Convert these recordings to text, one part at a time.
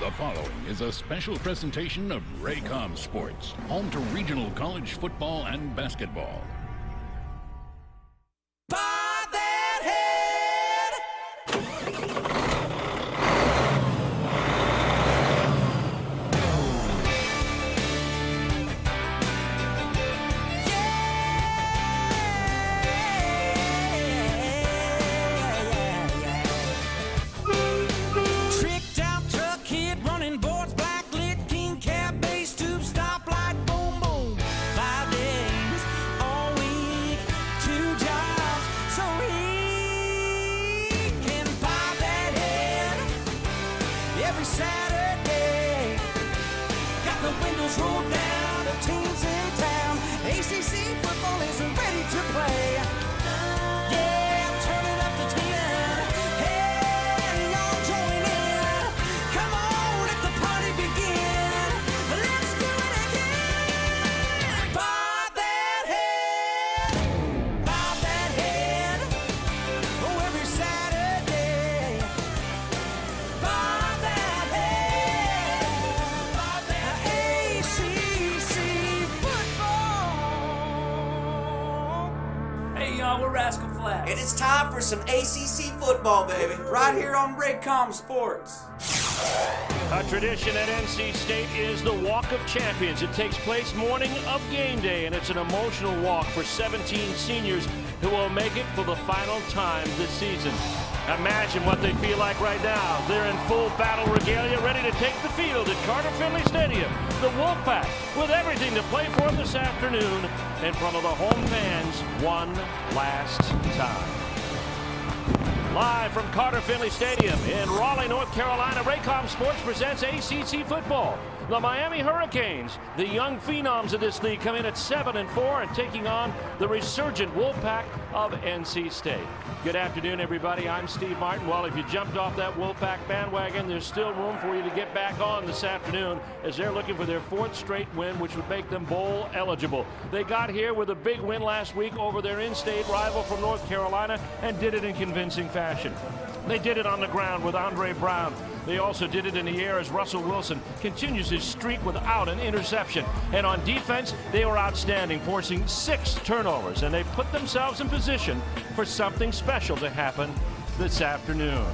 The following is a special presentation of Raycom Sports, home to regional college football and basketball. And it's time for some ACC football, baby, right here on Raycom Sports. A tradition at NC State is the Walk of Champions. It takes place morning of game day, and it's an emotional walk for 17 seniors who will make it for the final time this season. Imagine what they feel like right now. They're in full battle regalia, ready to take the field at Carter-Finley Stadium. The Wolfpack, with everything to play for this afternoon, in front of the home fans one last time. Live from Carter-Finley Stadium in Raleigh, North Carolina, Raycom Sports presents ACC football. The Miami Hurricanes, the young phenoms of this league, come in at 7-4 and taking on the resurgent Wolfpack of NC State. Good afternoon, everybody. I'm Steve Martin. Well, if you jumped off that Wolfpack bandwagon, there's still room for you to get back on this afternoon as they're looking for their fourth straight win, which would make them bowl eligible. They got here with a big win last week over their in-state rival from North Carolina and did it in convincing fashion. They did it on the ground with Andre Brown. They also did it in the air as Russell Wilson continues his streak without an interception. And on defense, they were outstanding, forcing 6 turnovers, and they put themselves in position for something special to happen this afternoon.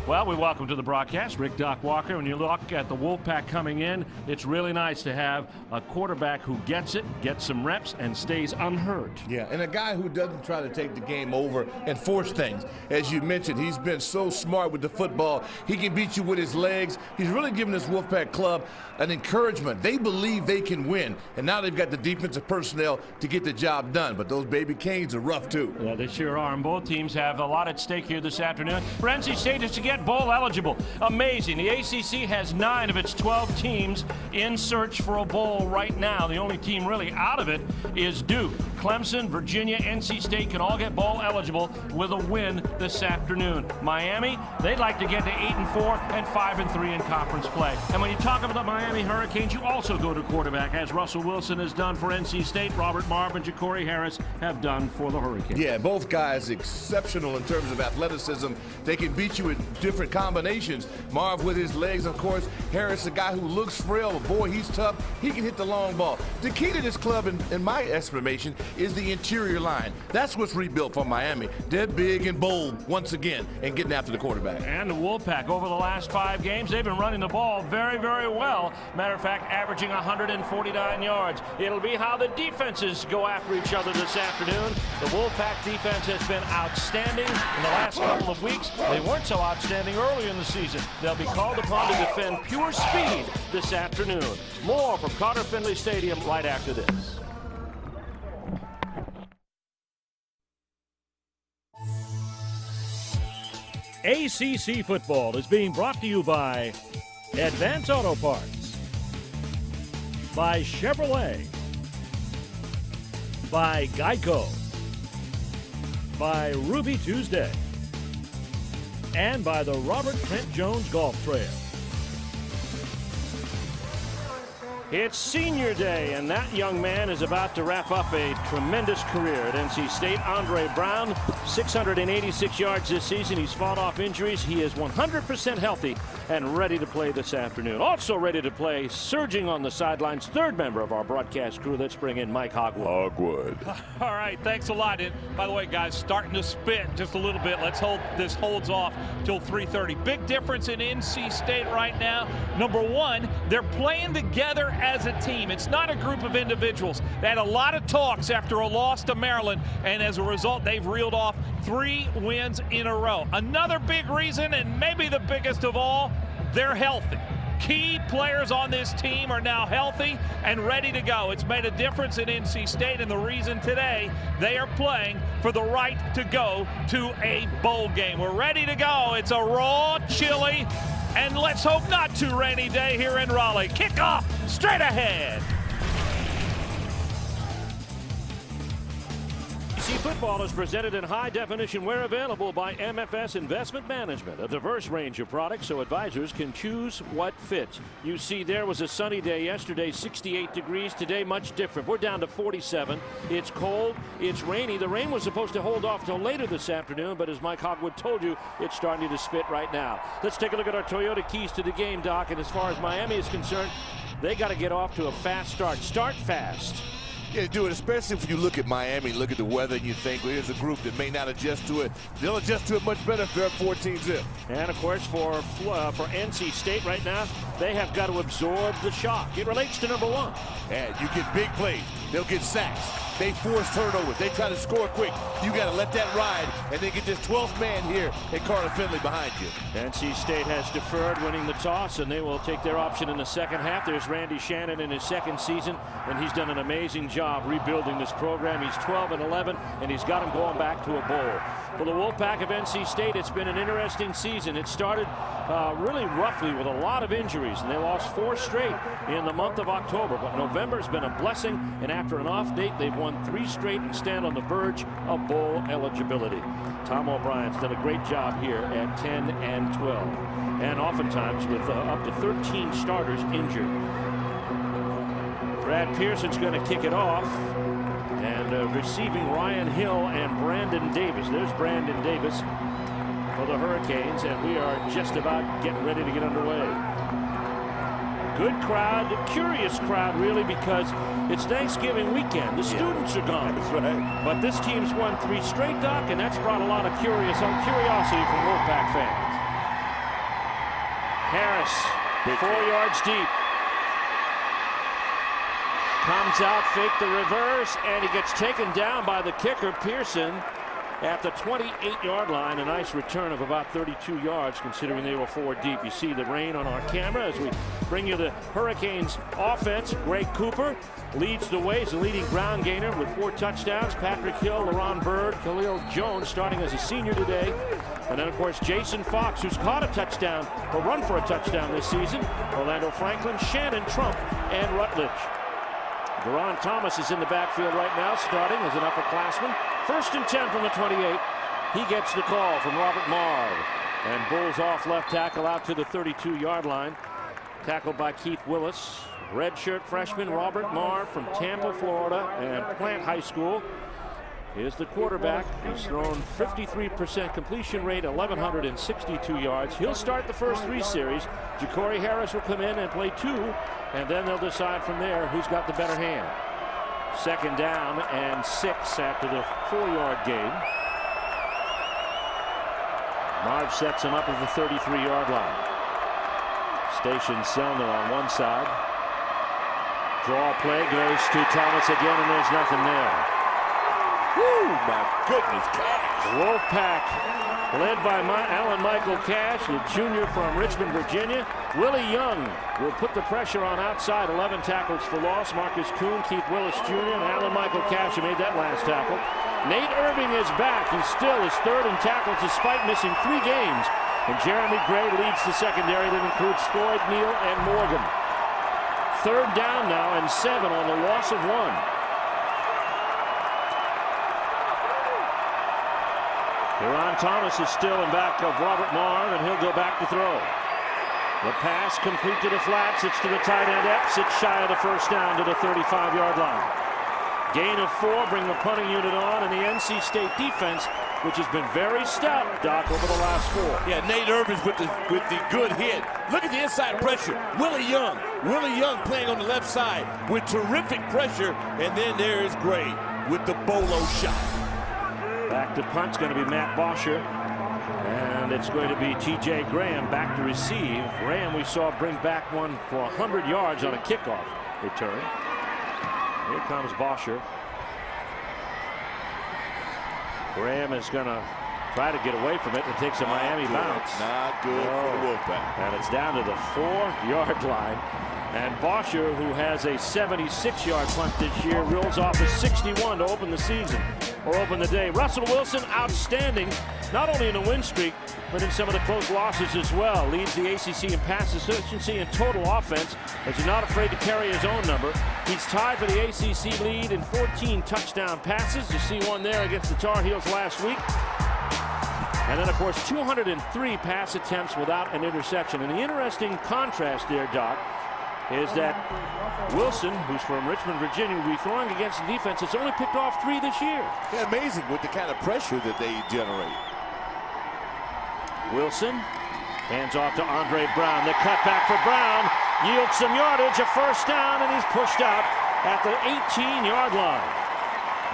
Well, we welcome to the broadcast Rick Doc Walker. When you look at the Wolfpack coming in, it's really nice to have a quarterback who gets it, gets some reps, and stays unhurt. Yeah, and a guy who doesn't try to take the game over and force things. As you mentioned, he's been so smart with the football. He can beat you with his legs. He's really given this Wolfpack club an encouragement. They believe they can win, and now they've got the defensive personnel to get the job done. But those baby Canes are rough, too. Yeah, they sure are, and both teams have a lot at stake here this afternoon. For NC State is to get bowl eligible. Amazing. The ACC has 9 of its 12 teams in search for a bowl right now. The only team really out of it is Duke. Clemson, Virginia, NC State can all get bowl eligible with a win this afternoon. Miami, they'd like to get to 8-4 and 5-3 in conference play. And when you talk about the Miami Hurricanes, you also go to quarterback, as Russell Wilson has done for NC State. Robert Marv and Ja'Cory Harris have done for the Hurricanes. Yeah, both guys exceptional in terms of athleticism. They can beat you with different combinations. Marv with his legs, of course. Harris, a guy who looks frail, but boy, he's tough. He can hit the long ball. The key to this club, in my estimation, is the interior line. That's what's rebuilt for Miami. They're big and bold once again and getting after the quarterback. And the Wolfpack, over the last 5 games, they've been running the ball very, very well. Matter of fact, averaging 149 yards. It'll be how the defenses go after each other this afternoon. The Wolfpack defense has been outstanding in the last couple of weeks. They weren't so outstanding earlier in the season. They'll be called upon to defend pure speed this afternoon. More from Carter-Finley Stadium right after this. ACC football is being brought to you by Advance Auto Parts, by Chevrolet, by Geico, by Ruby Tuesday, and by the Robert Trent Jones Golf Trail. It's senior day, and that young man is about to wrap up a tremendous career at NC State. Andre Brown, 686 yards this season. He's fought off injuries. He is 100% healthy and ready to play this afternoon. Also ready to play, surging on the sidelines, third member of our broadcast crew. Let's bring in Mike Hogwood. All right, thanks a lot. And by the way, guys, starting to spit just a little bit. Let's hold this holds off till 3:30. Big difference in NC State right now. Number one, they're playing together as a team. It's not a group of individuals. They had a lot of talks after a loss to Maryland, and as a result, they've reeled off 3 wins in a row. Another big reason, and maybe the biggest of all, they're healthy. Key players on this team are now healthy and ready to go. It's made a difference in NC State, and the reason today they are playing for the right to go to a bowl game. We're ready to go. It's a raw, chilly, and let's hope not too rainy day here in Raleigh. Kickoff straight ahead. SEC football is presented in high definition where available by MFS Investment Management, a diverse range of products so advisors can choose what fits. You see, there was a sunny day yesterday, 68 degrees. Today, much different. We're down to 47. It's cold. It's rainy. The rain was supposed to hold off till later this afternoon, but as Mike Hogwood told you, it's starting to spit right now. Let's take a look at our Toyota keys to the game, Doc. And as far as Miami is concerned, they got to get off to a fast start. Start fast. Yeah, do it, especially if you look at Miami, look at the weather, and you think, well, here's a group that may not adjust to it. They'll adjust to it much better if they're up 14-zip. And, of course, for NC State right now, they have got to absorb the shock. It relates to number one. And you get big plays. They'll get sacks. They force turnovers. They try to score quick. You got to let that ride and then get this 12th man here and Carter Finley behind you. NC State has deferred winning the toss, and they will take their option in the second half. There's Randy Shannon in his second season, and he's done an amazing job rebuilding this program. He's 12-11, and he's got them going back to a bowl. For the Wolfpack of NC State, it's been an interesting season. It started really roughly with a lot of injuries, and they lost 4 straight in the month of October. But November's been a blessing, and after an off date, they've won 3 straight and stand on the verge of bowl eligibility. Tom O'Brien's done a great job here at 10-12, and oftentimes with up to 13 starters injured. Brad Pearson's going to kick it off, and receiving Ryan Hill and Brandon Davis. There's Brandon Davis for the Hurricanes, and we are just about getting ready to get underway. Good crowd, curious crowd really, because it's Thanksgiving weekend. The students are gone. That's right. But this team's won 3 straight, Doc, and that's brought a lot of curiosity from Wolfpack fans. Harris, 4 yards deep. Comes out, fake the reverse, and he gets taken down by the kicker, Pearson, at the 28-yard line. A nice return of about 32 yards, considering they were 4 deep. You see the rain on our camera as we bring you the Hurricanes offense. Greg Cooper leads the way. He's the leading ground gainer with 4 touchdowns. Patrick Hill, LaRon Byrd, Khalil Jones starting as a senior today. And then, of course, Jason Fox, who's caught a touchdown or run for a touchdown this season. Orlando Franklin, Shannon, Trump, and Rutledge. Deron Thomas is in the backfield right now, starting as an upperclassman. 1st and 10 from the 28. He gets the call from Robert Marr. And Bulls off left tackle out to the 32-yard line. Tackled by Keith Willis. Redshirt freshman Robert Marr from Tampa, Florida, and Plant High School is the quarterback. He's thrown 53% completion rate, 1,162 yards. He'll start the first 3 series. Ja'Cory Harris will come in and play 2, and then they'll decide from there who's got the better hand. 2nd down and 6 after the 4-yard gain. Marv sets him up at the 33-yard line. Stations Selner on one side. Draw play goes to Thomas again, and there's nothing there. Woo, my goodness, Cash. Wolfpack, led by Alan Michael Cash, the junior from Richmond, Virginia. Willie Young will put the pressure on outside. 11 tackles for loss. Marcus Kuhn, Keith Willis Jr., and Alan Michael Cash who made that last tackle. Nate Irving is back. He still is 3rd in tackles despite missing 3 games. And Jeremy Gray leads the secondary that includes Floyd, Neal, and Morgan. 3rd down now and 7 on the loss of 1. Deron Thomas is still in back of Robert Marr, and he'll go back to throw. The pass complete to the flats. It's to the tight end Epps. It's shy of the first down to the 35-yard line. Gain of 4, bring the punting unit on, and the NC State defense, which has been very stout, Doc, over the last 4. Yeah, Nate Irvins with the good hit. Look at the inside pressure. Willie Young playing on the left side with terrific pressure, and then there is Gray with the bolo shot. Back to punt's going to be Matt Bosher, and it's going to be T.J. Graham back to receive. Graham we saw bring back one for 100 yards on a kickoff return. Here comes Bosher. Graham is going to try to get away from it and takes a Miami bounce. Not good for the Wolfpack. And it's down to the 4-yard line. And Bosher, who has a 76-yard punt this year, reels off a 61 to open the season, or open the day. Russell Wilson, outstanding, not only in the win streak, but in some of the close losses as well. Leads the ACC in pass efficiency and total offense, as he's not afraid to carry his own number. He's tied for the ACC lead in 14 touchdown passes. You see one there against the Tar Heels last week. And then, of course, 203 pass attempts without an interception. And the interesting contrast there, Doc, is that Wilson, who's from Richmond, Virginia, will be throwing against a defense that's only picked off 3 this year. Yeah, amazing with the kind of pressure that they generate. Wilson hands off to Andre Brown. The cutback for Brown yields some yardage, a first down, and he's pushed out at the 18-yard line.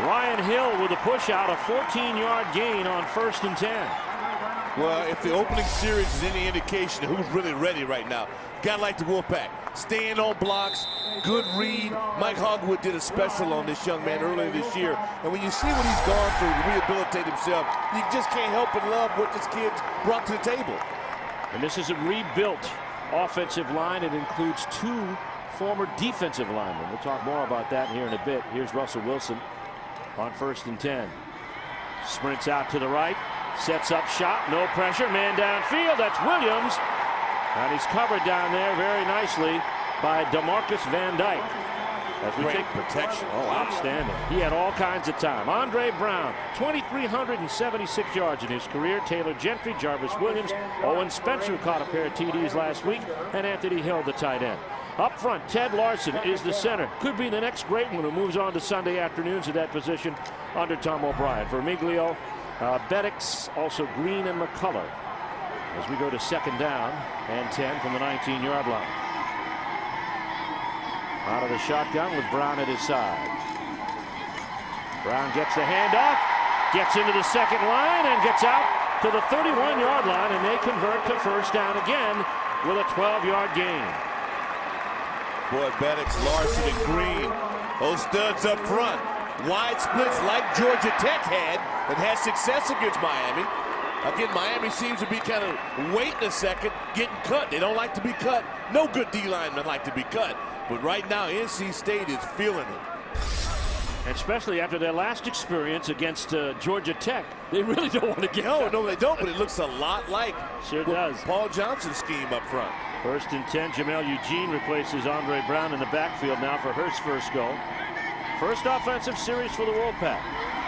Ryan Hill with a push out, a 14-yard gain on 1st and 10. Well, if the opening series is any indication of who's really ready right now, guy like the Wolfpack, staying on blocks, good read. Mike Hogwood did a special on this young man earlier this year, and when you see what he's gone through to rehabilitate himself, you just can't help but love what this kid's brought to the table. And this is a rebuilt offensive line. It includes 2 former defensive linemen. We'll talk more about that here in a bit. Here's Russell Wilson on 1st and 10. Sprints out to the right. Sets up shot, no pressure, man downfield, that's Williams. And he's covered down there very nicely by DeMarcus Van Dyke. As we Great take protection. Oh, outstanding. He had all kinds of time. Andre Brown, 2,376 yards in his career. Taylor Gentry, Jarvis Williams, Owen Spencer, who caught a pair of TDs last week, and Anthony Hill, the tight end. Up front, Ted Larson is the center. Could be the next great one who moves on to Sunday afternoons at that position under Tom O'Brien. Vermiglio, Beddix, also Green and McCullough. As we go to 2nd down and 10 from the 19-yard line. Out of the shotgun with Brown at his side. Brown gets the handoff, gets into the 2nd line, and gets out to the 31-yard line, and they convert to 1st down again with a 12-yard gain. Boy, Beddix, Larson, and Green, those studs up front. Wide splits like Georgia Tech had and had success against Miami. Again, Miami seems to be kind of waiting a second, getting cut. They don't like to be cut. No good D-linemen like to be cut. But right now, NC State is feeling it. Especially after their last experience against Georgia Tech. They really don't want to get No, they don't, but it looks a lot like sure does. Paul Johnson's scheme up front. 1st and 10, Jamel Eugene replaces Andre Brown in the backfield now for Hurst's first goal. First offensive series for the Wolfpack.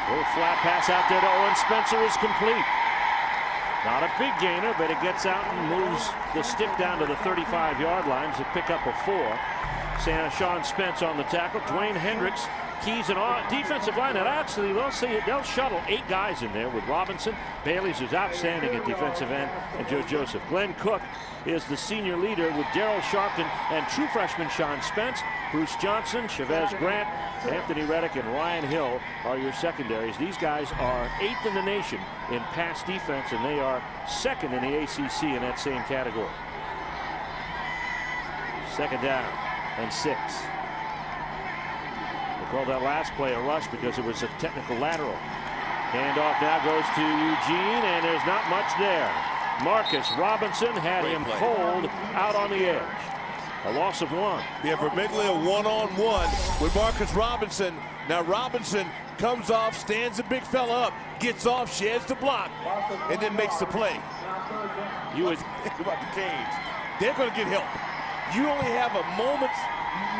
Little flat pass out there to Owen Spencer is complete. Not a big gainer, but it gets out and moves the stick down to the 35-yard line to pick up a 4. Sean Spence on the tackle. Dwayne Hendricks keys an defensive line. And actually, they'll shuttle 8 guys in there with Robinson. Bailey's who's outstanding at defensive end, and Joe Joseph. Glenn Cook is the senior leader with Darryl Sharpton and true freshman Sean Spence. Bruce Johnson, Chavez Grant, Anthony Reddick, and Ryan Hill are your secondaries. These guys are 8th in the nation in pass defense, and they are 2nd in the ACC in that same category. 2nd down and 6. We call that last play a rush because it was a technical lateral. Handoff now goes to Eugene, and there's not much there. Marcus Robinson had him cold out on the edge. A loss of 1. Yeah, Vermiglio one-on-one with Marcus Robinson. Now Robinson comes off, stands the big fella up, gets off, sheds the block, and then makes the play. You would think about the Canes. They're going to get help. You only have a moment's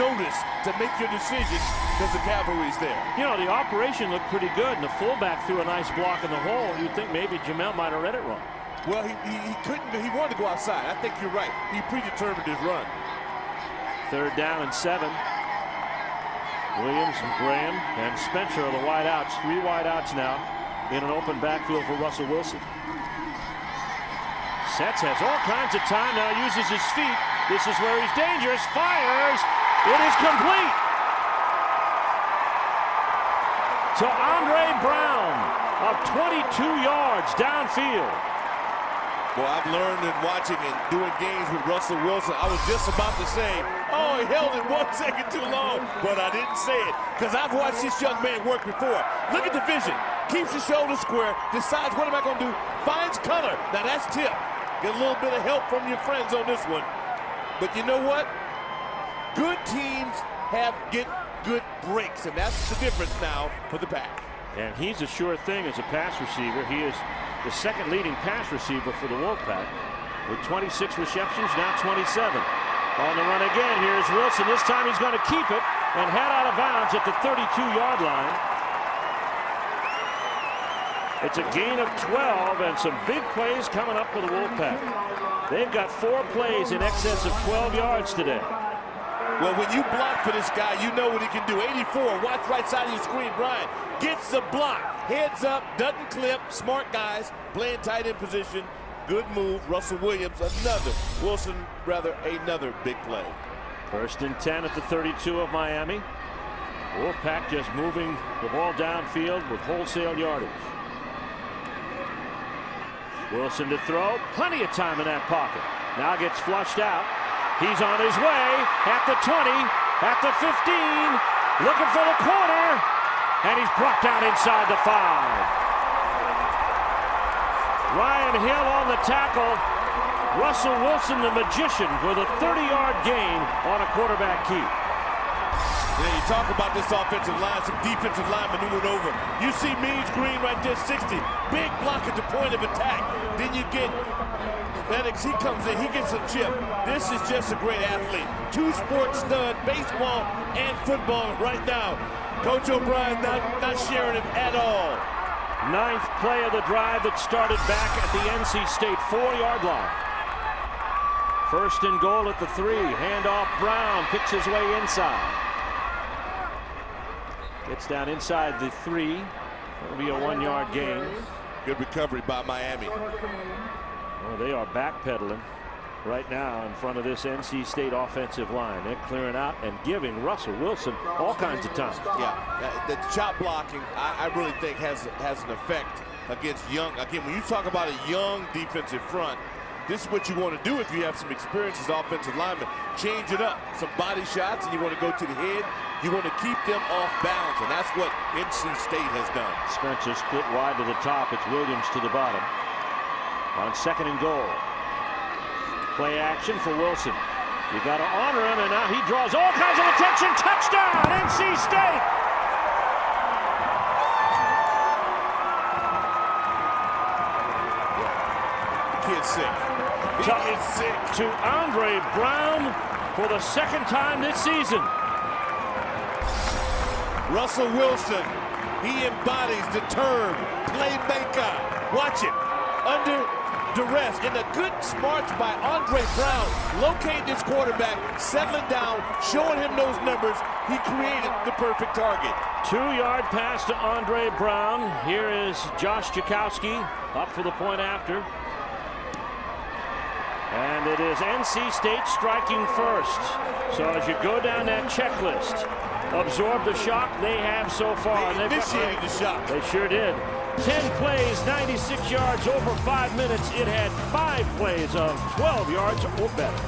notice to make your decision because the cavalry's there. You know, the operation looked pretty good, and the fullback threw a nice block in the hole. You'd think maybe Jamel might have read it wrong. Well, he couldn't. He wanted to go outside. I think you're right. He predetermined his run. 3rd down and 7. Williams and Graham and Spencer are the wideouts. 3 wideouts now in an open backfield for Russell Wilson. Sets has all kinds of time now, uses his feet. This is where he's dangerous. Fires. It is complete to Andre Brown of 22 yards downfield. Well, I've learned in watching and doing games with Russell Wilson, I was just about to say, oh, he held it 1 second too long, but I didn't say it because I've watched this young man work before. Look at the vision. Keeps the shoulders square, decides what am I going to do, finds color. Now that's tip. Get a little bit of help from your friends on this one. But you know what? Good teams get good breaks, and that's the difference now for the Pack. And he's a sure thing as a pass receiver. He is the 2nd leading pass receiver for the Wolfpack with 26 receptions, now 27. On the run again, here's Wilson. This time he's going to keep it and head out of bounds at the 32-yard line. It's a gain of 12 and some big plays coming up for the Wolfpack. They've got 4 plays in excess of 12 yards today. Well, when you block for this guy, you know what he can do. 84, watch right side of your screen. Brian gets the block. Heads up, doesn't clip. Smart guys playing tight end position. Good move. Russell Williams, another big play. 1st and 10 at the 32 of Miami. Wolfpack just moving the ball downfield with wholesale yardage. Wilson to throw. Plenty of time in that pocket. Now gets flushed out. He's on his way at the 20, at the 15, looking for the corner, and he's brought down inside the 5. Ryan Hill on the tackle. Russell Wilson, the magician, with a 30-yard gain on a quarterback keep. Yeah, you talk about this offensive line, some defensive line maneuvered over. You see Means Green right there, 60. Big block at the point of attack. Then you get Lennox, he comes in, he gets a chip. This is just a great athlete. 2-sport stud, baseball and football right now. Coach O'Brien not sharing it at all. 9th play of the drive that started back at the NC State 4-yard line. 1st and goal at the 3. Handoff Brown, picks his way inside. Gets down inside the 3. That'll be a 1-yard gain. Good recovery by Miami. Well, they are backpedaling right now in front of this NC State offensive line. They're clearing out and giving Russell Wilson all kinds of time. Yeah, the chop blocking, I really think has an effect against young. Again, when you talk about a young defensive front, this is what you want to do if you have some experience as offensive linemen. Change it up. Some body shots, and you want to go to the head. You want to keep them off balance, and that's what NC State has done. Spencer split wide to the top. It's Williams to the bottom. On 2nd and goal. Play action for Wilson. You got to honor him, and now he draws all kinds of attention. Touchdown, NC State! The kid's sick. He is sick. To Andre Brown for the 2nd time this season. Russell Wilson, he embodies the term playmaker. Watch it. Under duress, and the good smarts by Andre Brown, locating this quarterback, settling down, showing him those numbers. He created the perfect target. 2-yard pass to Andre Brown. Here is Josh Jakowski up for the point after. And it is NC State striking first. So as you go down that checklist, absorb the shock they have so far. They initiated the shock. They sure did. 10 plays, 96 yards over 5 minutes. It had 5 plays of 12 yards or better.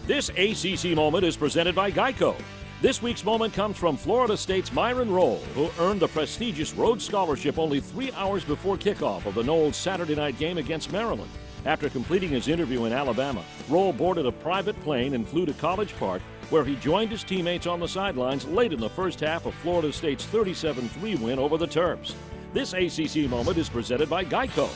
This ACC moment is presented by Geico. This week's moment comes from Florida State's Myron Rolle, who earned the prestigious Rhodes Scholarship only 3 hours before kickoff of the Noles Saturday night game against Maryland. After completing his interview in Alabama, Rolle boarded a private plane and flew to College Park, where he joined his teammates on the sidelines late in the first half of Florida State's 37-3 win over the Terps. This ACC moment is presented by Geico.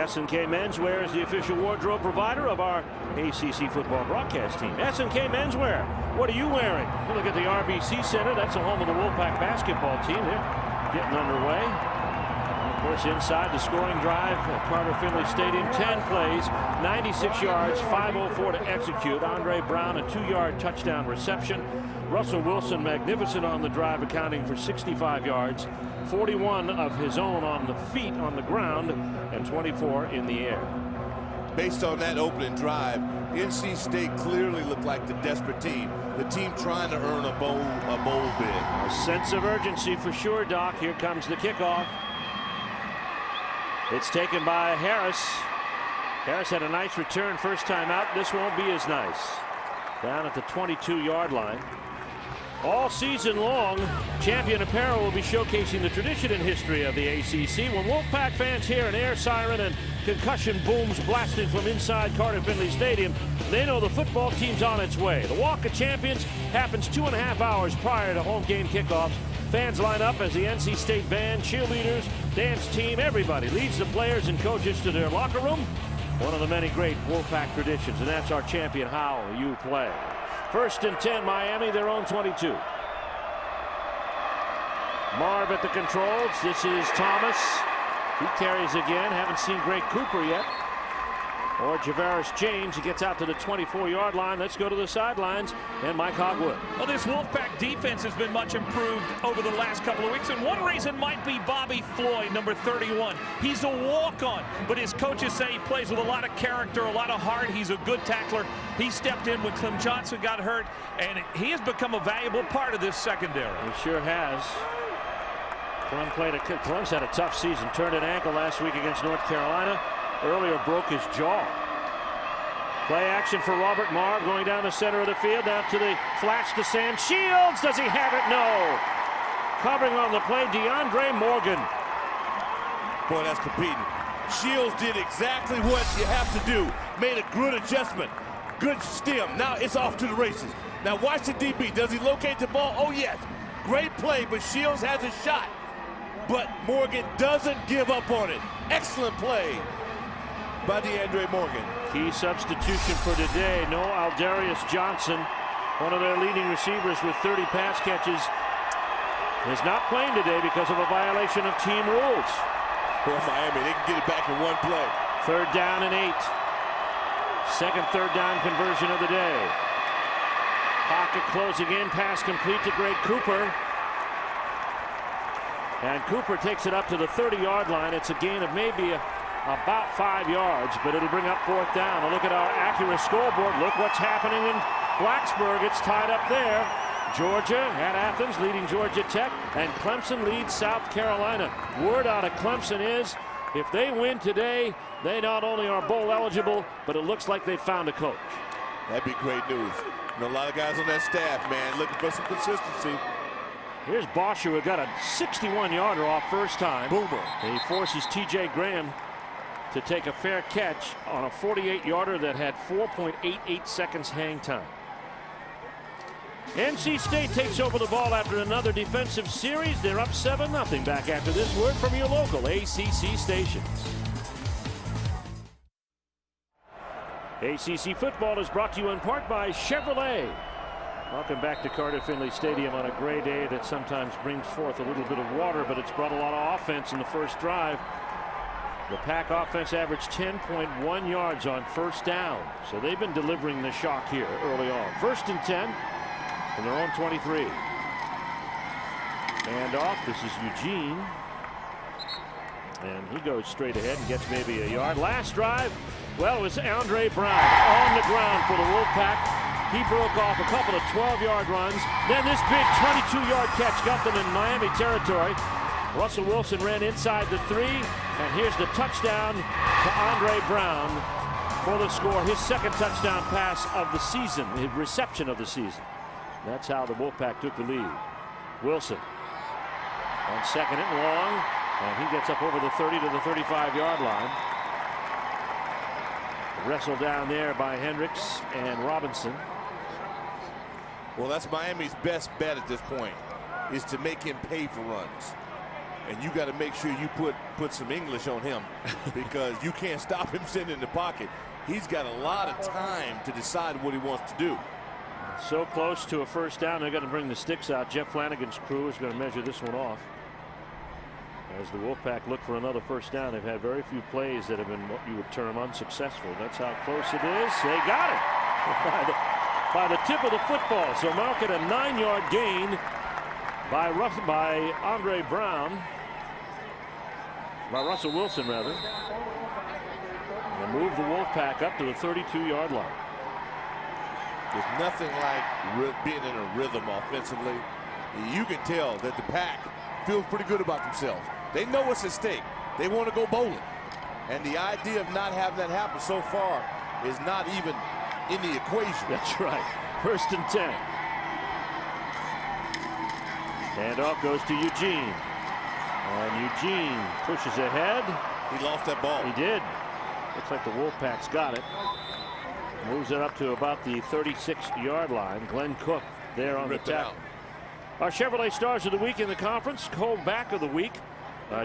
S&K Menswear is the official wardrobe provider of our ACC football broadcast team. S&K Menswear, what are you wearing? You look at the RBC Center. That's the home of the Wolfpack basketball team. They're getting underway. And of course, inside the scoring drive at Carter Finley Stadium, 10 plays, 96 yards, 5:04 to execute. Andre Brown, a 2-yard touchdown reception. Russell Wilson, magnificent on the drive, accounting for 65 yards, 41 of his own on the feet on the ground, and 24 in the air. Based on that opening drive, NC State clearly looked like the desperate team, the team trying to earn a bowl bid. A sense of urgency for sure, Doc. Here comes the kickoff. It's taken by Harris. Harris had a nice return first time out. This won't be as nice. Down at the 22-yard line. All season long, Champion Apparel will be showcasing the tradition and history of the ACC. When Wolfpack fans hear an air siren and concussion booms blasting from inside Carter Finley Stadium, they know the football team's on its way. The Walk of Champions happens 2.5 hours prior to home game kickoffs. Fans line up as the NC State band, cheerleaders, dance team, everybody leads the players and coaches to their locker room. One of the many great Wolfpack traditions, and that's our champion, how you play. 1st and 10, Miami, their own 22. Marv at the controls. This is Thomas. He carries again. Haven't seen Greg Cooper yet. Or Javaris James. He gets out to the 24-yard line. Let's go to the sidelines. And Mike Hogwood. Well, this Wolfpack defense has been much improved over the last couple of weeks, and one reason might be Bobby Floyd, number 31. He's a walk-on, but his coaches say he plays with a lot of character, a lot of heart. He's a good tackler. He stepped in when Clem Johnson got hurt, and he has become a valuable part of this secondary. He sure has. Clem's had a tough season. Turned an ankle last week against North Carolina. Earlier broke his jaw. Play action for Robert Marv going down the center of the field. Down to the flats to Sam Shields. Does he have it? No. Covering on the play, DeAndre Morgan. Boy, that's competing. Shields did exactly what you have to do. Made a good adjustment. Good stem. Now it's off to the races. Now watch the DB. Does he locate the ball? Oh, yes. Great play, but Shields has a shot. But Morgan doesn't give up on it. Excellent play by DeAndre Morgan. Key substitution for today. No Aldarius Johnson, one of their leading receivers with 30 pass catches, is not playing today because of a violation of team rules. Boy, Miami, they can get it back in one play. 3rd down and 8. Second 3rd down conversion of the day. Pocket closing in, pass complete to Greg Cooper. And Cooper takes it up to the 30-yard line. It's a gain of maybe about 5 yards, but it'll bring up 4th down. And look at our accurate scoreboard. Look what's happening in Blacksburg. It's tied up there. Georgia at Athens leading Georgia Tech, and Clemson leads South Carolina. Word out of Clemson is if they win today, they not only are bowl eligible, but it looks like they found a coach. That'd be great news. And a lot of guys on that staff, man, looking for some consistency. Here's Bosher, who got a 61-yarder off first time. Boomer. And he forces T.J. Graham to take a fair catch on a 48-yarder that had 4.88 seconds hang time. NC State takes over the ball after another defensive series. They're up 7-0. Back after this word from your local ACC stations. ACC football is brought to you in part by Chevrolet. Welcome back to Carter Finley Stadium on a gray day that sometimes brings forth a little bit of water, but it's brought a lot of offense in the first drive. The Pack offense averaged 10.1 yards on first down, so they've been delivering the shock here early on. 1st and 10 from their own 23. And off, this is Eugene. And he goes straight ahead and gets maybe a yard. Last drive, well, it was Andre Brown on the ground for the Wolfpack. He broke off a couple of 12-yard runs. Then this big 22-yard catch got them in Miami territory. Russell Wilson ran inside the 3, and here's the touchdown to Andre Brown for the score. His second touchdown pass of the season, his reception of the season. That's how the Wolfpack took the lead. Wilson on 2nd and long, and he gets up over the 30 to the 35-yard line. Wrestled down there by Hendricks and Robinson. Well, that's Miami's best bet at this point, is to make him pay for runs. and you got to make sure you put some English on him because you can't stop him sitting in the pocket. He's got a lot of time to decide what he wants to do. So close to a first down, they're going to bring the sticks out. Jeff Flanagan's crew is going to measure this one off. As the Wolfpack look for another first down, they've had very few plays that have been what you would term unsuccessful. That's how close it is. They got it by the tip of the football. So mark it a 9-yard gain by Andre Brown. By Russell Wilson, rather. And move the Wolfpack up to the 32-yard line. There's nothing like being in a rhythm offensively. You can tell that the Pack feels pretty good about themselves. They know what's at stake. They want to go bowling. And the idea of not having that happen so far is not even in the equation. That's right. 1st and 10. Handoff goes to Eugene. And Eugene pushes ahead. He lost that ball. He did. Looks like the Wolfpack's got it. Moves it up to about the 36-yard line. Glenn Cook there on the tackle. Our Chevrolet Stars of the Week in the conference. Back of the week.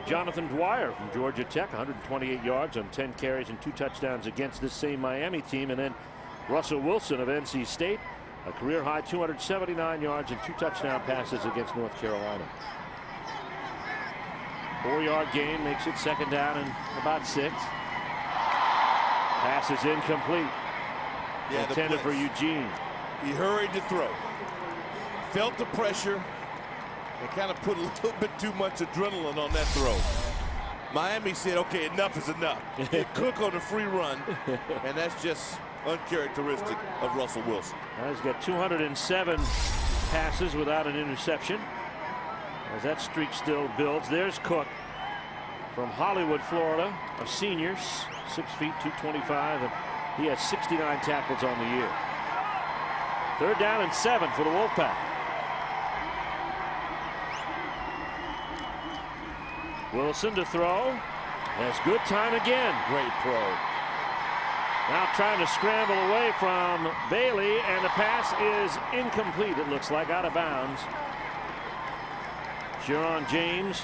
Jonathan Dwyer from Georgia Tech, 128 yards on 10 carries and 2 touchdowns against this same Miami team. And then Russell Wilson of NC State, a career high 279 yards and 2 touchdown passes against North Carolina. 4-yard gain makes it 2nd down and about 6. Pass is incomplete. Yeah, intended for Eugene. He hurried to throw. Felt the pressure and kind of put a little bit too much adrenaline on that throw. Miami said, okay, enough is enough. Hit Cook on the free run, and that's just uncharacteristic of Russell Wilson. He's got 207 passes without an interception. As that streak still builds, there's Cook from Hollywood, Florida, a senior, 6 feet 225, and he has 69 tackles on the year. 3rd down and 7 for the Wolfpack. Wilson to throw. Has good time again. Great throw. Now trying to scramble away from Bailey, and the pass is incomplete. It looks like out of bounds. Jerron James,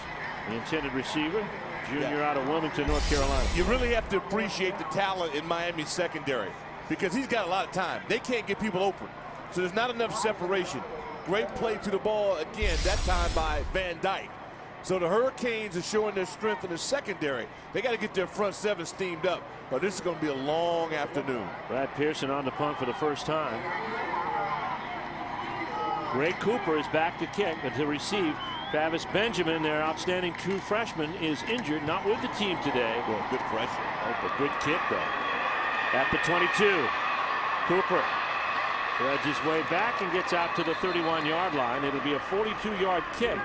the intended receiver, junior out of Wilmington, North Carolina. You really have to appreciate the talent in Miami's secondary because he's got a lot of time. They can't get people open, so there's not enough separation. Great play to the ball again, that time by Van Dyke. So the Hurricanes are showing their strength in the secondary. They got to get their front 7 steamed up, or this is going to be a long afternoon. Brad Pearson on the punt for the first time. Ray Cooper is back to kick and to receive. Travis Benjamin, their outstanding true freshman, is injured, not with the team today. Well, good pressure. Oh, but good kick, though. At the 22, Cooper threads his way back and gets out to the 31-yard line. It'll be a 42-yard kick,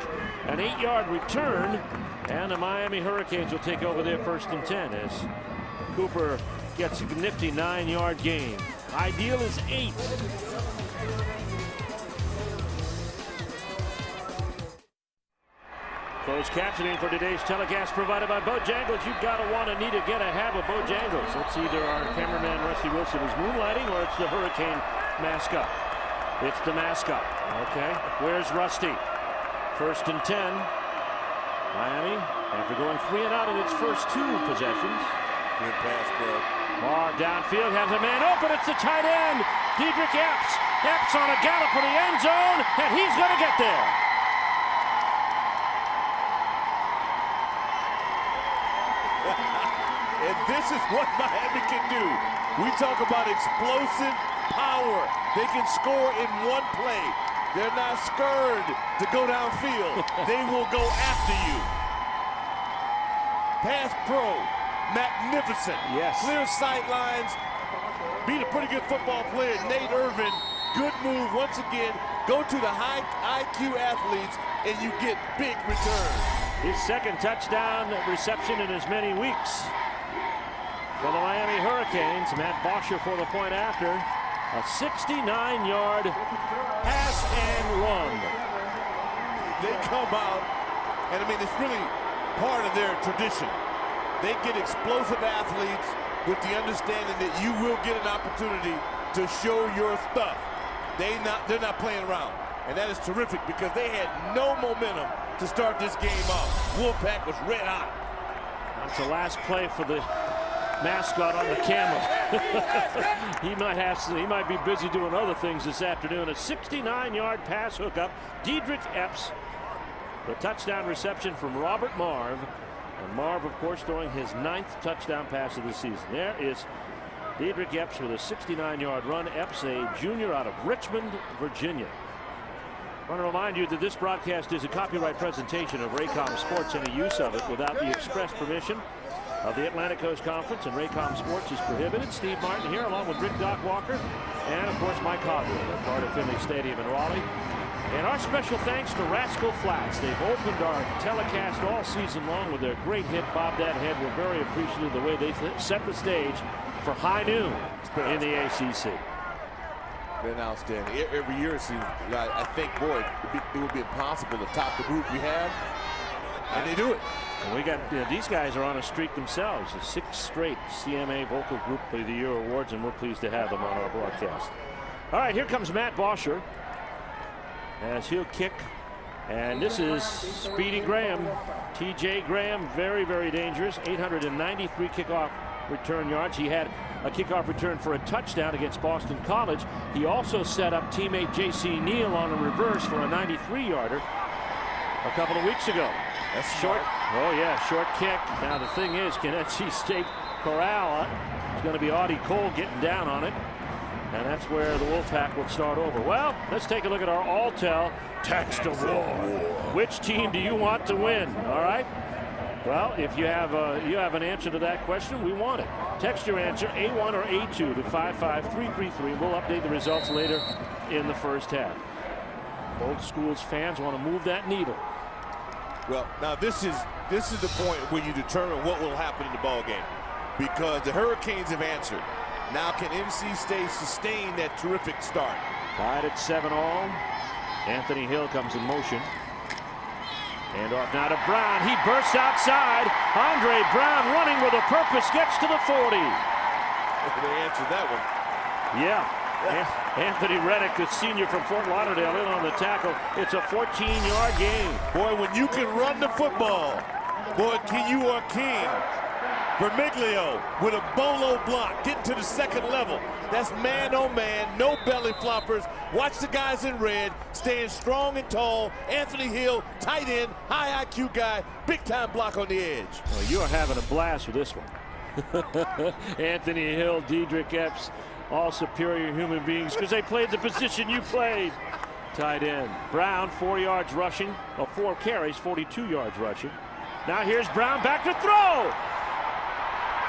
an 8-yard return, and the Miami Hurricanes will take over their 1st and 10 as Cooper gets a nifty 9-yard gain. Ideal is 8. Closed captioning for today's telecast provided by Bojangles. You've got to want to need to get a have a Bojangles. It's either our cameraman Rusty Wilson is moonlighting or it's the Hurricane mascot. It's the mascot. Okay, where's Rusty? 1st and 10. Miami, after going 3 and out in its first 2 possessions. Good pass, bro. Marr downfield has a man open. It's the tight end, Diedrich Epps. Epps on a gallop for the end zone, and he's going to get there. And this is what Miami can do. We talk about explosive power. They can score in one play. They're not scared to go downfield. They will go after you. Pass pro. Magnificent. Yes. Clear sight lines. Beat a pretty good football player, Nate Irvin. Good move once again. Go to the high IQ athletes and you get big returns. His 2nd touchdown reception in as many weeks for the Miami Hurricanes. Matt Bosher for the point after. A 69-yard pass and run. They come out, and I mean, it's really part of their tradition. They get explosive athletes with the understanding that you will get an opportunity to show your stuff. they're not playing around. And that is terrific because they had no momentum to start this game off. Wolfpack was red hot. That's the last play for the mascot on the camera. he might be busy doing other things this afternoon. A 69-yard pass hookup. Diedrich Epps, the touchdown reception from Robert Marv. And Marv, of course, throwing his 9th touchdown pass of the season. There is Diedrich Epps with a 69-yard run. Epps, a junior out of Richmond, Virginia. I want to remind you that this broadcast is a copyright presentation of Raycom Sports. Any use of it without the express permission of the Atlantic Coast Conference and Raycom Sports is prohibited. Steve Martin here along with Rick Doc Walker and of course Mike Hogwood at Carter Finley Stadium in Raleigh. And our special thanks to Rascal Flats. They've opened our telecast all season long with their great hit Bob That Head. We're very appreciative of the way they set the stage for high noon in the ACC. Been outstanding. Every year it seems, I think, boy, it would be impossible to top the group we have. And they do it. And we got these guys are on a streak themselves. The 6th straight CMA Vocal Group of the Year awards, and we're pleased to have them on our broadcast. All right, here comes Matt Bosher as he'll kick. And this is Speedy Graham. T.J. Graham, very, very dangerous. 893 kickoff return yards. He had a kickoff return for a touchdown against Boston College. He also set up teammate J.C. Neal on a reverse for a 93-yarder a couple of weeks ago. That's short. Oh, yeah, short kick. Now, the thing is, can NC State corral it? It's going to be Audie Cole getting down on it. And that's where the Wolfpack will start over. Well, let's take a look at our Alltel text award. Which team do you want to win? All right. Well, if you have an answer to that question, we want it. Text your answer A1 or A2 to 55333. We'll update the results later in the first half. Both schools fans want to move that needle. Well, now this is the point where you determine what will happen in the ball game, because the Hurricanes have answered. Now can NC State sustain that terrific start? Tied at 7-all. Anthony Hill comes in motion. Hand off now to Brown. He bursts outside. Andre Brown running with a purpose, gets to the 40. They answered that one. Yeah. Anthony Reddick, the senior from Fort Lauderdale, in on the tackle. It's a 14-yard gain. Boy, when you can run the football, boy, you are king. Vermiglio with a bolo block, getting to the second level. That's man-on-man, no belly floppers. Watch the guys in red, staying strong and tall. Anthony Hill, tight end, high IQ guy, big-time block on the edge. Well, you are having a blast with this one. Anthony Hill, Diedrich Epps, all superior human beings because they played the position you played. Tight end. Brown, 4 yards rushing, 4 carries, 42 yards rushing. Now here's Brown back to throw.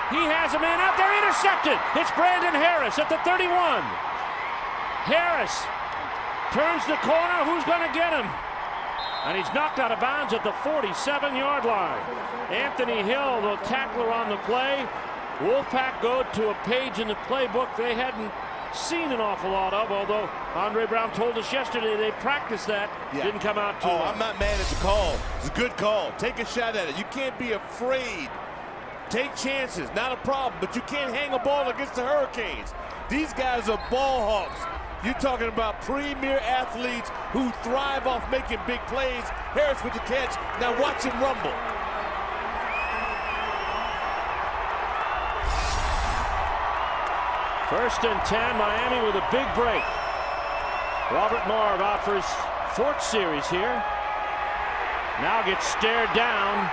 He has a man out there, intercepted. It's Brandon Harris at the 31. Harris turns the corner. Who's going to get him? And he's knocked out of bounds at the 47-yard line. Anthony Hill, the tackler on the play. Wolfpack go to a page in the playbook they hadn't seen an awful lot of, although Andre Brown told us yesterday they practiced that. Yeah. Didn't come out too well. I'm not mad at the call. It's a good call. Take a shot at it. You can't be afraid. Take chances, not a problem, but you can't hang a ball against the Hurricanes. These guys are ball hawks. You're talking about premier athletes who thrive off making big plays. Harris with the catch. Now watch him rumble. First and 10, Miami with a big break. Robert Marv out for his 4th series here. Now gets stared down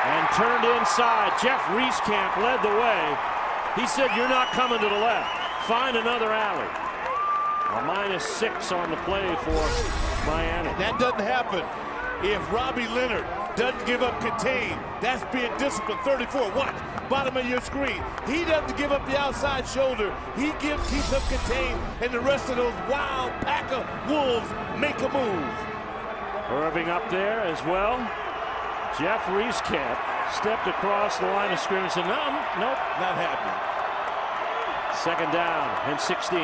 and turned inside. Jeff Rieskamp led the way. He said, "You're not coming to the left. Find another alley." A -6 on the play for Miami. That doesn't happen if Robbie Leonard doesn't give up contain. That's being disciplined. 34, watch, bottom of your screen. He doesn't give up the outside shoulder. He keeps up contain, and the rest of those wild pack of wolves make a move. Irving up there as well. Jeff Rieskamp stepped across the line of scrimmage and said, nope, not happening. 2nd down and 16.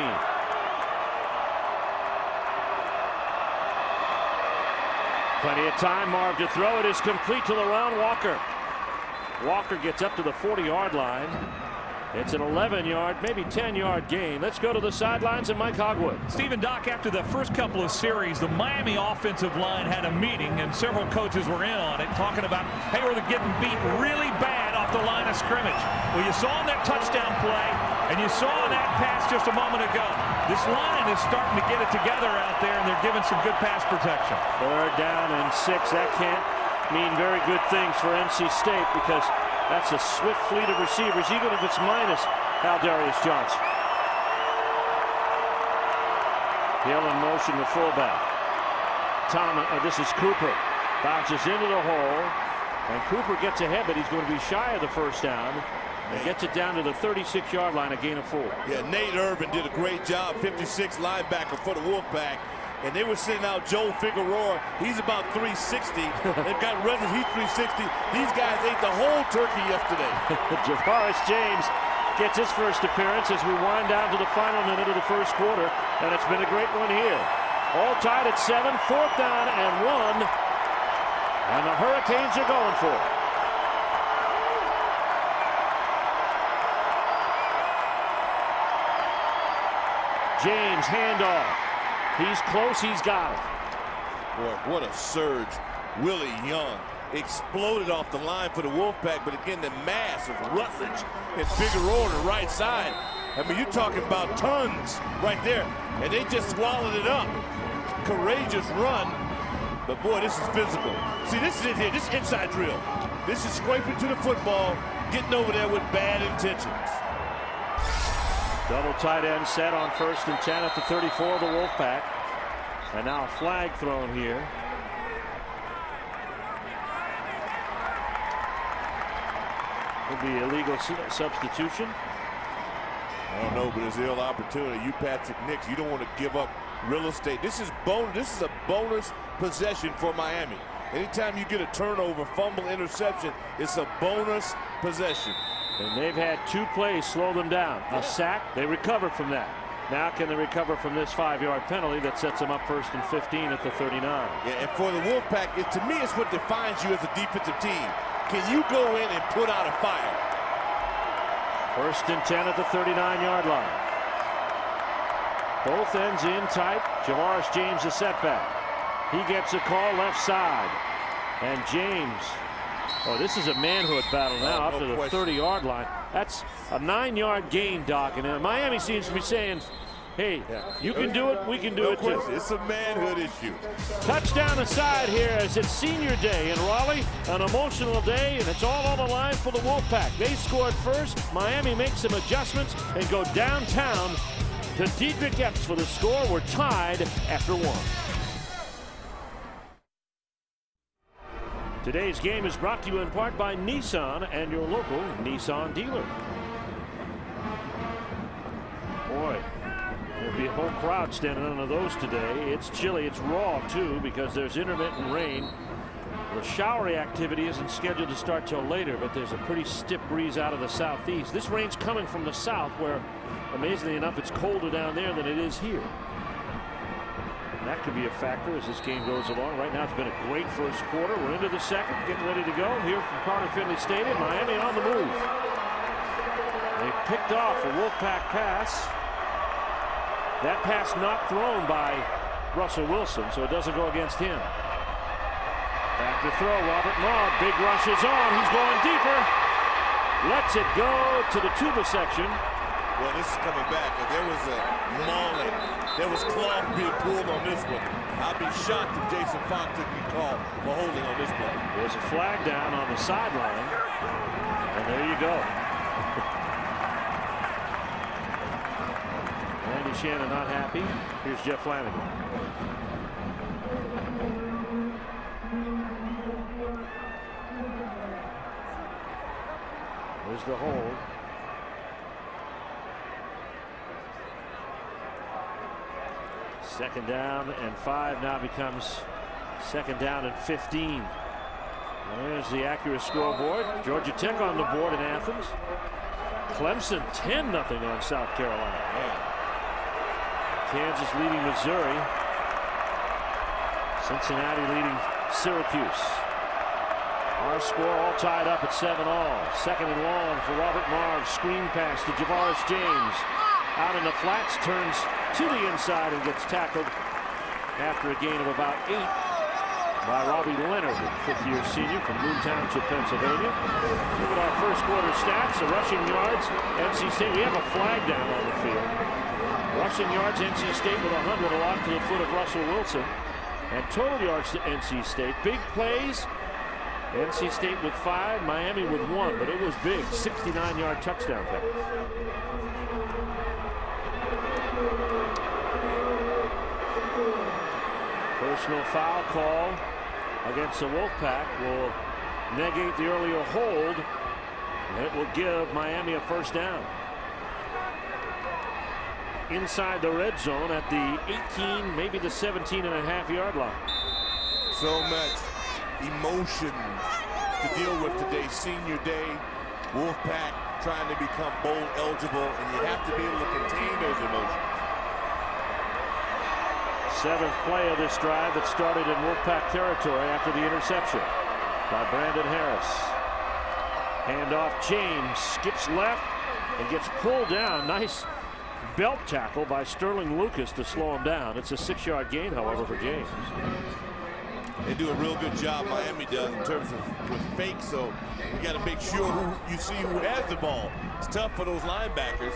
Plenty of time, Marv to throw. It is complete to LaRon Walker. Walker gets up to the 40-yard line. It's an 11-yard, maybe 10-yard gain. Let's go to the sidelines and Mike Hogwood. Stephen, Doc, after the first couple of series, the Miami offensive line had a meeting, and several coaches were in on it, talking about, hey, we're getting beat really bad off the line of scrimmage. Well, you saw in that touchdown play, and you saw in that pass just a moment ago. This line is starting to get it together out there, and they're giving some good pass protection. 3rd down and 6. That can't mean very good things for NC State because that's a swift fleet of receivers, even if it's minus Aldarius Johnson. Hill in motion, the fullback. This is Cooper. Bounces into the hole, and Cooper gets ahead, but he's going to be shy of the first down. And gets it down to the 36-yard line, a gain of 4. Yeah, Nate Irvin did a great job, 56 linebacker for the Wolfpack. And they were sitting out Joe Figueroa. He's about 360. They've got Reynolds, he's 360. These guys ate the whole turkey yesterday. Javaris James gets his first appearance as we wind down to the final minute of the first quarter. And it's been a great one here. All tied at 7, 4th down and 1. And the Hurricanes are going for it. James, handoff. He's close, he's got it. Boy, what a surge. Willie Young exploded off the line for the Wolfpack, but again, the mass of Rutledge and Figueroa on the right side. I mean, you're talking about tons right there, and they just swallowed it up. Courageous run, but boy, this is physical. See, this is it here, this is inside drill. This is scraping to the football, getting over there with bad intentions. Double tight end set on 1st and 10 at the 34 of the Wolfpack. And now a flag thrown here. Could be illegal substitution. I don't know, but it's a real opportunity. You, Patrick Nix, you don't want to give up real estate. This is a bonus possession for Miami. Anytime you get a turnover, fumble, interception, it's a bonus possession. And they've had 2 plays slow them down. A sack, they recovered from that. Now can they recover from this 5-yard penalty that sets them up 1st and 15 at the 39. Yeah, and for the Wolfpack, to me, it's what defines you as a defensive team. Can you go in and put out a fire? 1st and 10 at the 39-yard line. Both ends in tight. Javaris James a setback. He gets a call left side. And James. Oh, this is a manhood battle now up to the 30-yard line. That's a 9-yard gain, Doc. And Miami seems to be saying, hey, you can do it, we can do it too. It's a manhood issue. Touchdown aside here as it's senior day in Raleigh, an emotional day, and it's all on the line for the Wolfpack. They scored first. Miami makes some adjustments and go downtown to Diedrich Epps for the score. We're tied after 1. Today's game is brought to you in part by Nissan and your local Nissan dealer. Boy, there'll be a whole crowd standing under those today. It's chilly, it's raw too because there's intermittent rain. The showery activity isn't scheduled to start till later, but there's a pretty stiff breeze out of the southeast. This rain's coming from the south where, amazingly enough, it's colder down there than it is here. That could be a factor as this game goes along. Right now it's been a great first quarter. We're into the second, getting ready to go here from Carter-Finley Stadium. Miami on the move. They picked off a Wolfpack pass. That pass not thrown by Russell Wilson, so it doesn't go against him. Back to throw, Robert Maud. Big rush is on. He's going deeper. Lets it go to the tuba section. Well, this is coming back. There was a mauling. There was cloth being pulled on this one. I'd be shocked if Jason Fox took the call for holding on this play. There's a flag down on the sideline. And there you go. Andy Shannon not happy. Here's Jeff Flanagan. There's the hold. Second down and 5 now becomes second down and 15. There's the accurate scoreboard. Georgia Tech on the board in Athens. Clemson 10-0 on South Carolina. Kansas leading Missouri. Cincinnati leading Syracuse. Our score all tied up at 7-all. Second and long for Robert Marv. Screen pass to Javaris James. Out in the flats, turns to the inside and gets tackled after a gain of about 8 by Robbie Leonard, a fifth-year senior from Boone Township, Pennsylvania. Look at our first quarter stats. The rushing yards, NC State. We have a flag down on the field. Rushing yards, NC State with 100, a lot to the foot of Russell Wilson. And total yards to NC State. Big plays. NC State with 5, Miami with 1, but it was big. 69-yard touchdown pass. Personal foul call against the Wolfpack will negate the earlier hold, and it will give Miami a first down. Inside the red zone at the 18, maybe the 17.5-yard line. So much emotion to deal with today. Senior day. Wolfpack trying to become bowl eligible, and you have to be able to contain those emotions. 7th play of this drive that started in Wolfpack territory after the interception by Brandon Harris. Handoff, James skips left and gets pulled down. Nice belt tackle by Sterling Lucas to slow him down. It's a 6-yard gain, however, for James. They do a real good job, Miami does, in terms of with fake, so you got to make sure you see who has the ball. It's tough for those linebackers.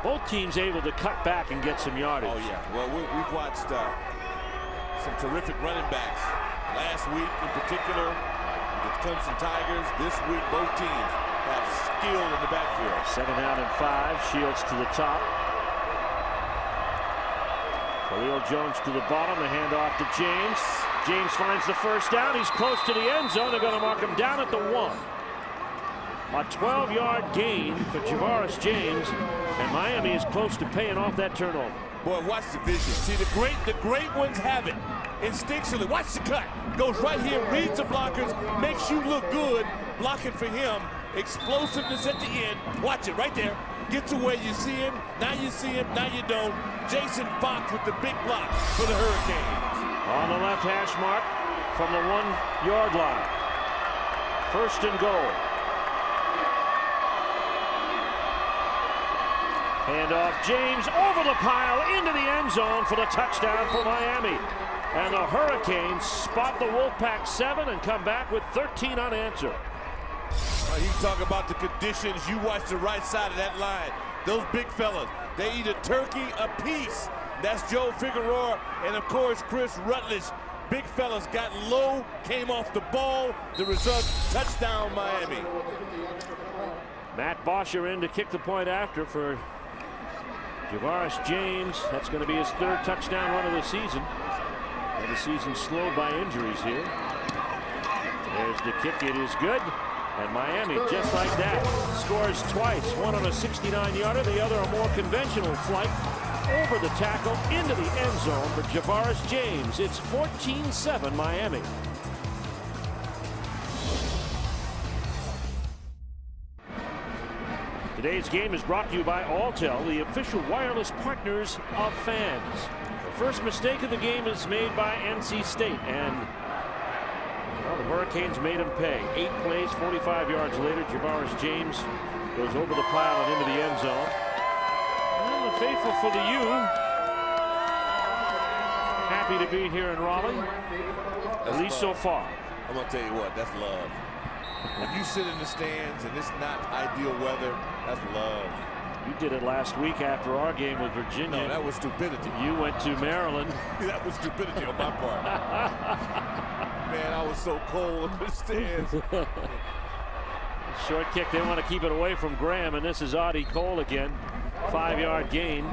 Both teams able to cut back and get some yardage. Oh, yeah. Well, we've watched some terrific running backs. Last week, in particular, the Clemson Tigers. This week, both teams have skill in the backfield. 2nd down and 5. Shields to the top. Khalil Jones to the bottom. The handoff to James. James finds the first down. He's close to the end zone. They're going to mark him down at the 1. A 12-yard gain for Javaris James, and Miami is close to paying off that turnover. Boy, watch the vision. See, the great ones have it instinctually. Watch the cut. Goes right here, reads the blockers, makes you look good. Blocking for him. Explosiveness at the end. Watch it right there. Gets away. You see him. Now you see him. Now you don't. Jason Fox with the big block for the Hurricanes. On the left hash mark from the 1-yard line. 1st and goal. Handoff, James over the pile into the end zone for the touchdown for Miami. And the Hurricanes spot the Wolfpack 7 and come back with 13 unanswered. You talk about the conditions. You watch the right side of that line. Those big fellas, they eat a turkey apiece. That's Joe Figueroa and, of course, Chris Rutledge. Big fellas got low, came off the ball. The result, touchdown Miami. Matt Bosher in to kick the point after for Javaris James. That's going to be his 3rd touchdown run of the season. And the season slowed by injuries here. There's the kick. It is good. And Miami, just like that, scores twice. One on a 69-yarder, the other a more conventional flight over the tackle into the end zone for Javaris James. It's 14-7 Miami. Today's game is brought to you by Alltel, the official wireless partners of fans. The first mistake of the game is made by NC State, and well, the Hurricanes made him pay. 8 plays, 45 yards later, Javaris James goes over the pile and into the end zone. And the faithful for the U, happy to be here in Raleigh, at least so far. I'm going to tell you what, that's love. When you sit in the stands and it's not ideal weather, that's love. You did it last week after our game with Virginia. No, that was stupidity. You went to Maryland. That was stupidity on my part. Man, I was so cold in the stands. Short kick. They want to keep it away from Graham, and this is Audie Cole again. 5-yard gain.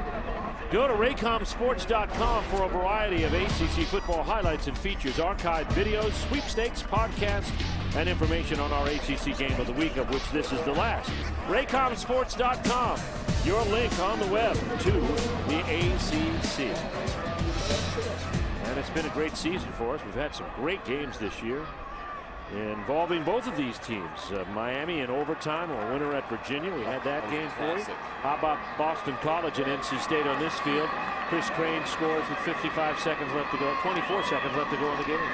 Go to raycomsports.com for a variety of ACC football highlights and features, archived videos, sweepstakes, podcasts, and information on our ACC game of the week, of which this is the last. raycomsports.com, your link on the web to the ACC. And it's been a great season for us. We've had some great games this year involving both of these teams. Miami in overtime, a winner at Virginia. We had that game for you. How about Boston College and NC State on this field? Chris Crane scores with 55 seconds left to go, 24 seconds left to go in the game.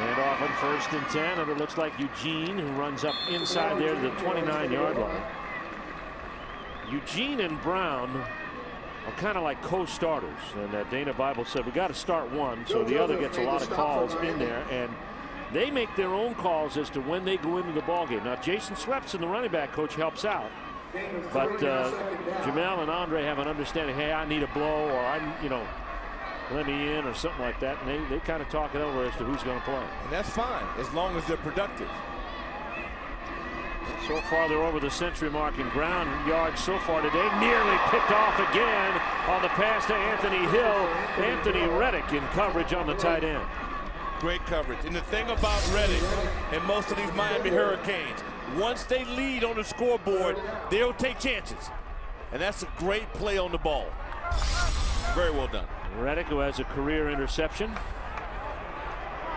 And off on 1st and 10, and it looks like Eugene, who runs up inside there to the 29-yard line. Eugene and Brown are kind of like co-starters, and Dana Bible said we got to start one, so the other gets a lot of calls in there, and they make their own calls as to when they go into the ballgame. Now, Jason Swepson, the running back coach, helps out, but Jamel and Andre have an understanding. Hey, I need a blow, or let me in, or something like that, and they kind of talk it over as to who's going to play. And that's fine, as long as they're productive. So far, they're over the century mark in ground yards so far today. Nearly picked off again on the pass to Anthony Hill. Anthony Reddick in coverage on the tight end. Great coverage. And the thing about Reddick and most of these Miami Hurricanes, once they lead on the scoreboard, they'll take chances. And that's a great play on the ball. Very well done. Reddick, who has a career interception.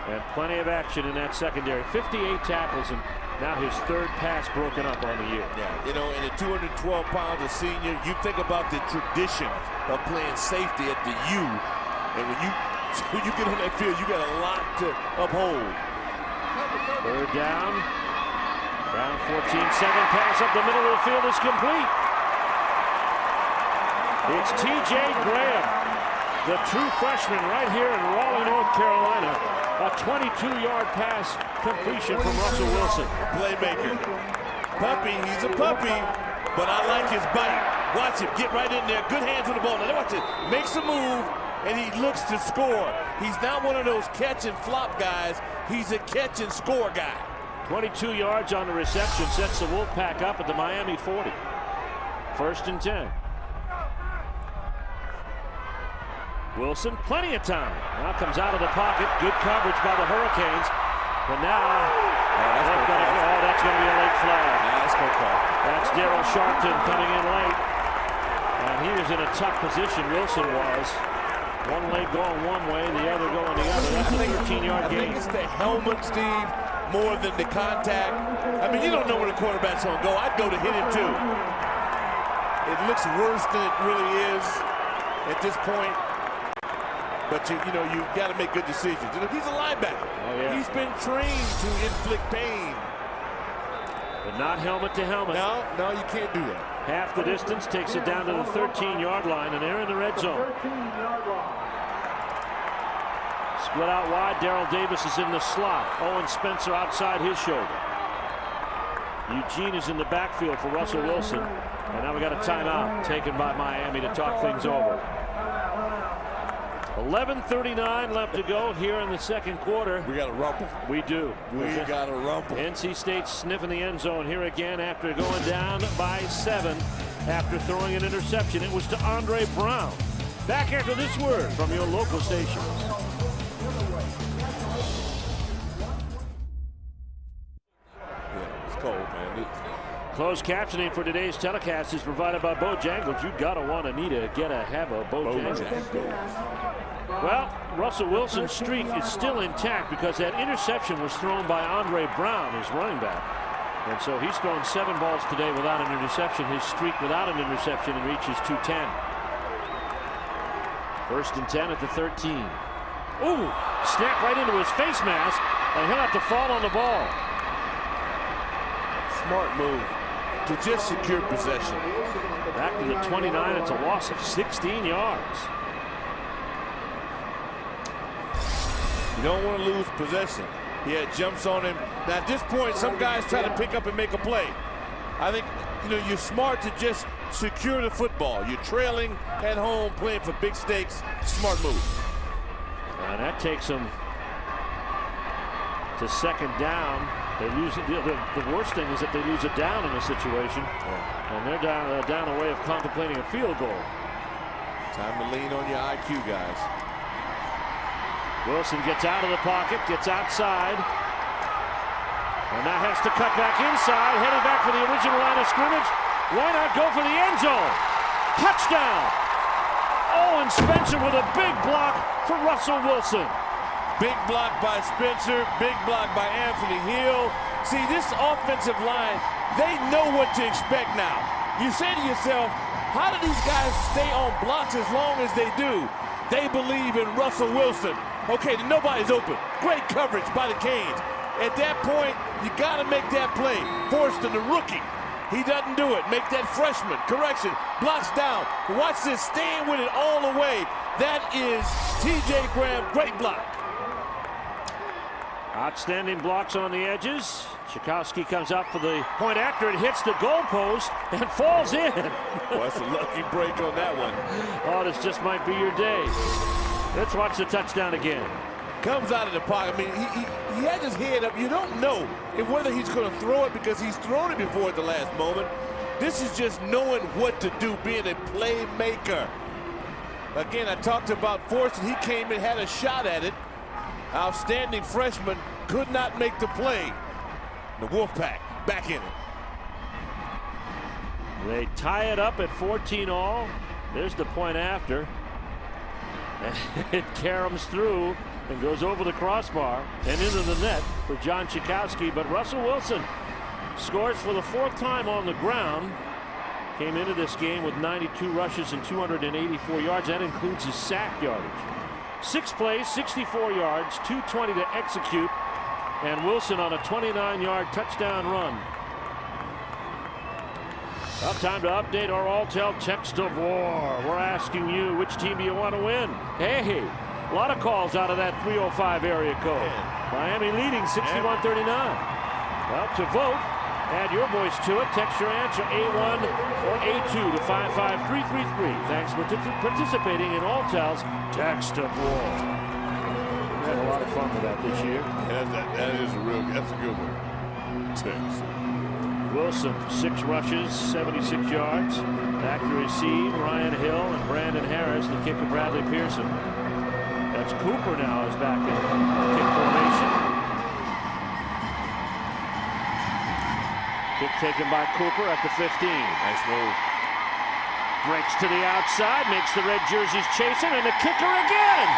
And plenty of action in that secondary. 58 tackles, and now his 3rd pass broken up on the year. Yeah, and at 212 pounds, a senior, you think about the tradition of playing safety at the U. And when you get on that field, you got a lot to uphold. 3rd down. Down 14-7. Pass up the middle of the field is complete. It's T.J. Graham, the true freshman right here in Raleigh, North Carolina. A 22-yard pass completion from Russell Wilson. Playmaker. Puppy, he's a puppy, but I like his bite. Watch him get right in there. Good hands on the ball. Now watch it. Makes a move, and he looks to score. He's not one of those catch and flop guys. He's a catch and score guy. 22 yards on the reception sets the Wolfpack up at the Miami 40. 1st and 10. Wilson, plenty of time. Now comes out of the pocket. Good coverage by the Hurricanes. But now, that's going to be a late flag. That's Daryl Sharpton coming in late. And he was in a tough position, Wilson was. One leg going one way, the other going the other. That's a 13-yard gain. I think it's the helmet, Steve, more than the contact. I mean, you don't know where the quarterback's going to go. I'd go to hit him, too. It looks worse than it really is at this point. But you got to make good decisions. He's a linebacker. Oh, yeah. He's been trained to inflict pain. But not helmet to helmet. No, you can't do that. Half the distance, takes it down to the 13-yard line, and they're in the red zone. Split out wide. Darrell Davis is in the slot. Owen Spencer outside his shoulder. Eugene is in the backfield for Russell Wilson. And now we got a timeout taken by Miami to talk things over. 11:39 left to go here in the 2nd quarter. We got a rumble. We do. We got a rumble. NC State sniffing the end zone here again after going down by 7 after throwing an interception. It was to Andre Brown. Back after this word from your local station. Yeah, it's cold, man. Closed captioning for today's telecast is provided by Bojangles. You gotta want to need to have a Bojangles. Well, Russell Wilson's streak is still intact because that interception was thrown by Andre Brown, his running back. And so he's thrown 7 balls today without an interception. His streak without an interception reaches 210. 1st and 10 at the 13. Ooh, snap right into his face mask, and he'll have to fall on the ball. Smart move to just secure possession. Back to the 29, it's a loss of 16 yards. You don't want to lose possession. He had jumps on him. Now at this point, some guys try to pick up and make a play. I think you're smart to just secure the football. You're trailing at home, playing for big stakes. Smart move. And that takes them to 2nd down. They lose it. The worst thing is that they lose it down in a situation, and they're down a way of contemplating a field goal. Time to lean on your IQ, guys. Wilson gets out of the pocket, gets outside, and now has to cut back inside, heading back for the original line of scrimmage. Why not go for the end zone? Touchdown! Owen Spencer with a big block for Russell Wilson. Big block by Spencer, big block by Anthony Hill. See, this offensive line, they know what to expect now. You say to yourself, how do these guys stay on blocks as long as they do? They believe in Russell Wilson. Okay, then nobody's open. Great coverage by the Canes. At that point, you got to make that play. Forston, the rookie, he doesn't do it. Make that freshman. Correction. Blocks down. Watch this. Staying with it all the way. That is T.J. Graham. Great block. Outstanding blocks on the edges. Tchaikovsky comes up for the point after it hits the goalpost and falls in. Well, that's a lucky break on that one. Oh, this just might be your day. Let's watch the touchdown again. Comes out of the pocket. I mean, he had his head up. You don't know whether he's going to throw it because he's thrown it before at the last moment. This is just knowing what to do, being a playmaker. Again, I talked about Forston. He came and had a shot at it. Outstanding freshman, could not make the play. The Wolfpack back in it. They tie it up at 14 all. There's the point after. It caroms through and goes over the crossbar and into the net for John Tchaikovsky. But Russell Wilson scores for the 4th time on the ground. Came into this game with 92 rushes and 284 yards. That includes his sack yardage. 6 plays, 64 yards, 220 to execute, and Wilson on a 29-yard touchdown run. Well, time to update our Alltel text of war. We're asking you, which team do you want to win? Hey, a lot of calls out of that 305 area code. Miami leading 61-39. Well, to vote, add your voice to it. Text your answer A1 or A2 to 55333. Thanks for participating in Alltel's Text of War. We had a lot of fun with that this year. That's a good one. Text. Wilson, 6 rushes, 76 yards. Back to receive, Ryan Hill and Brandon Harris. The kicker, Bradley Pearson. That's Cooper now is back in kick formation. Kick taken by Cooper at the 15. Nice move. Breaks to the outside, makes the red jerseys chasing, and the kicker again.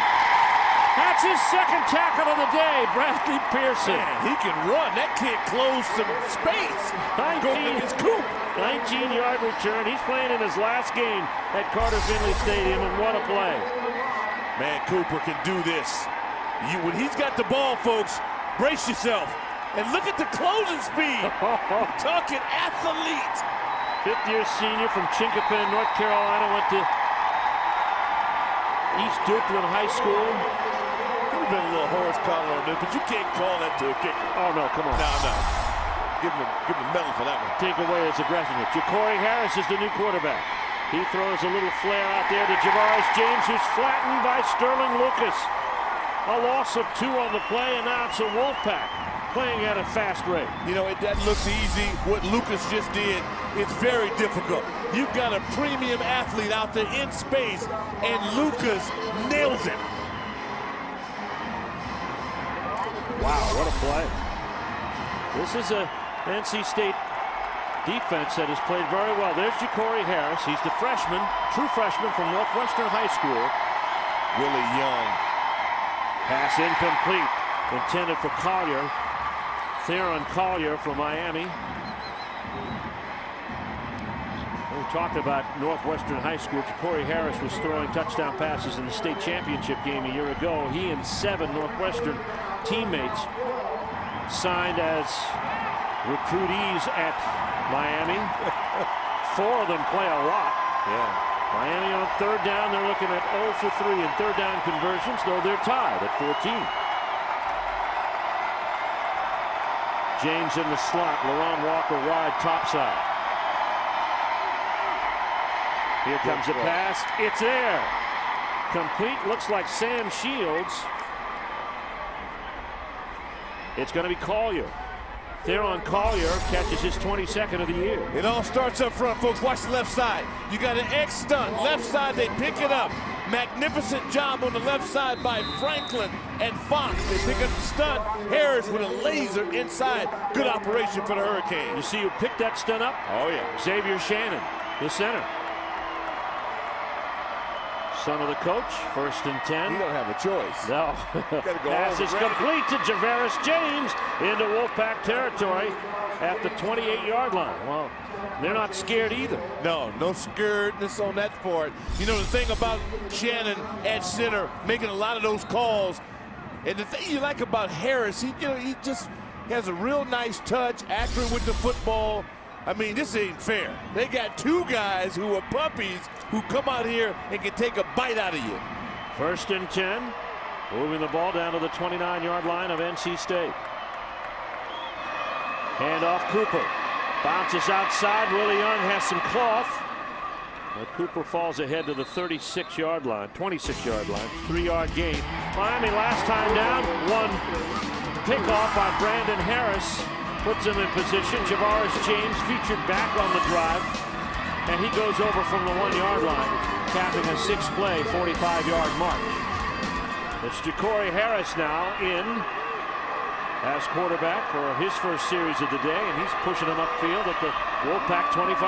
That's his 2nd tackle of the day, Bradley Pearson. Man, he can run. That kid closed some space. 19-yard return. He's playing in his last game at Carter Finley Stadium, and what a play. Man, Cooper can do this. When he's got the ball, folks, brace yourself. And look at the closing speed. Talking athlete. 5th-year senior from Chinquapin, North Carolina, went to East Dukeland High School. Could have been a little Horace collar on this, but you can't call that to a kicker. Oh, no, come on. No. Give him a medal for that one. Take away his aggressiveness. Ja'Cory Harris is the new quarterback. He throws a little flare out there to Javaris James, who's flattened by Sterling Lucas. A loss of 2 on the play, and now it's a Wolfpack playing at a fast rate. You know, that looks easy. What Lucas just did, it's very difficult. You've got a premium athlete out there in space, and Lucas nails it. Wow, what a play. This is a NC State defense that has played very well. There's Ja'Cory Harris. He's the freshman, true freshman from Northwestern High School. Willie Young. Pass incomplete. Intended for Collier. Theron Collier from Miami. We talked about Northwestern High School. Ja'Cory Harris was throwing touchdown passes in the state championship game a year ago. He and 7 Northwestern teammates signed as recruitees at Miami. 4 of them play a lot. Yeah. Miami on 3rd down. They're looking at 0 for 3 in 3rd down conversions, though they're tied at 14. James in the slot. LaRon Walker wide topside. Here comes a pass. It's there. Complete. Looks like Sam Shields. It's going to be Collier. Theron Collier catches his 22nd of the year. It all starts up front, folks. Watch the left side. You got an X stunt. Left side, they pick it up. Magnificent job on the left side by Franklin and Fox. They pick up the stunt. Harris with a laser inside. Good operation for the Hurricanes. You see who picked that stunt up? Oh, yeah. Xavier Shannon, the center. Son of the coach, 1st and 10. You don't have a choice. No. Pass is complete to Javaris James into Wolfpack territory at the 28-yard line. Well, they're not scared either. No scaredness on that part. You know, the thing about Shannon at center, making a lot of those calls, And the thing you like about Harris, he just has a real nice touch, accurate with the football. I mean, this ain't fair. They got two guys who are puppies who come out here and can take a bite out of you. 1st and 10. Moving the ball down to the 29-yard line of NC State. Hand off Cooper. Bounces outside. Willie Young has some cloth. But Cooper falls ahead to the 26-yard line, 26-yard line, 3-yard gain. Miami last time down, one pickoff by Brandon Harris puts him in position. Javaris James featured back on the drive, and he goes over from the 1-yard line, capping a 6-play, 45-yard mark. It's Ja'Cory Harris now in as quarterback for his first series of the day, and he's pushing him upfield at the Wolfpack 25.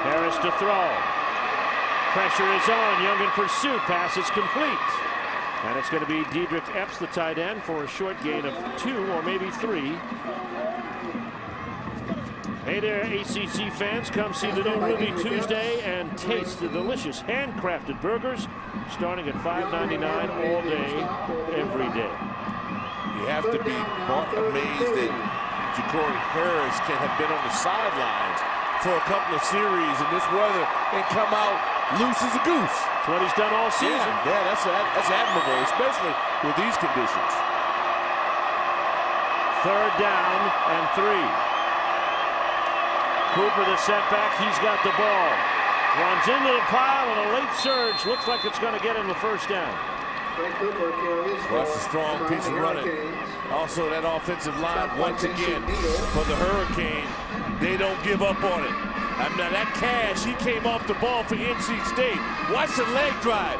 Harris to throw. Pressure is on. Young in pursuit. Pass is complete. And it's going to be Diedrich Epps, the tight end, for a short gain of 2 or maybe 3. Hey there, ACC fans. Come see the new Ruby Tuesday and taste the delicious handcrafted burgers starting at $5.99 all day, every day. You have to be amazed that Ja'Cory Harris can have been on the sidelines for a couple of series in this weather and come out loose as a goose. That's what he's done all season. Yeah, that's admirable, especially with these conditions. 3rd down and 3. Cooper the setback. He's got the ball. Runs into the pile and a late surge. Looks like it's going to get him the 1st down. Well, that's a strong piece of running. Also, that offensive line, once again, for the Hurricane, they don't give up on it. Now, that Cash, he came off the ball for NC State. Watch the leg drive.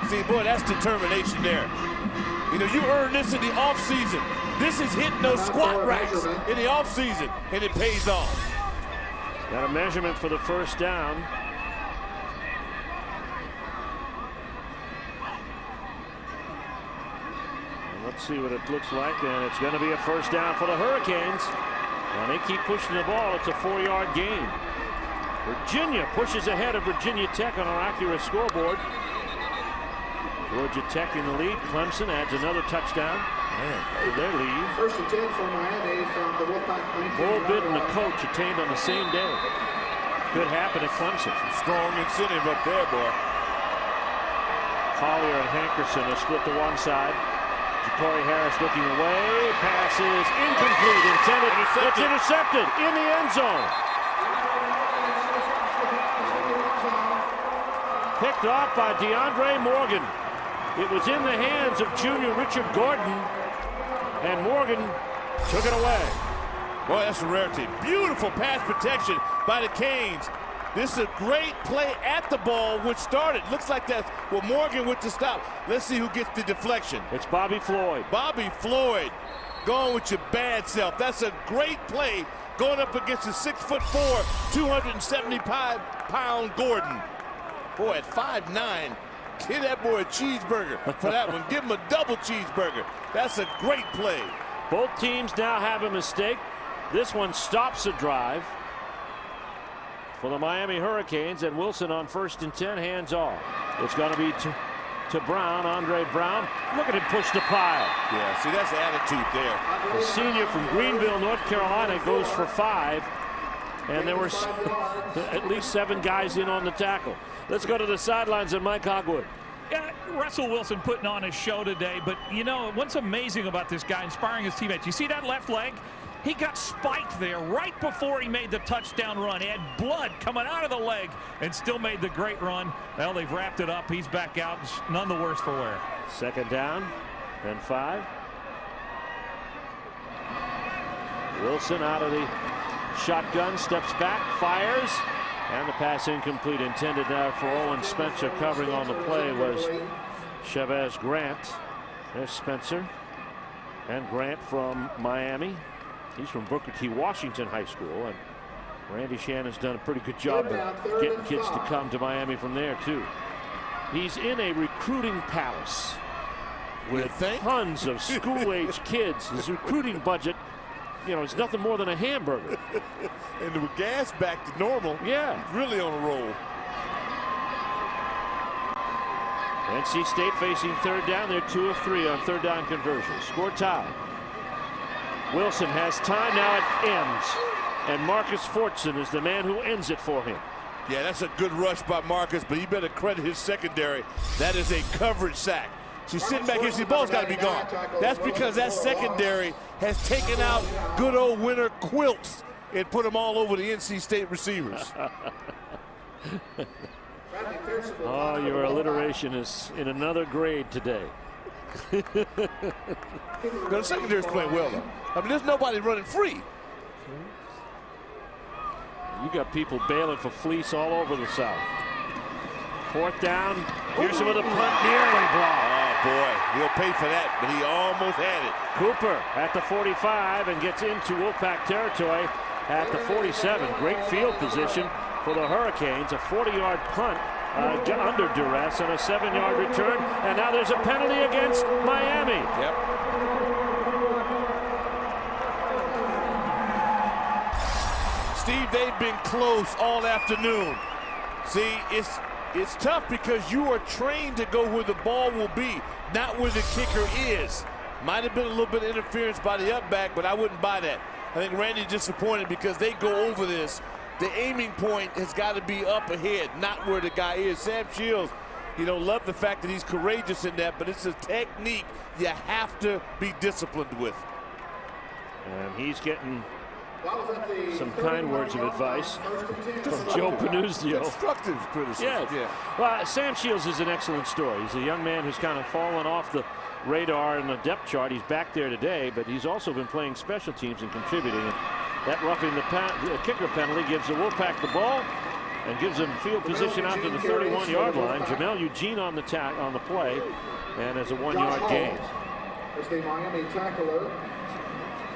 See, boy, that's determination there. You know, you earn this in the offseason. This is hitting those squat racks in the offseason, and it pays off. Got a measurement for the 1st down. Let's see what it looks like, and it's going to be a 1st down for the Hurricanes. And they keep pushing the ball. It's a 4-yard gain. Virginia pushes ahead of Virginia Tech on our Acura scoreboard. Georgia Tech in the lead. Clemson adds another touchdown to their lead. 1st and 10 for Miami from the Wolfpack. Bull Bid and the coach attained on the same day. Could happen at Clemson. Strong incentive up there, boy. Collier and Hankerson are split to one side. Ja'Cory Harris looking away. Pass is incomplete. Intended. It's intercepted in the end zone. Picked off by DeAndre Morgan. It was in the hands of junior Richard Gordon, and Morgan took it away. Boy, that's a rarity. Beautiful pass protection by the Canes. This is a great play at the ball, which started. Looks like that's well, Morgan with the stop. Let's see who gets the deflection. It's Bobby Floyd. Bobby Floyd going with your bad self. That's a great play going up against a 6'4", 275-pound Gordon. Boy, at 5'9", give that boy a cheeseburger for that one. Give him a double cheeseburger. That's a great play. Both teams now have a mistake. This one stops a drive for the Miami Hurricanes, and Wilson on 1st and 10, hands off. It's going to be to Brown, Andre Brown. Look at him push the pile. Yeah, see, that's the attitude there. The senior from Greenville, North Carolina, goes for 5, and there were at least 7 guys in on the tackle. Let's go to the sidelines and Mike Hogwood. Yeah, Russell Wilson putting on his show today, but you know what's amazing about this guy, inspiring his teammates. You see that left leg? He got spiked there right before he made the touchdown run. He had blood coming out of the leg and still made the great run. Well, they've wrapped it up. He's back out. None the worse for wear. 2nd down and 5. Wilson out of the shotgun, steps back, fires, and the pass incomplete. Intended there for Owen Spencer. Covering on the play was Chavez Grant. There's Spencer and Grant from Miami. He's from Booker T. Washington High School, and Randy Shannon's done a pretty good job of getting kids to come to Miami from there too. He's in a recruiting palace with tons of school-age kids. His recruiting budget, you know, it's nothing more than a hamburger. And with gas back to normal, yeah, really on a roll. NC State facing third down. They're 2 of 3 on third down conversions. Score tie. Wilson has time. Now it ends. And Marcus Fortson is the man who ends it for him. Yeah, that's a good rush by Marcus, but you better credit his secondary. That is a coverage sack. She's sitting back here. The ball's got to be gone. That's because that secondary has taken out good old Winter Quilts and put them all over the NC State receivers. Oh, your alliteration is in another grade today. The secondary's playing well, though. I mean, there's nobody running free. You got people bailing for fleece all over the South. Fourth down. Pearson with a punt, nearly blocked. Oh, boy. He'll pay for that, but he almost had it. Cooper at the 45 and gets into Wolfpack territory at the 47. Great field position for the Hurricanes. A 40-yard punt under duress and a 7-yard return. And now there's a penalty against Miami. Yep. Steve, they've been close all afternoon. See, it's tough because you are trained to go where the ball will be, not where the kicker is. Might have been a little bit of interference by the up back, but I wouldn't buy that. I think Randy's disappointed because they go over this. The aiming point has got to be up ahead, not where the guy is. Sam Shields, love the fact that he's courageous in that, but it's a technique you have to be disciplined with. And he's getting some kind words of advice from Joe Panuzio. Constructive criticism. Yeah. Well, Sam Shields is an excellent story. He's a young man who's kind of fallen off the radar in the depth chart. He's back there today, but he's also been playing special teams and contributing. And that roughing the kicker penalty gives the Wolfpack the ball and gives them field position out to the 31-yard line. Jamel Eugene on the play, and as a 1-yard gain.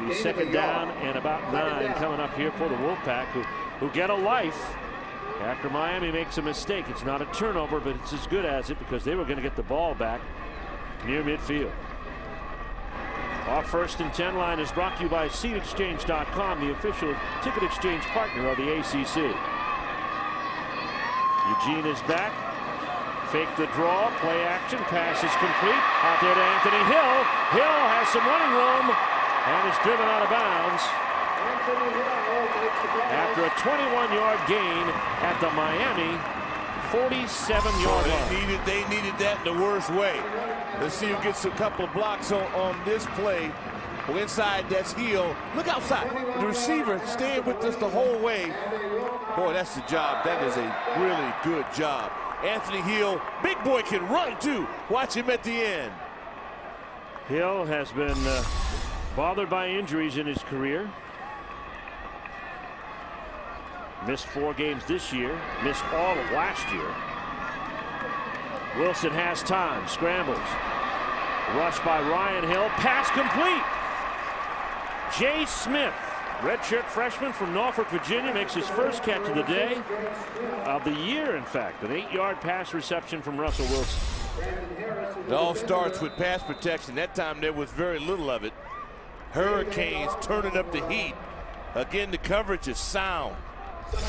He's second down and about 9 coming up here for the Wolfpack, who get a life after Miami makes a mistake. It's not a turnover, but it's as good as it because they were going to get the ball back near midfield. Our 1st and 10 line is brought to you by SeatExchange.com, the official ticket exchange partner of the ACC. Eugene is back. Fake the draw, play action, pass is complete. Out there to Anthony Hill. Hill has some running room and is driven out of bounds after a 21-yard gain at the Miami 47-yard line. They needed that in the worst way. Let's see who gets a couple of blocks on this play. Well, inside, that's Hill. Look outside. The receiver staying with us the whole way. Boy, that's the job. That is a really good job. Anthony Hill, big boy, can run too. Watch him at the end. Hill has been bothered by injuries in his career. Missed 4 games this year, missed all of last year. Wilson has time, scrambles. Rush by Ryan Hill, pass complete. Jay Smith, redshirt freshman from Norfolk, Virginia, makes his first catch of the day, of the year, in fact. An 8-yard pass reception from Russell Wilson. It all starts with pass protection. That time there was very little of it. Hurricanes turning up the heat. Again, the coverage is sound. So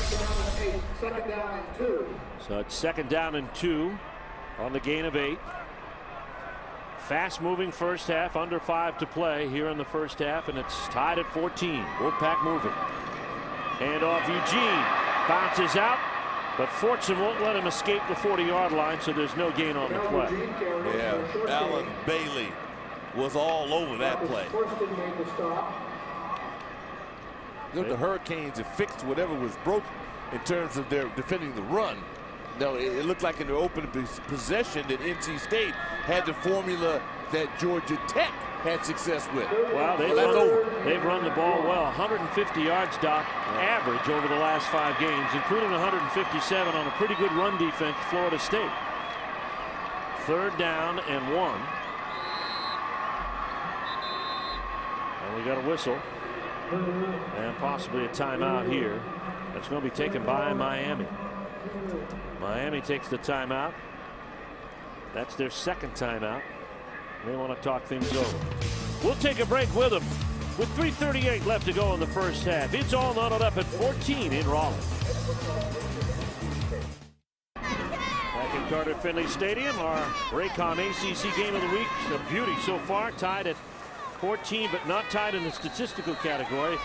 it's 2nd down and 2 on the gain of 8. Fast moving first half, under 5 to play here in the first half, and it's tied at 14. Wolfpack moving. And off Eugene, bounces out, but Fortson won't let him escape the 40-yard line, so there's no gain on the play. Yeah, Alan Bailey was all over that play. The Hurricanes have fixed whatever was broken in terms of their defending the run. No, it looked like in their open possession that NC State had the formula that Georgia Tech had success with. Well, they've run the ball well. 150 yards, Doc, average over the last 5 games, including 157 on a pretty good run defense, Florida State. 3rd down and 1. And we got a whistle. And possibly a timeout here. That's going to be taken by Miami. Miami takes the timeout. That's their 2nd timeout. They want to talk things over. We'll take a break with them. With 3:38 left to go in the first half. It's all knotted up at 14 in Raleigh. Back in Carter Finley Stadium, our Raycom ACC game of the week. A beauty so far, tied at 14, but not tied in the statistical category.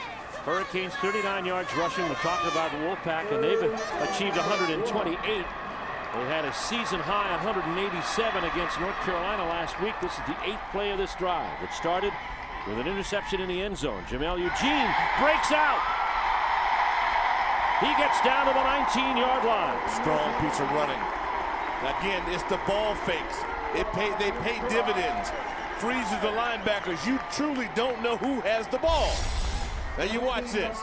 Hurricanes 39 yards rushing. We're talking about the Wolfpack, and they've achieved 128. They had a season high 187 against North Carolina last week. This is the 8th play of this drive. It started with an interception in the end zone. Jamel Eugene breaks out. He gets down to the 19-yard line. Strong piece of running. Again, it's the ball fakes. They pay dividends. Freezes the linebackers. You truly don't know who has the ball. Now you watch this.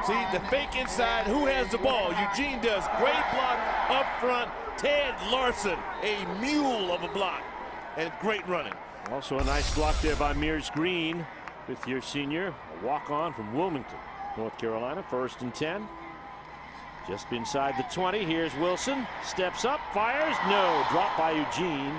See, the fake inside, who has the ball? Eugene does. Great block up front. Ted Larson, a mule of a block. And great running. Also a nice block there by Mears Green, 5th-year senior. A walk-on from Wilmington, North Carolina. 1st and 10. Just inside the 20. Here's Wilson. Steps up, fires. No. Dropped by Eugene.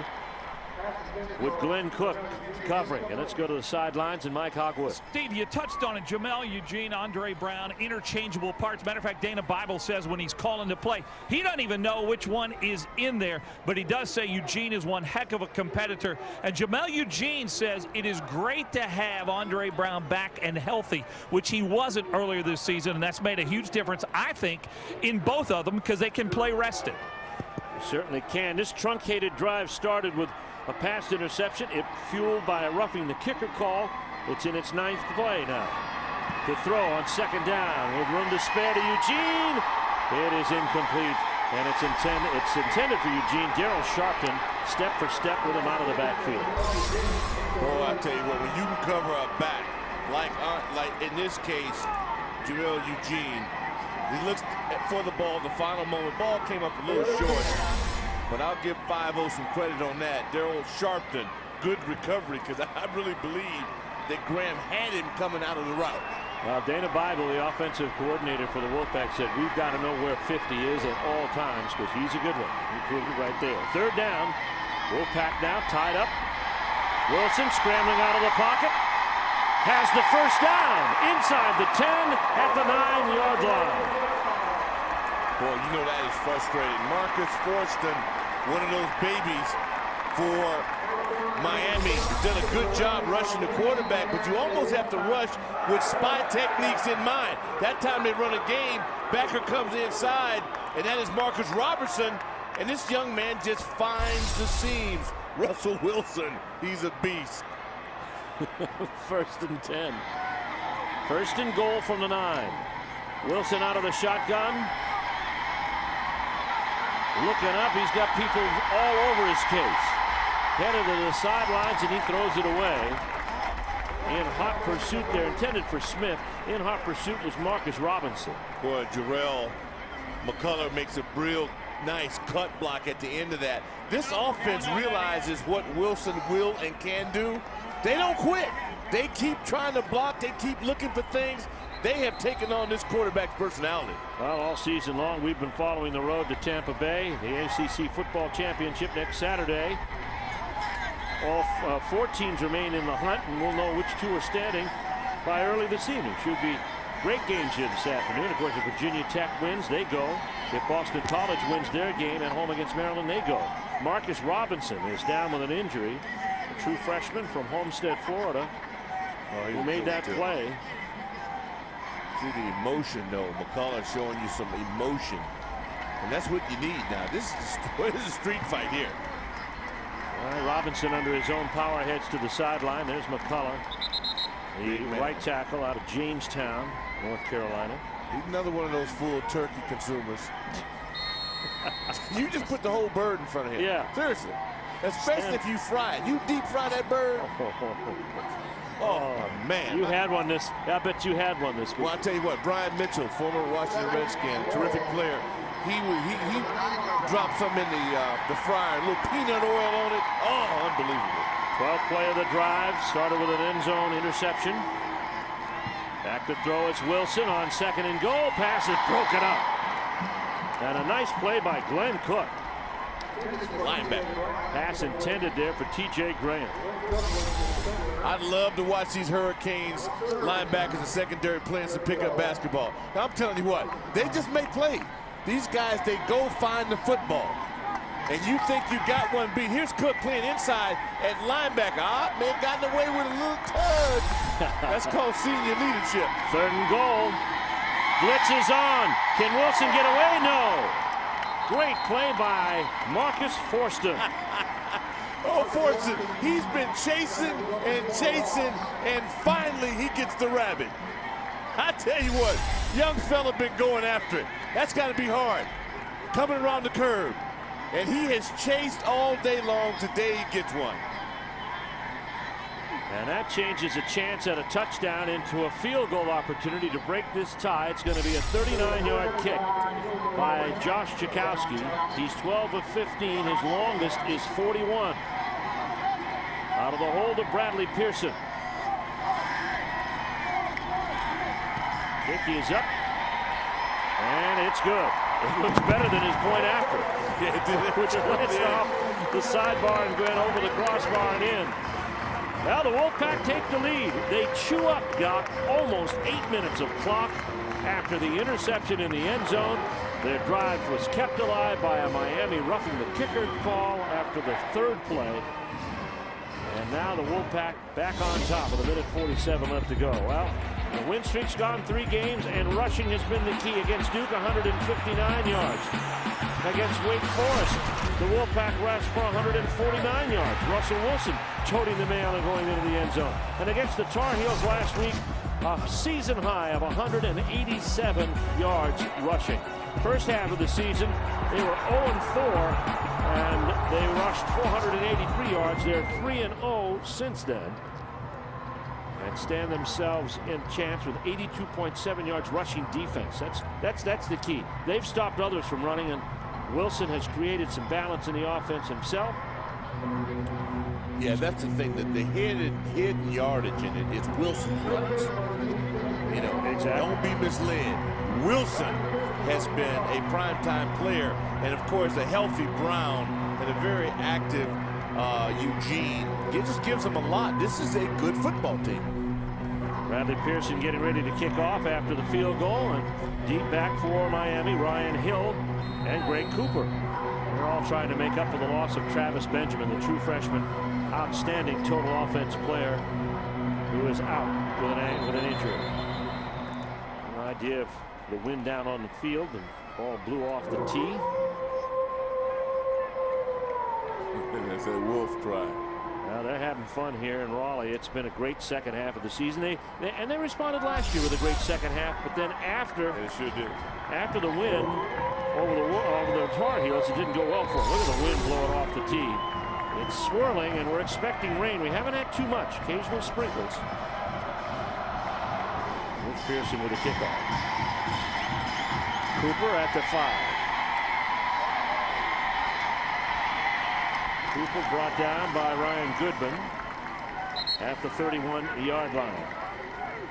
With Glenn Cook covering. And let's go to the sidelines and Mike Hogwood. Steve, you touched on it. Jamel Eugene, Andre Brown, interchangeable parts. Matter of fact, Dana Bible says when he's calling to play, he doesn't even know which one is in there. But he does say Eugene is one heck of a competitor. And Jamel Eugene says it is great to have Andre Brown back and healthy, which he wasn't earlier this season. And that's made a huge difference, I think, in both of them because they can play rested. Certainly can. This truncated drive started with a pass interception. It fueled by a roughing the kicker call. It's in its 9th play now. To throw on 2nd down with room to spare to Eugene. It is incomplete, and it's intended for Eugene. Daryl Sharpton step for step with him out of the backfield. Oh, I tell you what, when you can cover a back like in this case, Jamel Eugene, he looks for the ball. The final moment, ball came up a little short. But I'll give 5-0 some credit on that. Daryl Sharpton, good recovery, because I really believe that Graham had him coming out of the route. Well, Dana Bible, the offensive coordinator for the Wolfpack, said we've got to know where 50 is at all times because he's a good one. He proved it right there. 3rd down. Wolfpack now tied up. Wilson scrambling out of the pocket. Has the 1st down inside the 10 at the 9-yard line. Boy, you know that is frustrating. Marcus Forston, one of those babies for Miami. He's done a good job rushing the quarterback, but you almost have to rush with spy techniques in mind. That time they run a game, backer comes inside, and that is Marcus Robertson, and this young man just finds the seams. Russell Wilson, he's a beast. 1st and 10. 1st and goal from the 9. Wilson out of the shotgun. Looking up, he's got people all over his case. Headed to the sidelines, and he throws it away. In hot pursuit there, intended for Smith. In hot pursuit was Marcus Robinson. Boy, Jarrell McCullough makes a real nice cut block at the end of that. This offense realizes what Wilson will and can do. They don't quit. They keep trying to block. They keep looking for things. They have taken on this quarterback's personality. Well, all season long, we've been following the road to Tampa Bay, the ACC Football Championship next Saturday. All 4 teams remain in the hunt, and we'll know which 2 are standing by early this evening. Should be great games here this afternoon. Of course, if Virginia Tech wins, they go. If Boston College wins their game at home against Maryland, they go. Marcus Robinson is down with an injury. A true freshman from Homestead, Florida, who made that play. See the emotion, though. McCullough showing you some emotion. And that's what you need now. This is a street fight here. Robinson under his own power heads to the sideline. There's McCullough, the right tackle out of Jamestown, North Carolina. He's another one of those full turkey consumers. You just put the whole bird in front of him. Yeah. Seriously. Especially if you fry it. You deep fry that bird. Oh, man. You had one this. I bet you had one this week. Well, I'll tell you what. Brian Mitchell, former Washington Redskin, terrific player. He dropped something in the fryer, a little peanut oil on it. Oh, unbelievable. 12th play of the drive. Started with an end zone interception. Back to throw. It's Wilson on 2nd and goal. Pass is broken up. And a nice play by Glenn Cook. Linebacker. Pass intended there for T.J. Graham. I'd love to watch these Hurricanes linebackers and secondary players to pick up basketball. Now, I'm telling you what, they just make plays. These guys, they go find the football. and you think you got one beat. Here's Cook playing inside at linebacker. Ah, man, gotten away with a little tug. That's called senior leadership. 3rd and goal. Blitz is on. Can Wilson get away? No. Great play by Marcus Forston. Oh, Forston, he's been chasing, and finally he gets the rabbit. I tell you what, young fella been going after it. That's got to be hard. Coming around the curve. And he has chased all day long. Today he gets one. And that changes a chance at a touchdown into a field goal opportunity to break this tie. It's going to be a 39-yard kick by Josh Chakowski. He's 12 of 15. His longest is 41. Out of the hold of Bradley Pearson. Kick is up. And it's good. It looks better than his point after. Yeah, it did. Which blitzed off the sidebar and went over the crossbar and in. Well, the Wolfpack take the lead. They chew up, got almost 8 minutes of clock after the interception in the end zone. Their drive was kept alive by a Miami roughing the kicker call after the 3rd play. And now the Wolfpack back on top with 1:47 left to go. Well, the win streak's gone 3 games, and rushing has been the key against Duke, 159 yards. Against Wake Forest, the Wolfpack rushed for 149 yards. Russell Wilson toting the mail and going into the end zone. And against the Tar Heels last week, a season high of 187 yards rushing. First half of the season, they were 0-4, and they rushed 483 yards. They're 3-0 since then, and stand themselves in chance with 82.7 yards rushing defense. That's the key. They've stopped others from running, and Wilson has created some balance in the offense himself. Yeah, that's the thing, that the hidden yardage in it is Wilson's runs. You know, exactly. Don't be misled. Wilson has been a primetime player, and of course a healthy Brown and a very active Eugene. It just gives them a lot. This is a good football team. Bradley Pearson getting ready to kick off after the field goal, and deep back for Miami, Ryan Hill and Greg Cooper. They're all trying to make up for the loss of Travis Benjamin, the true freshman, outstanding total offense player, who is out with an injury. An idea of the wind down on the field, and the ball blew off the tee. That's a wolf cry. Well, they're having fun here in Raleigh. It's been a great second half of the season. They responded last year with a great second half, but then after the win over the Tar Heels, it didn't go well for them. Look at the wind blowing off the tee. It's swirling, and we're expecting rain. We haven't had too much. Occasional sprinkles. It's Pearson with a kickoff. Cooper at the 5. Cooper brought down by Ryan Goodman at the 31-yard line.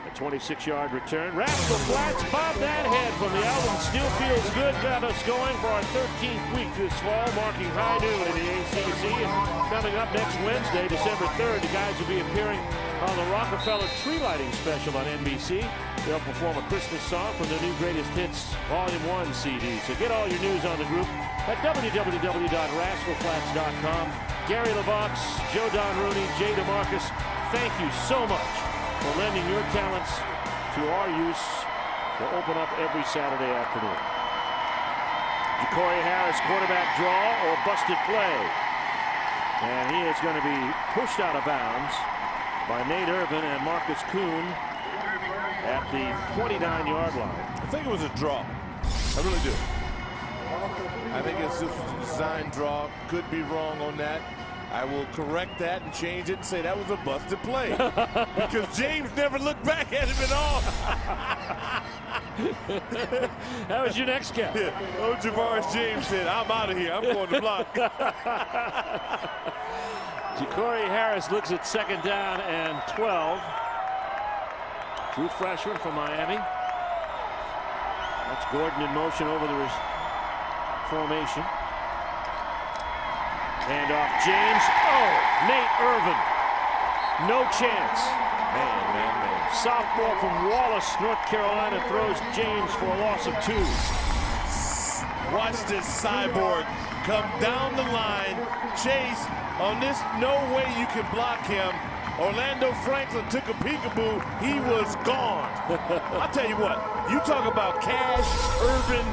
A 26-yard return. Rascal Flats bobbed that head from the Alvin Still Feels Good. Got us going for our 13th week this fall, marking high noon in the ACC. And coming up next Wednesday, December 3rd, the guys will be appearing on the Rockefeller Tree Lighting Special on NBC. They'll perform a Christmas song from the new Greatest Hits Volume 1 CD. So get all your news on the group at www.rascalflats.com. Gary LeVox, Joe Don Rooney, Jay DeMarcus, thank you so much for lending your talents to our use to open up every Saturday afternoon. Ja'Cory Harris, quarterback draw or busted play. And he is going to be pushed out of bounds by Nate Irvin and Marcus Kuhn at the 29-yard line. I think it was a draw. I really do. I think it's just a design draw. Could be wrong on that. I will correct that and change it and say that was a busted play. Because James never looked back at him at all. That was your next guess. Yeah. Oh, Javaris James said, I'm out of here. I'm going to block. Ja'Cory Harris looks at 2nd down and 12. True freshman from Miami. That's Gordon in motion over the formation. Hand off James. Oh, Nate Irvin. No chance. Man. Sophomore from Wallace, North Carolina, throws James for a loss of 2. Watch this cyborg come down the line. Chase, on this, no way you can block him. Orlando Franklin took a peekaboo. He was gone. I'll tell you what, you talk about Cash, Urban,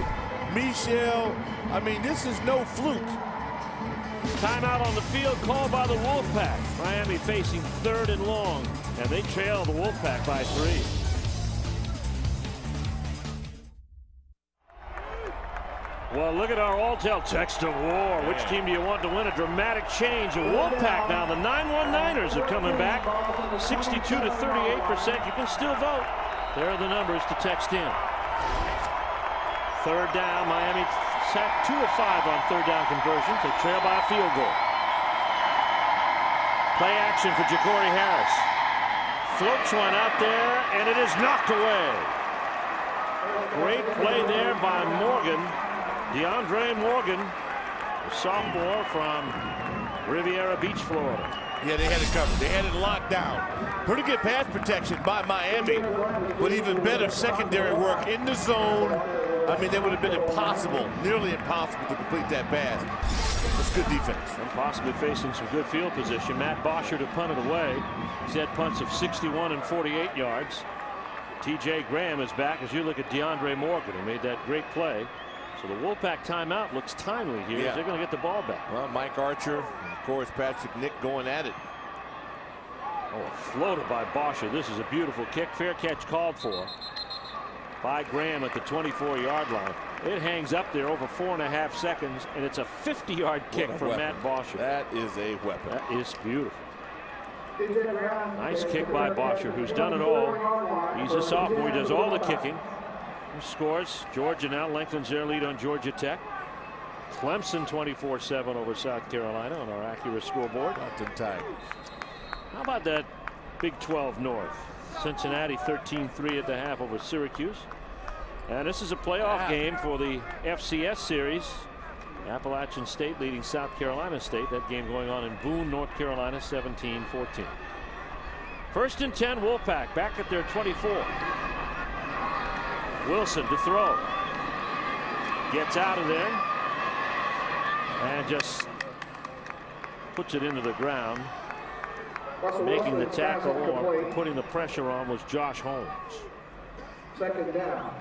Michel. I mean, this is no fluke. Timeout on the field called by the Wolfpack. Miami facing 3rd and long, and they trail the Wolfpack by 3. Well, look at our all-tell text of war. Which team do you want to win? A dramatic change. A Wolfpack now. The 919ers are coming back. 62 to 38%. You can still vote. There are the numbers to text in. 3rd down. Miami sacked 2 of 5 on 3rd down conversions. They trail by a field goal. Play action for Ja'Cory Harris. Floats one out there, and it is knocked away. Great play there by Morgan. DeAndre Morgan, a sophomore from Riviera Beach, Florida. Yeah, they had it covered. They had it locked down. Pretty good pass protection by Miami, but even better secondary work in the zone. I mean, that would have been impossible, nearly impossible to complete that pass. It's good defense. And possibly facing some good field position. Matt Bosher to punt it away. He's had punts of 61 and 48 yards. T.J. Graham is back as you look at DeAndre Morgan, who made that great play. So the Wolfpack timeout looks timely here. Yeah. They're going to get the ball back. Well, Mike Archer, and of course, Patrick Nick going at it. Oh, a floater by Bosher. This is a beautiful kick. Fair catch called for by Graham at the 24-yard line. It hangs up there over 4.5 seconds, and it's a 50-yard kick from Matt Bosher. That is a weapon. That is beautiful. Nice kick by Bosher, who's done it all. He's a sophomore. He does all the kicking. He scores. Georgia now lengthens their lead on Georgia Tech. Clemson 24-7 over South Carolina on our Acura scoreboard. How about that Big 12 North? Cincinnati 13-3 at the half over Syracuse. And this is a playoff game for the FCS series. Appalachian State leading South Carolina State. That game going on in Boone, North Carolina, 17-14. 1st and 10, Wolfpack back at their 24. Wilson to throw. Gets out of there. And just puts it into the ground. Making the tackle or putting the pressure on was Josh Holmes. 2nd down.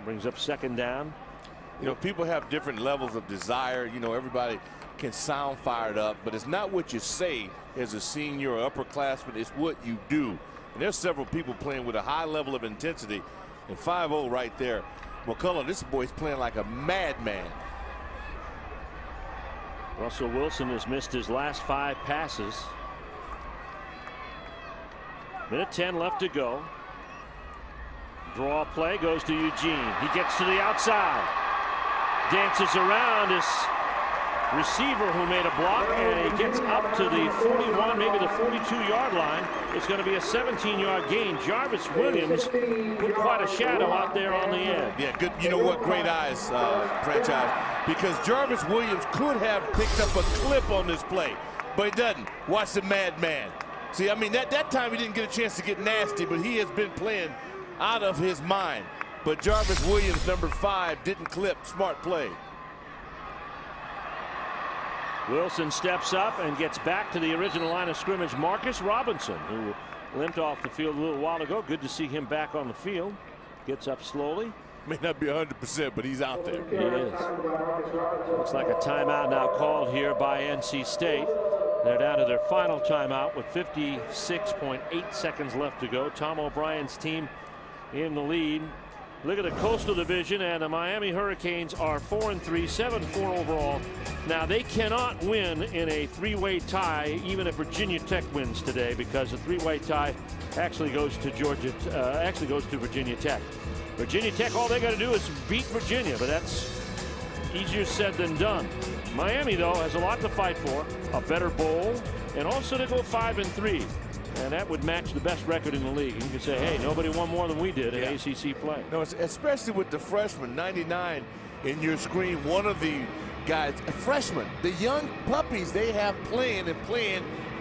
Brings up 2nd down. You know, people have different levels of desire. You know, everybody can sound fired up, but it's not what you say as a senior or upperclassman, it's what you do. And there's several people playing with a high level of intensity. And 5-0 right there. McCullough, this boy's playing like a madman. Russell Wilson has missed his last 5 passes. Minute 10 left to go. Draw play goes to Eugene. He gets to the outside. Dances around his receiver who made a block, and he gets up to the 41, maybe the 42-yard line. It's going to be a 17-yard gain. Jarvis Williams put quite a shadow out there on the end. Yeah, good. You know what? Great eyes, franchise. Because Jarvis Williams could have picked up a clip on this play, but he doesn't. Watch the madman. See, I mean, that time he didn't get a chance to get nasty, but he has been playing out of his mind. But Jarvis Williams, number 5, didn't clip. Smart play. Wilson steps up and gets back to the original line of scrimmage. Marcus Robinson, who limped off the field a little while ago. Good to see him back on the field. Gets up slowly. May not be 100%, but he's out there. He is. Looks like a timeout now called here by NC State. They're down to their final timeout with 56.8 seconds left to go. Tom O'Brien's team in the lead. Look at the Coastal Division, and the Miami Hurricanes are 4-3, 7-4 overall. Now they cannot win in a 3-way tie, even if Virginia Tech wins today, because the 3-way tie actually goes to Virginia Tech. Virginia Tech, all they got to do is beat Virginia, but that's easier said than done. Miami, though, has a lot to fight for: a better bowl, and also to go 5-3. And that would match the best record in the league. And you can say, hey, nobody won more than we did in ACC play. No, especially with the freshman, 99 in your screen. One of the guys, freshmen, the young puppies they have playing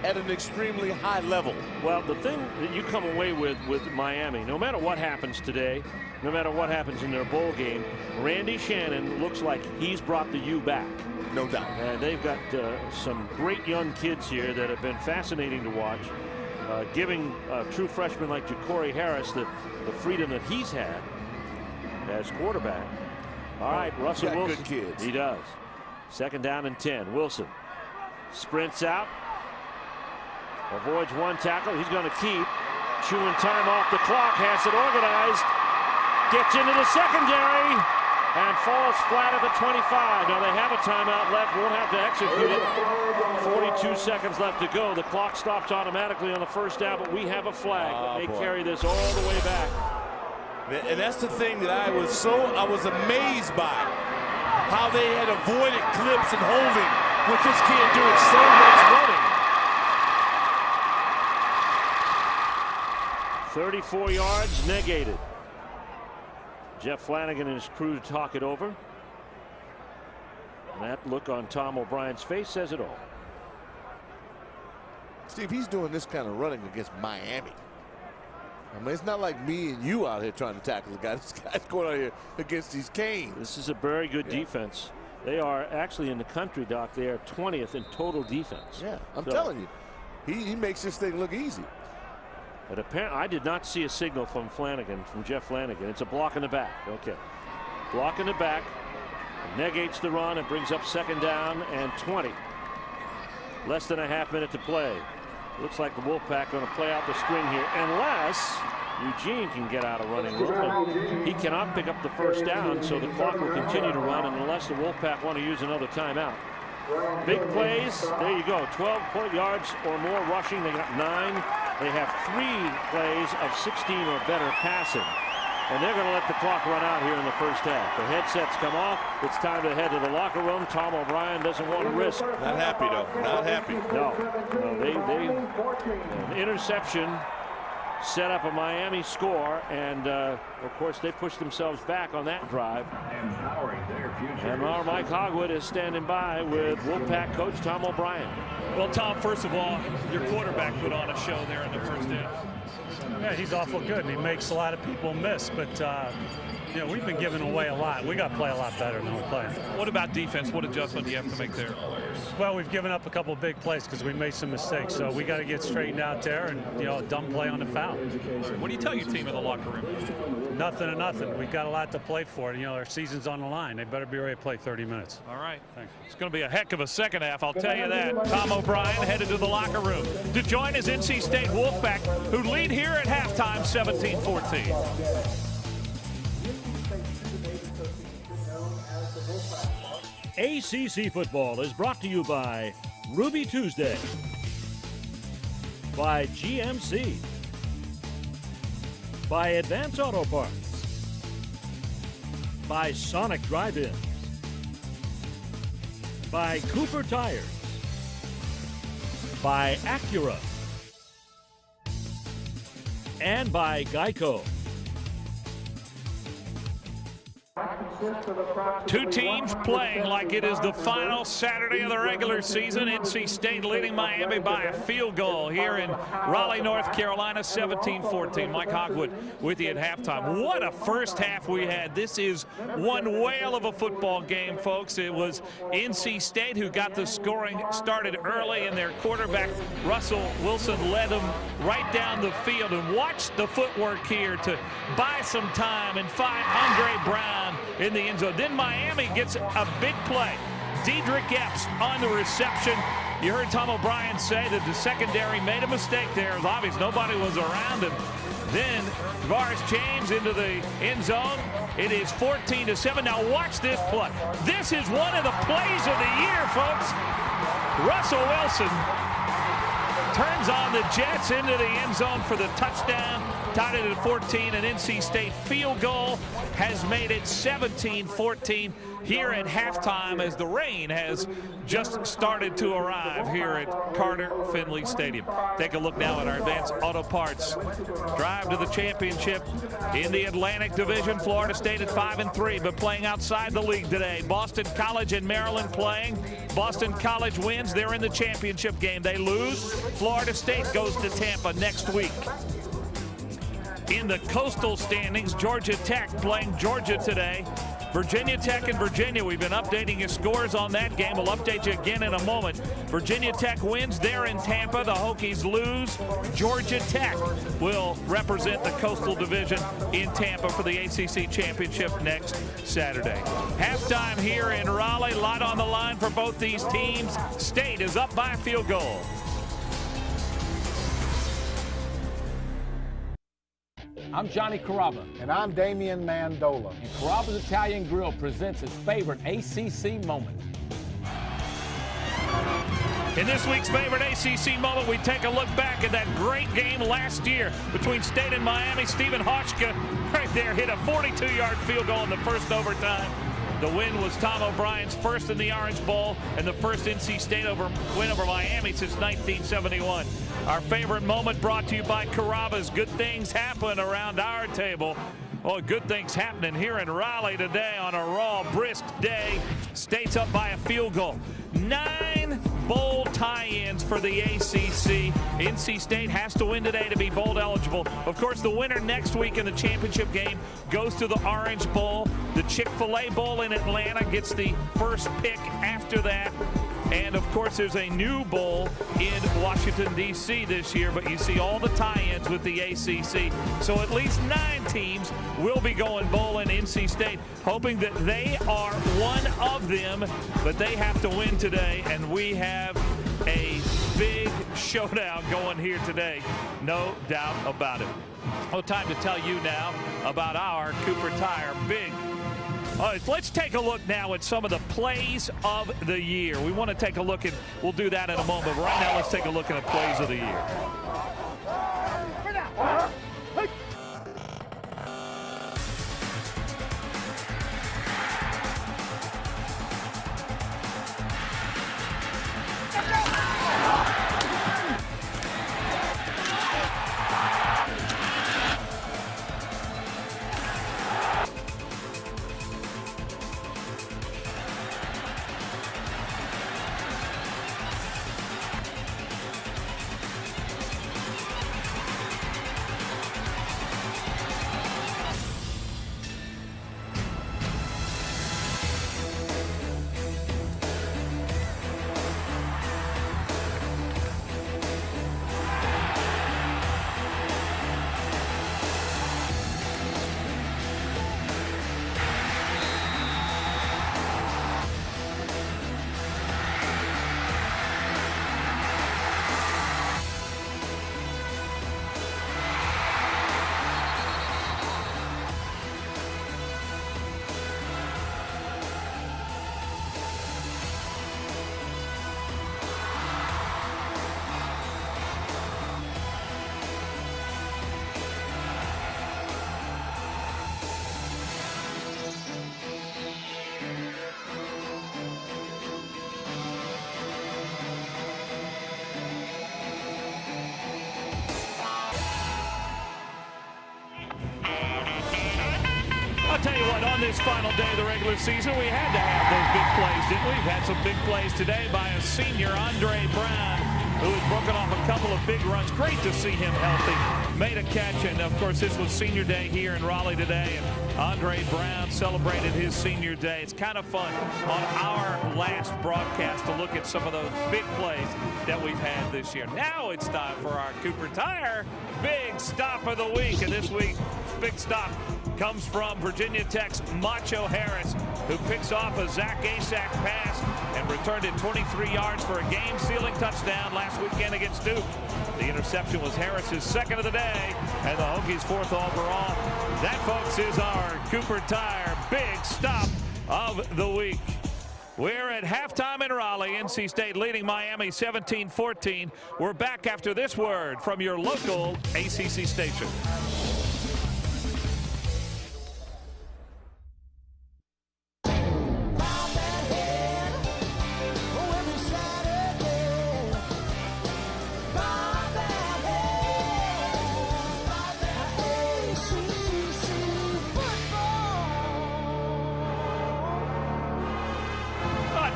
at an extremely high level. Well, the thing that you come away with Miami, no matter what happens today, no matter what happens in their bowl game, Randy Shannon looks like he's brought the U back. No doubt. And they've got some great young kids here that have been fascinating to watch, giving a true freshman like Ja'Cory Harris the freedom that he's had as quarterback. All right, Russell Wilson. Good kids. He does. 2nd down and 10. Wilson sprints out, avoids one tackle. He's going to keep chewing time off the clock. Has it organized. Gets into the secondary and falls flat at the 25. Now they have a timeout left. Won't have to execute it. 42 seconds left to go. The clock stops automatically on the 1st down, but we have a flag. They carry this all the way back. And that's the thing that I was amazed by, how they had avoided clips and holding with this kid doing so much running. 34 yards negated. Jeff Flanagan and his crew talk it over. And that look on Tom O'Brien's face says it all. Steve, he's doing this kind of running against Miami. I mean, it's not like me and you out here trying to tackle the guy. This guy's going out here against these Canes. This is a very good defense. They are actually in the country, Doc. They are 20th in total defense. Yeah, I'm telling you. He makes this thing look easy. But apparently, I did not see a signal from Jeff Flanagan. It's a block in the back. Okay. Block in the back. Negates the run and brings up 2nd down and 20. Less than a half minute to play. Looks like the Wolfpack going to play out the string here, unless Eugene can get out of running room. He cannot pick up the 1st down, so the clock will continue to run, and unless the Wolfpack want to use another timeout. Big plays. There you go. 12 yards or more rushing. They got 9. They have 3 plays of 16 or better passing. And they're going to let the clock run out here in the 1st half. The headsets come off. It's time to head to the locker room. Tom O'Brien doesn't want to risk. Not happy, though. Not happy. No, an interception set up a Miami score, and of course they pushed themselves back on that drive. And our Mike Hogwood is standing by with Wolfpack coach Tom O'Brien. Well, Tom, first of all, your quarterback put on a show there in the 1st half. Yeah, he's awful good, and he makes a lot of people miss. But, you know, we've been giving away a lot. We got to play a lot better than we're playing. What about defense? What adjustment do you have to make there? Well, we've given up a couple of big plays because we made some mistakes. So we got to get straightened out there and, you know, a dumb play on the foul. What do you tell your team in the locker room? Nothing to nothing. We've got a lot to play for. You know, our season's on the line. They better be ready to play 30 minutes. All right. Thanks. It's going to be a heck of a 2nd half, I'll tell you that. Tom O'Brien headed to the locker room to join his NC State Wolfpack, who lead here at halftime 17-14. ACC football is brought to you by Ruby Tuesday, by GMC, by Advance Auto Parts, by Sonic Drive-Ins, by Cooper Tires, by Acura, and by Geico. Two teams playing like it is the final Saturday of the regular season. NC State leading Miami by a field goal here in Raleigh, North Carolina, 17-14. Mike Hogwood with you at halftime. What a 1st half we had. This is one whale of a football game, folks. It was NC State who got the scoring started early, and their quarterback, Russell Wilson, led them right down the field. And watch the footwork here to buy some time and find Andre Brown in the end zone. Then Miami gets a big play. Dedrick Epps on the reception. You heard Tom O'Brien say that the secondary made a mistake there. It was obvious nobody was around him. Then Tavares James into the end zone. It is 14-7. Now watch this play. This is one of the plays of the year, folks. Russell Wilson turns on the Jets into the end zone for the touchdown tied it at 14. An NC State field goal has made it 17-14 here at halftime as the rain has just started to arrive here at Carter Finley Stadium. Take a look now at our Advanced Auto Parts drive to the championship in the Atlantic Division. Florida State at 5-3, but playing outside the league today. Boston College and Maryland playing. Boston College wins. They're in the championship game. They lose. Florida State goes to Tampa next week. In the coastal standings, Georgia Tech playing Georgia today. Virginia Tech and Virginia, we've been updating your scores on that game. We'll update you again in a moment. Virginia Tech wins. They're in Tampa. The Hokies lose. Georgia Tech will represent the Coastal Division in Tampa for the ACC Championship next Saturday. Halftime here in Raleigh. A lot on the line for both these teams. State is up by a field goal. I'm Johnny Carrabba. And I'm Damian Mandola. And Carrabba's Italian Grill presents its favorite ACC moment. In this week's favorite ACC moment, we take a look back at that great game last year between State and Miami. Stephen Hauschka right there hit a 42-yard field goal in the first overtime. The win was Tom O'Brien's first in the Orange Bowl and the first NC State win over Miami since 1971. Our favorite moment brought to you by Carrabba's. Good things happen around our table. Well, good things happening here in Raleigh today on a raw, brisk day. State's up by a field goal. 9 bowl tie-ins for the ACC. NC State has to win today to be bowl eligible. Of course, the winner next week in the championship game goes to the Orange Bowl. The Chick-fil-A Bowl in Atlanta gets the first pick after that. And, of course, there's a new bowl in Washington, D.C. this year, but you see all the tie-ins with the ACC. So at least 9 teams will be going bowling. NC State hoping that they are one of them, but they have to win today, and we have a big showdown going here today. No doubt about it. Well, time to tell you now about our Cooper Tire Big. All right, let's take a look now at some of the plays of the year. We want to take a look at, we'll do that in a moment. But right now, let's take a look at the plays of the year. I'll tell you what, on this final day of the regular season, we had to have those big plays, didn't we? We've had some big plays today by a senior, Andre Brown, who has broken off a couple of big runs. Great to see him healthy. Made a catch, and of course, this was senior day here in Raleigh today, and Andre Brown celebrated his senior day. It's kind of fun on our last broadcast to look at some of those big plays that we've had this year. Now it's time for our Cooper Tire Big Stop of the Week, and this week's big stop comes from Virginia Tech's Macho Harris, who picks off a Zach Asak pass and returned it 23 yards for a game-sealing touchdown last weekend against Duke. The interception was Harris's second of the day, and the Hokies' fourth overall. That, folks, is our Cooper Tire Big Stop of the Week. We're at halftime in Raleigh. NC State leading Miami 17-14. We're back after this word from your local ACC station.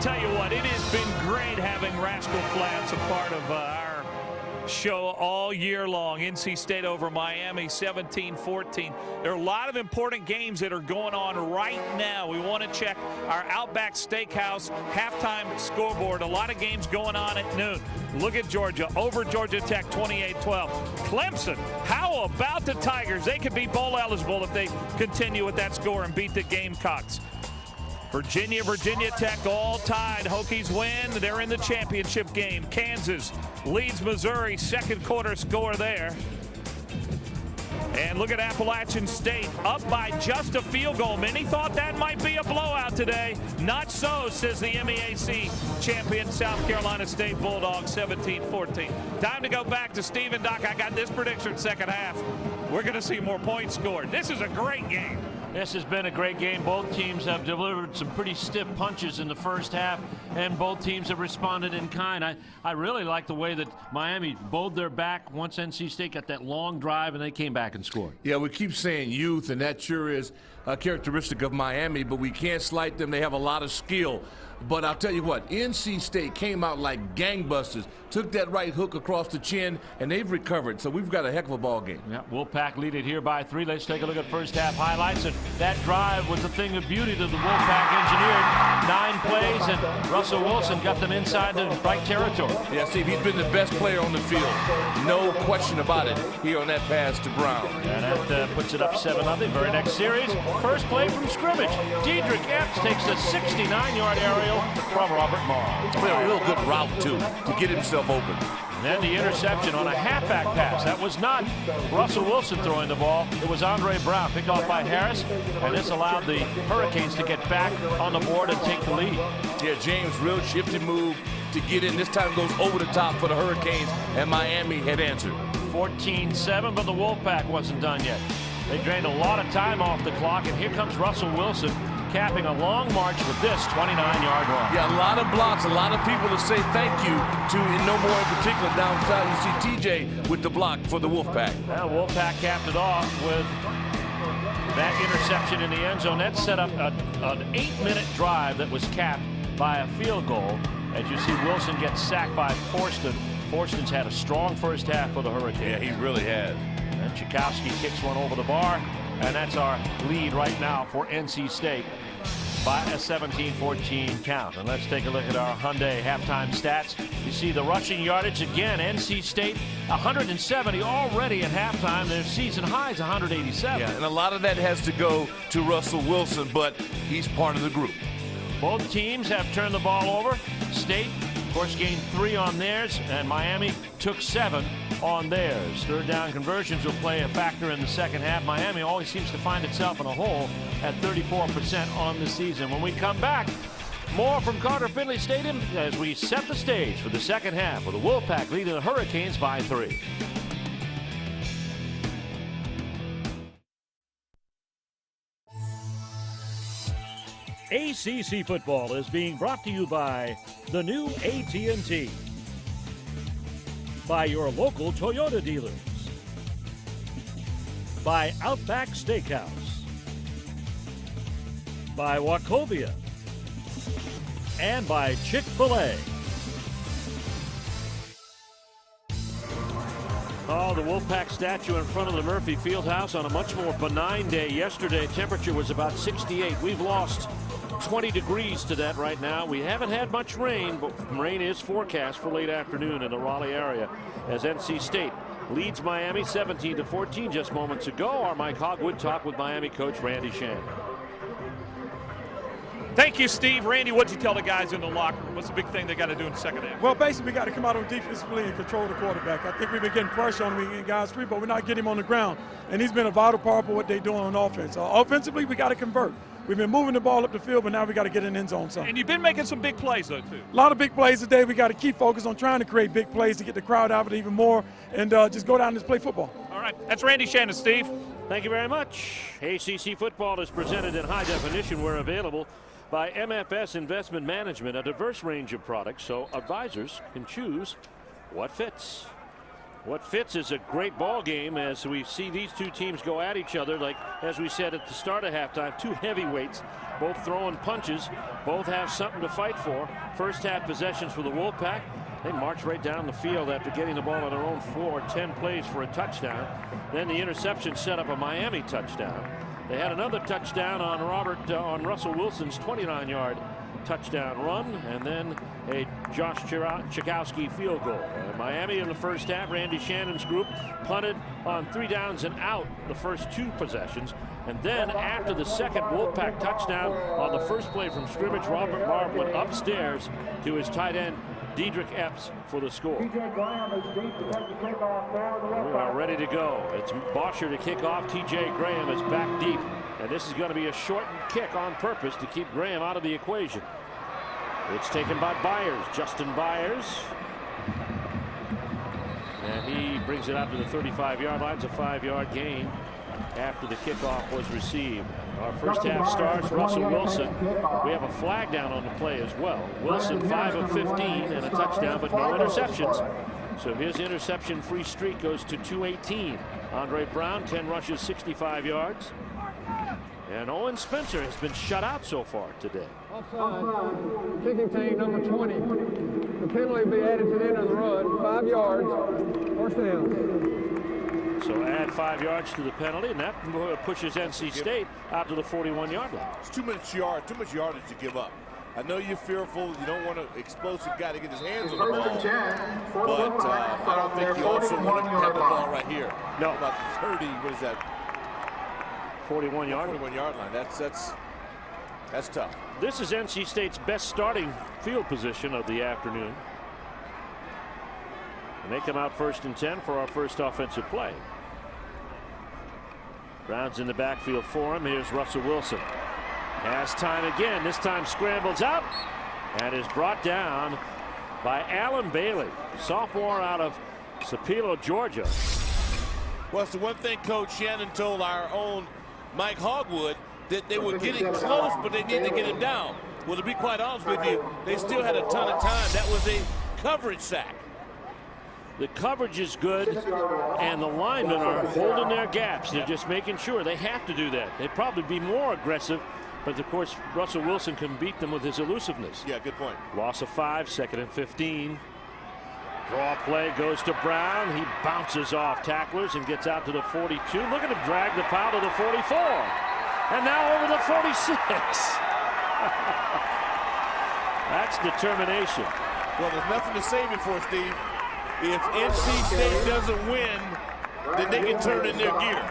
tell you what, it has been great having Rascal Flatts a part of our show all year long. NC State over Miami 17-14. There are a lot of important games that are going on right now. We want to check our Outback Steakhouse halftime scoreboard. A lot of games going on at noon. Look at Georgia over Georgia Tech 28-12. Clemson, how about the Tigers? They could be bowl eligible if they continue with that score and beat the Gamecocks. Virginia Tech all tied. Hokies win. They're in the championship game. Kansas leads Missouri. Second quarter score there. And look at Appalachian State up by just a field goal. Many thought that might be a blowout today. Not so, says the MEAC champion South Carolina State Bulldogs 17-14. Time to go back to Steve and Doc. I got this prediction second half. We're going to see more points scored. This is a great game. This has been a great game. Both teams have delivered some pretty stiff punches in the first half, and both teams have responded in kind. I really like the way that Miami bowled their back once NC State got that long drive, and they came back and scored. Yeah, we keep saying youth, and that sure is a characteristic of Miami, but we can't slight them. They have a lot of skill. But I'll tell you what, NC State came out like gangbusters, took that right hook across the chin, and they've recovered. So we've got a heck of a ball game. Yeah, Wolfpack lead it here by 3. Let's take a look at first half highlights. And that drive was a thing of beauty that the Wolfpack engineered. 9 plays, and Russell Wilson got them inside the right territory. Yeah, Steve, he's been the best player on the field. No question about it here on that pass to Brown. And that puts it up 7-0. Very next series, first play from scrimmage. Diedrich Epps takes a 69-yard aerial from Robert Marr. Played a real good route, too, to get himself open. And then the interception on a halfback pass. That was not Russell Wilson throwing the ball. It was Andre Brown, picked off by Harris. And this allowed the Hurricanes to get back on the board and take the lead. Yeah, James, real shifty move to get in. This time goes over the top for the Hurricanes, and Miami had answered. 14-7, but the Wolfpack wasn't done yet. They drained a lot of time off the clock, and here comes Russell Wilson, capping a long march with this 29-yard run. Yeah, a lot of blocks, a lot of people to say thank you to, and no more in particular down south. You see TJ with the block for the Wolfpack. Now Wolfpack capped it off with that interception in the end zone. That set up an 8-minute drive that was capped by a field goal. As you see, Wilson gets sacked by Forston. Forston's had a strong first half for the Hurricanes. Yeah, he really has. And Chikowski kicks one over the bar. And that's our lead right now for NC State by a 17-14 count. And let's take a look at our Hyundai halftime stats. You see the rushing yardage again. NC State 170 already at halftime. Their season high is 187. Yeah, and a lot of that has to go to Russell Wilson, but he's part of the group. Both teams have turned the ball over. State, of course, gained 3 on theirs, and Miami took 7 on theirs. Third down conversions will play a factor in the second half. Miami always seems to find itself in a hole at 34% on the season. When we come back, more from Carter Finley Stadium as we set the stage for the second half with the Wolfpack leading the Hurricanes by 3. ACC football is being brought to you by the new AT&T, by your local Toyota dealers, by Outback Steakhouse, by Wachovia, and by Chick-fil-A. Oh, the Wolfpack statue in front of the Murphy Fieldhouse on a much more benign day. Yesterday, temperature was about 68. We've lost 20 degrees to that right now. We haven't had much rain, but rain is forecast for late afternoon in the Raleigh area as NC State leads Miami 17-14 just moments ago. Our Mike Hogwood talked with Miami coach Randy Shannon. Thank you, Steve. Randy, what'd you tell the guys in the locker room? What's the big thing they got to do in the second half? Well, basically, we got to come out on defensively and control the quarterback. I think we've been getting pressure on him, getting guys free, but we're not getting him on the ground. And he's been a vital part of what they're doing on offense. Offensively, we got to convert. We've been moving the ball up the field, but now we got to get in the end zone some. And you've been making some big plays, though, too. A lot of big plays today. We got to keep focused on trying to create big plays to get the crowd out of it even more and just go down and just play football. All right. That's Randy Shannon, Steve. Thank you very much. ACC football is presented in high definition where available by MFS Investment Management, a diverse range of products so advisors can choose what fits. What fits is a great ball game as we see these two teams go at each other. Like as we said at the start of halftime, two heavyweights, both throwing punches, both have something to fight for. First half possessions for the Wolfpack. They march right down the field after getting the ball on their own 10 plays for a touchdown. Then the interception set up a Miami touchdown. They had another touchdown on Russell Wilson's 29-yard touchdown run, and then a Josh Chakowski field goal. Miami in the first half, Randy Shannon's group punted on 3 downs and out the first 2 possessions. And then after the second Wolfpack touchdown on the first play from scrimmage, Robert Barb went upstairs to his tight end Diedrich Epps for the score. We are ready to go. It's Bosher to kick off. TJ Graham is back deep. And this is going to be a shortened kick on purpose to keep Graham out of the equation. It's taken by Byers, Justin Byers. And he brings it out to the 35-yard line. It's a 5-yard gain after the kickoff was received. Our first half starts Russell Wilson. We have a flag down on the play as well. Wilson 5 of 15 and a touchdown, but no interceptions. So his interception-free streak goes to 218. Andre Brown, 10 rushes, 65 yards. And Owen Spencer has been shut out so far today. Offside. Kicking team number 20. The penalty will be added to the end of the run. 5 yards. First down. So add 5 yards to the penalty, and that pushes NC State out to the 41-yard line. It's too much yardage to give up. I know you're fearful. You don't want an explosive guy to get his hands on the ball. But I don't think you also want to have the ball right here. No. About 30, what is that? 41-yard. 41-yard line. That's tough. This is NC State's best starting field position of the afternoon. And they come out 1st and 10 for our first offensive play. Brown's in the backfield for him. Here's Russell Wilson. Has time again. This time scrambles out and is brought down by Alan Bailey, sophomore out of Sapelo, Georgia. Well, it's the one thing Coach Shannon told our own Mike Hogwood, that they were getting close, but they needed to get him down. Well, to be quite honest with you, they still had a ton of time. That was a coverage sack. The coverage is good, and the linemen are holding their gaps. They're just making sure. They have to do that. They'd probably be more aggressive, but of course Russell Wilson can beat them with his elusiveness. Yeah, good point. Loss of 5, 2nd and 15. Draw play goes to Brown. He bounces off tacklers and gets out to the 42. Look at him drag the pile to the 44. And now over the 46. That's determination. Well, there's nothing to save it for, Steve. If NC State doesn't win, then they can turn in their gear.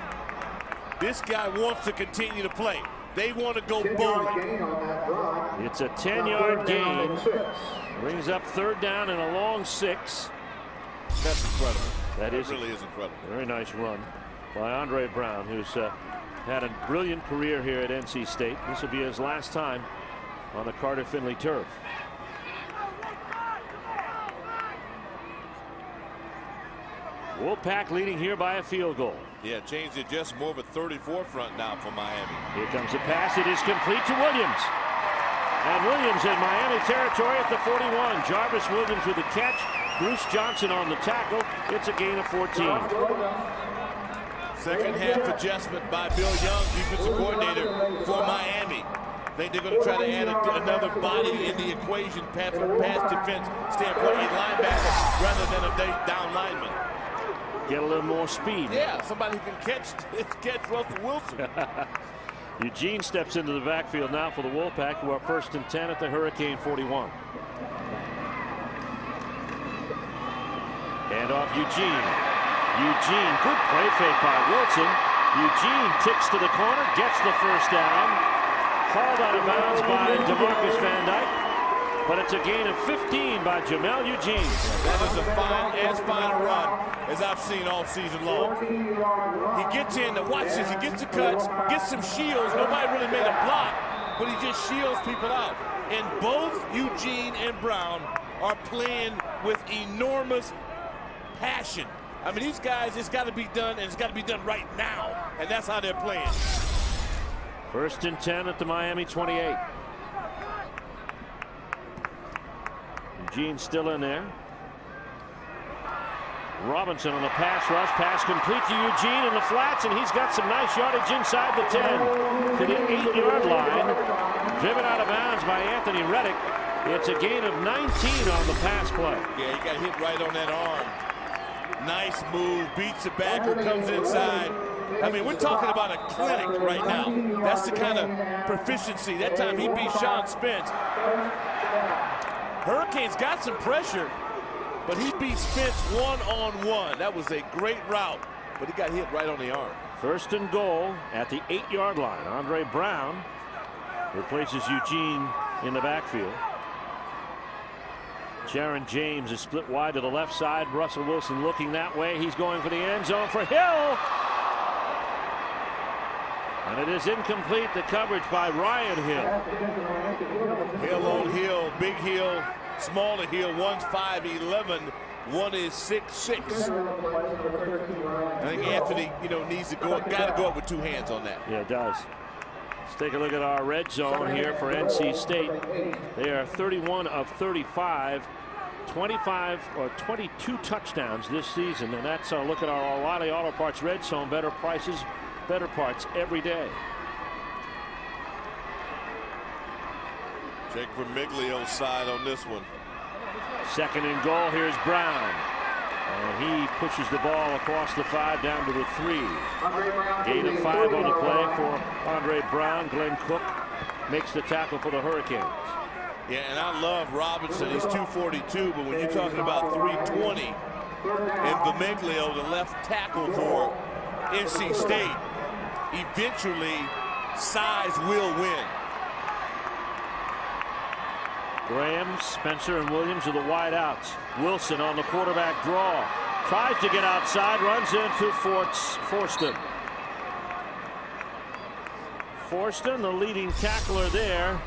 This guy wants to continue to play. They want to go bowling. It's a 10-yard gain. Brings up 3rd down and a long 6. That's incredible. That really is incredible. Very nice run by Andre Brown, who's had a brilliant career here at NC State. This will be his last time on the Carter Finley turf. Wolfpack leading here by a field goal. Yeah, changed it just more of a 34 front now for Miami. Here comes the pass. It is complete to Williams. And Williams in Miami territory at the 41. Jarvis Williams with the catch. Bruce Johnson on the tackle. It's a gain of 14. Second half adjustment by Bill Young, defensive coordinator for Miami. I think they're going to try to add another body in the equation from pass defense standpoint, a linebacker rather than a down lineman. Get a little more speed. Yeah, somebody who can catch Russell Wilson. Eugene steps into the backfield now for the Wolfpack, who are 1st and 10 at the Hurricane 41. And off Eugene. Eugene, good play fake by Wilson. Eugene ticks to the corner, gets the 1st down. Hauled out of bounds by DeMarcus Van Dyke. But it's a gain of 15 by Jamel Eugene. That is as fine a run as I've seen all season long. He gets in, watch this, he gets the cuts, gets some shields. Nobody really made a block, but he just shields people out. And both Eugene and Brown are playing with enormous passion. I mean, these guys, it's got to be done, and it's got to be done right now. And that's how they're playing. 1st and 10 at the Miami 28. Eugene still in there. Robinson on the pass rush. Pass complete to Eugene in the flats, and he's got some nice yardage inside the 10 to the 8-yard line. Driven out of bounds by Anthony Reddick. It's a gain of 19 on the pass play. Yeah, he got hit right on that arm. Nice move, beats the backer, comes inside. I mean, we're talking about a clinic right now. That's the kind of proficiency. That time he beat Sean Spence. Hurricanes got some pressure, but he beat Spence one-on-one. That was a great route, but he got hit right on the arm. First and goal at the 8-yard line. Andre Brown replaces Eugene in the backfield. Jaron James is split wide to the left side. Russell Wilson looking that way. He's going for the end zone for Hill. And it is incomplete. The coverage by Ryan Hill. Hill on Hill, big Hill, smaller Hill. One's 5'11", one is 6'6". I think Anthony, needs to got to go up with two hands on that. Yeah, it does. Let's take a look at our red zone here for NC State. They are 31 of 35, 25 or 22 touchdowns this season, and that's a look at our O'Reilly Auto Parts red zone. Better prices, better parts every day. Jake Vermiglio's side on this one. Second and goal. Here's Brown. And he pushes the ball across the 5 down to the 3. Gain of 5 on the play for Andre Brown. Glenn Cook makes the tackle for the Hurricanes. Yeah, and I love Robinson. He's 242, but when you're talking about 320, and Vermiglio, the left tackle for NC State, eventually size will win. Graham, Spencer, and Williams are the wideouts. Wilson on the quarterback draw. Tries to get outside, runs into Forston. Forston, the leading tackler there.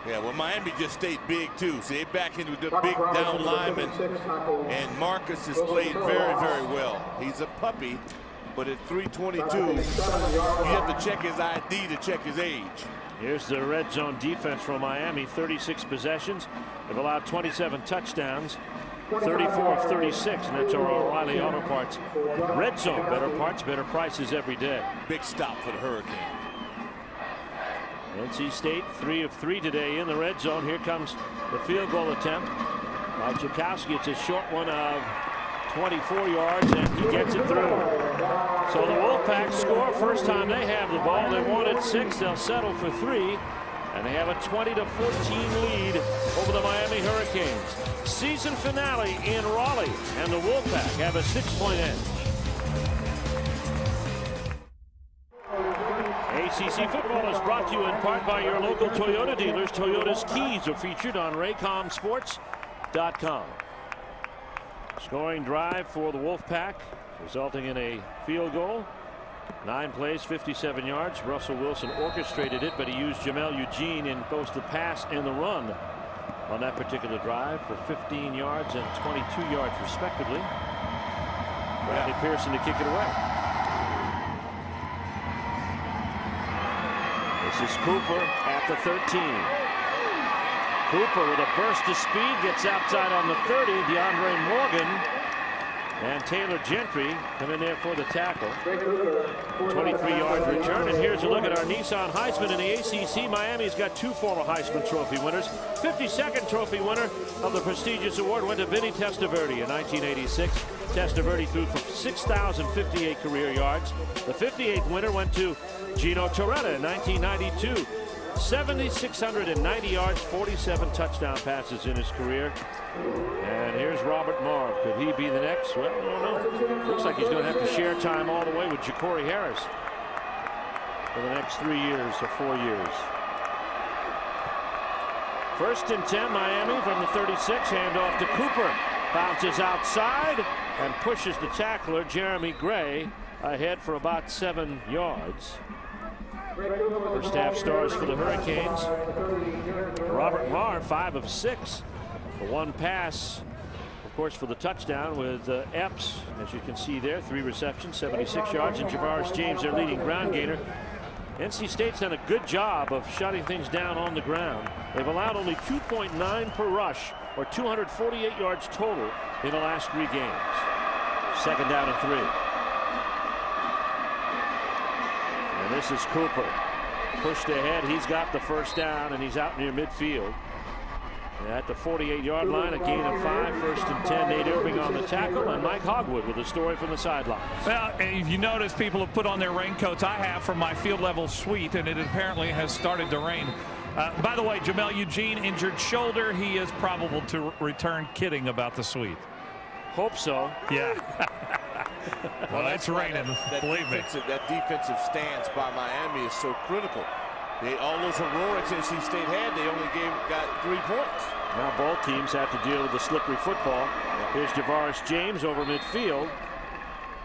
Yeah, well, Miami just stayed big, too. See, they back into the big down lineman. And Marcus has played very, very well. He's a puppy, but at 322, you have to check his ID to check his age. Here's the red zone defense from Miami. 36 possessions. They've allowed 27 touchdowns. 34 of 36, and that's our O'Reilly Auto Parts red zone. Better parts, better prices every day. Big stop for the Hurricanes. NC State 3 of 3 today in the red zone. Here comes the field goal attempt by Chakowski. It's a short one of 24 yards, and he gets it through. So the Wolfpack score first time they have the ball. They wanted 6. They'll settle for 3. And they have a 20-14 lead over the Miami Hurricanes. Season finale in Raleigh, and the Wolfpack have a 6-point edge. ACC football is brought to you in part by your local Toyota dealers. Toyota's keys are featured on raycomsports.com. Scoring drive for the Wolfpack, resulting in a field goal. 9 plays, 57 yards. Russell Wilson orchestrated it, but he used Jamel Eugene in both the pass and the run on that particular drive for 15 yards and 22 yards respectively. Bradley Pearson to kick it away. This is Cooper at the 13. Cooper with a burst of speed gets outside on the 30. DeAndre Morgan and Taylor Gentry come in there for the tackle. 23 yards return. And here's a look at our Nissan Heisman in the ACC. Miami's got 2 former Heisman Trophy winners. 52nd trophy winner of the prestigious award went to Vinny Testaverde in 1986. Testaverde threw for 6,058 career yards. The 58th winner went to Gino Torretta in 1992. 7,690 yards, 47 touchdown passes in his career. And here's Robert Marr. Could he be the next? Well, I don't know. Looks like he's going to have to share time all the way with Ja'Cory Harris for the next 3 years or 4 years. First and 10, Miami from the 36. Handoff to Cooper. Bounces outside and pushes the tackler, Jeremy Gray, ahead for about 7 yards. First half stars for the Hurricanes. Robert Marr, 5 of 6. The 1 pass, of course, for the touchdown with Epps, as you can see there, 3 receptions, 76 yards, and Javaris James, their leading ground gainer. NC State's done a good job of shutting things down on the ground. They've allowed only 2.9 per rush or 248 yards total in the last 3 games. 2nd down and 3. And this is Cooper. Pushed ahead. He's got the 1st down, and he's out near midfield. At the 48-yard line, a gain of 5, 1st and 10. Nate Irving on the tackle, and Mike Hogwood with a story from the sidelines. Well, if you notice, people have put on their raincoats. I have from my field level suite, and it apparently has started to rain. By the way, Jamel Eugene injured shoulder. He is probable to return. Kidding about the suite. Hope so. Yeah. Well, it's raining. Believe me. That defensive stance by Miami is so critical. All those heroics NC State had, they only got 3 points. Now both teams have to deal with the slippery football. Here's Javaris James over midfield.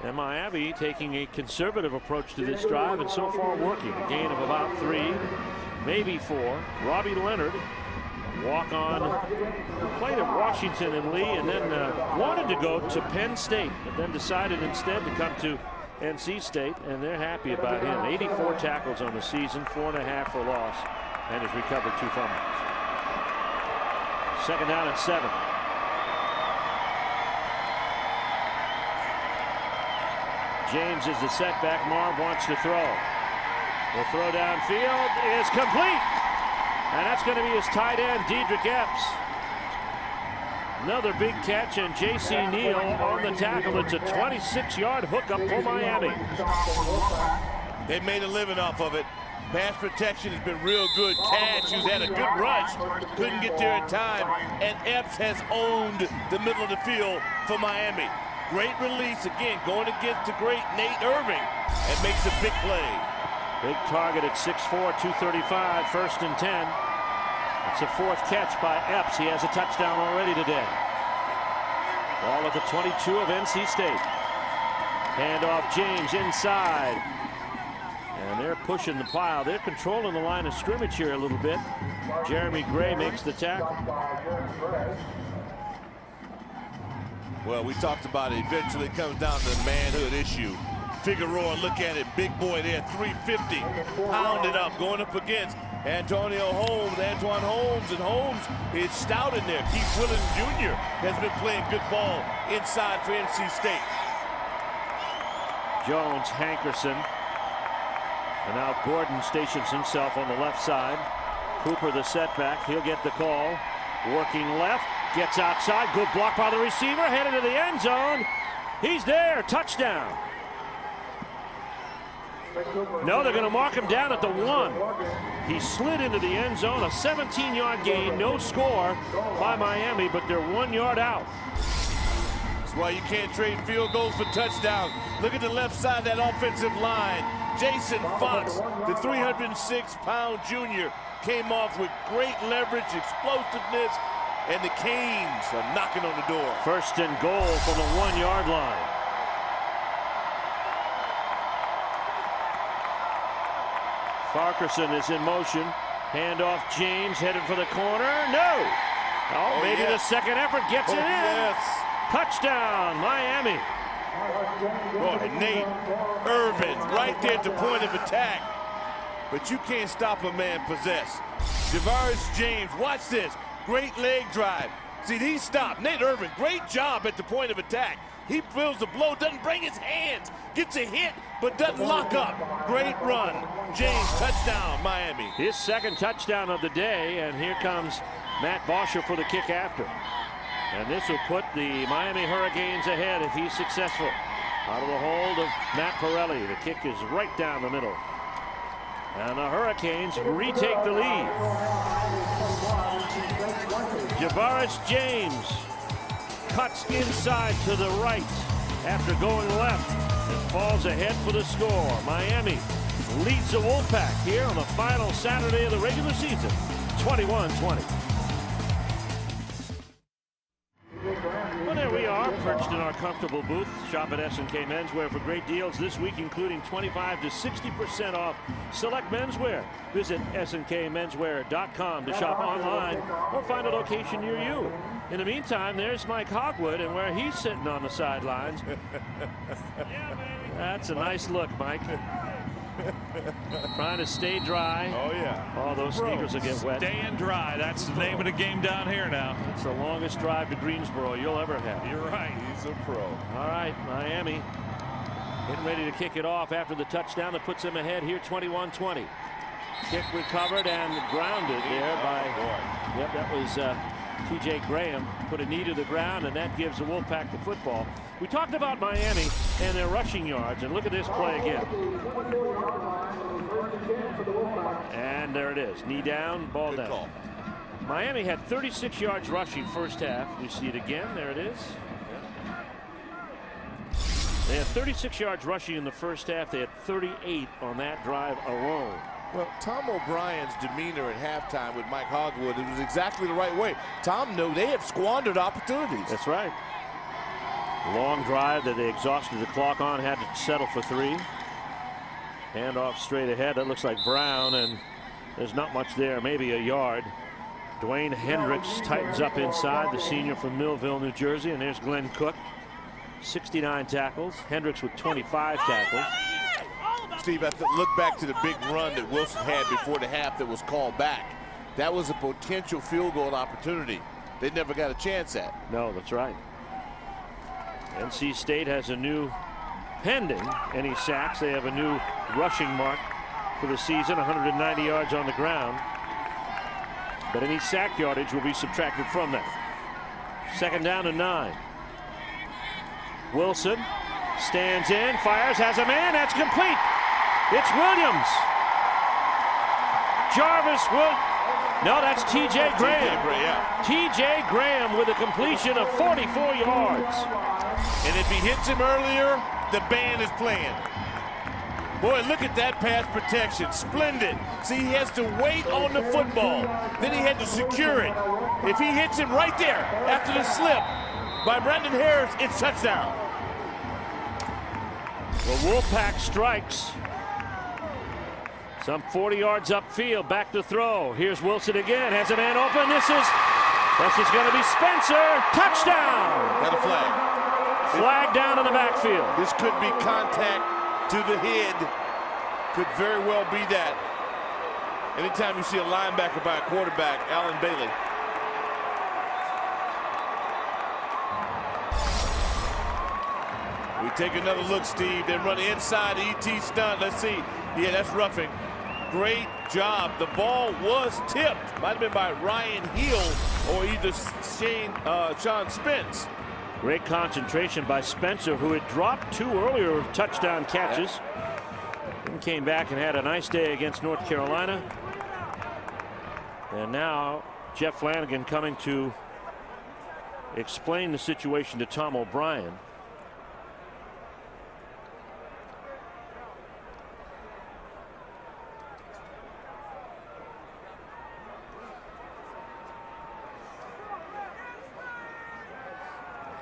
And Miami taking a conservative approach to this drive, and so far working. A gain of about 3, maybe 4. Robbie Leonard walk on, played at Washington and Lee, and then wanted to go to Penn State, but then decided instead to come to NC State, and they're happy about him. 84 tackles on the season, 4.5 for loss, and has recovered 2 fumbles. 2nd down and 7. James is the setback. Marv wants to throw. The throw downfield is complete. And that's going to be his tight end, Dedrick Epps. Another big catch, and J.C. Neal on the tackle. It's a 26-yard hookup for Miami. They made a living off of it. Pass protection has been real good. Cash, who's had a good rush, couldn't get there in time. And Epps has owned the middle of the field for Miami. Great release, again, going against the great Nate Irving, and makes a big play. Big target at 6'4", 235, 1st and 10. It's a 4th catch by Epps. He has a touchdown already today. Ball at the 22 of NC State. Handoff James inside. And they're pushing the pile. They're controlling the line of scrimmage here a little bit. Jeremy Gray makes the tackle. Well, we talked about it. Eventually it comes down to the manhood issue. Figueroa, look at it, big boy there, 350, pounded up, going up against Antoine Holmes, and Holmes is stout in there. Keith Willis Jr. has been playing good ball inside for NC State. Jones, Hankerson, and now Gordon stations himself on the left side. Cooper the setback, he'll get the call. Working left, gets outside, good block by the receiver, headed to the end zone. He's there, touchdown. No, they're going to mark him down at the 1. He slid into the end zone, a 17-yard gain, no score by Miami, but they're 1 yard out. That's why you can't trade field goals for touchdowns. Look at the left side of that offensive line. Jason Fox, the 306-pound junior, came off with great leverage, explosiveness, and the Canes are knocking on the door. 1st and goal from the 1 yard line. Farquharson is in motion. Handoff James, headed for the corner. No! Oh, maybe the second effort gets it in. Yes. Touchdown, Miami. Boy, Nate Irving right there at the point of attack. But you can't stop a man possessed. Javaris James, watch this. Great leg drive. See, he stopped. Nate Irving, great job at the point of attack. He feels the blow, doesn't bring his hands, gets a hit, but doesn't lock up. Great run. James, touchdown, Miami. His 2nd touchdown of the day, and here comes Matt Bosher for the kick after. And this will put the Miami Hurricanes ahead if he's successful. Out of the hold of Matt Pirelli. The kick is right down the middle. And the Hurricanes retake the lead. Javaris James cuts inside to the right after going left and falls ahead for the score. Miami leads the Wolfpack here on the final Saturday of the regular season, 21-20. Well, there we are, perched in our comfortable booth. Shop at S&K Menswear for great deals this week, including 25 to 60% off select menswear. Visit SNKmenswear.com to shop online or find a location near you. In the meantime, there's Mike Hogwood, and where he's sitting on the sidelines. That's a nice look, Mike. Trying to stay dry. Oh, yeah. Oh, those sneakers will get wet. Staying dry. That's the name of the game down here now. It's the longest drive to Greensboro you'll ever have. You're right. He's a pro. All right, Miami getting ready to kick it off after the touchdown that puts them ahead here 21-20. Kick recovered and grounded there by, yep, that was T.J. Graham. Put a knee to the ground, and that gives the Wolfpack the football. We talked about Miami and their rushing yards, and look at this play again. And there it is. Knee down, ball Good down. call. Miami had 36 yards rushing first half. We see it again. There it is. They had 36 yards rushing in the first half. They had 38 on that drive alone. Well, Tom O'Brien's demeanor at halftime with Mike Hogwood, it was exactly the right way. Tom knew they had squandered opportunities. That's right. Long drive that they exhausted the clock on, had to settle for 3. Handoff straight ahead. That looks like Brown, and there's not much there, maybe a yard. Dwayne Hendricks tightens up inside, the senior from Millville, New Jersey, and there's Glenn Cook. 69 tackles. Hendricks with 25 tackles. Steve, look back to the big run that Wilson had before the half that was called back. That was a potential field goal opportunity they never got a chance at. No, that's right. NC State has a new, pending any sacks, they have a new rushing mark for the season, 190 yards on the ground. But any sack yardage will be subtracted from that. 2nd down and 9. Wilson stands in, fires, has a man, that's complete. It's Williams. Jarvis will. No, that's T.J. Graham. T.J. Graham with a completion of 44 yards. And if he hits him earlier, the band is playing. Boy, look at that pass protection. Splendid. See, he has to wait on the football. Then he had to secure it. If he hits him right there after the slip by Brandon Harris, it's touchdown. Well, Wolfpack strikes. Some 40 yards upfield, back to throw. Here's Wilson again, has a man open. This is going to be Spencer. Touchdown! Got a flag. Flag down in the backfield. This could be contact to the head. Could very well be that. Anytime you see a linebacker by a quarterback, Alan Bailey. We take another look, Steve. They run inside ET stunt. Let's see. Yeah, that's roughing. Great job. The ball was tipped. Might have been by Ryan Hill or either Sean Spence. Great concentration by Spencer, who had dropped 2 earlier touchdown catches. And came back and had a nice day against North Carolina. And now Jeff Flanagan coming to explain the situation to Tom O'Brien.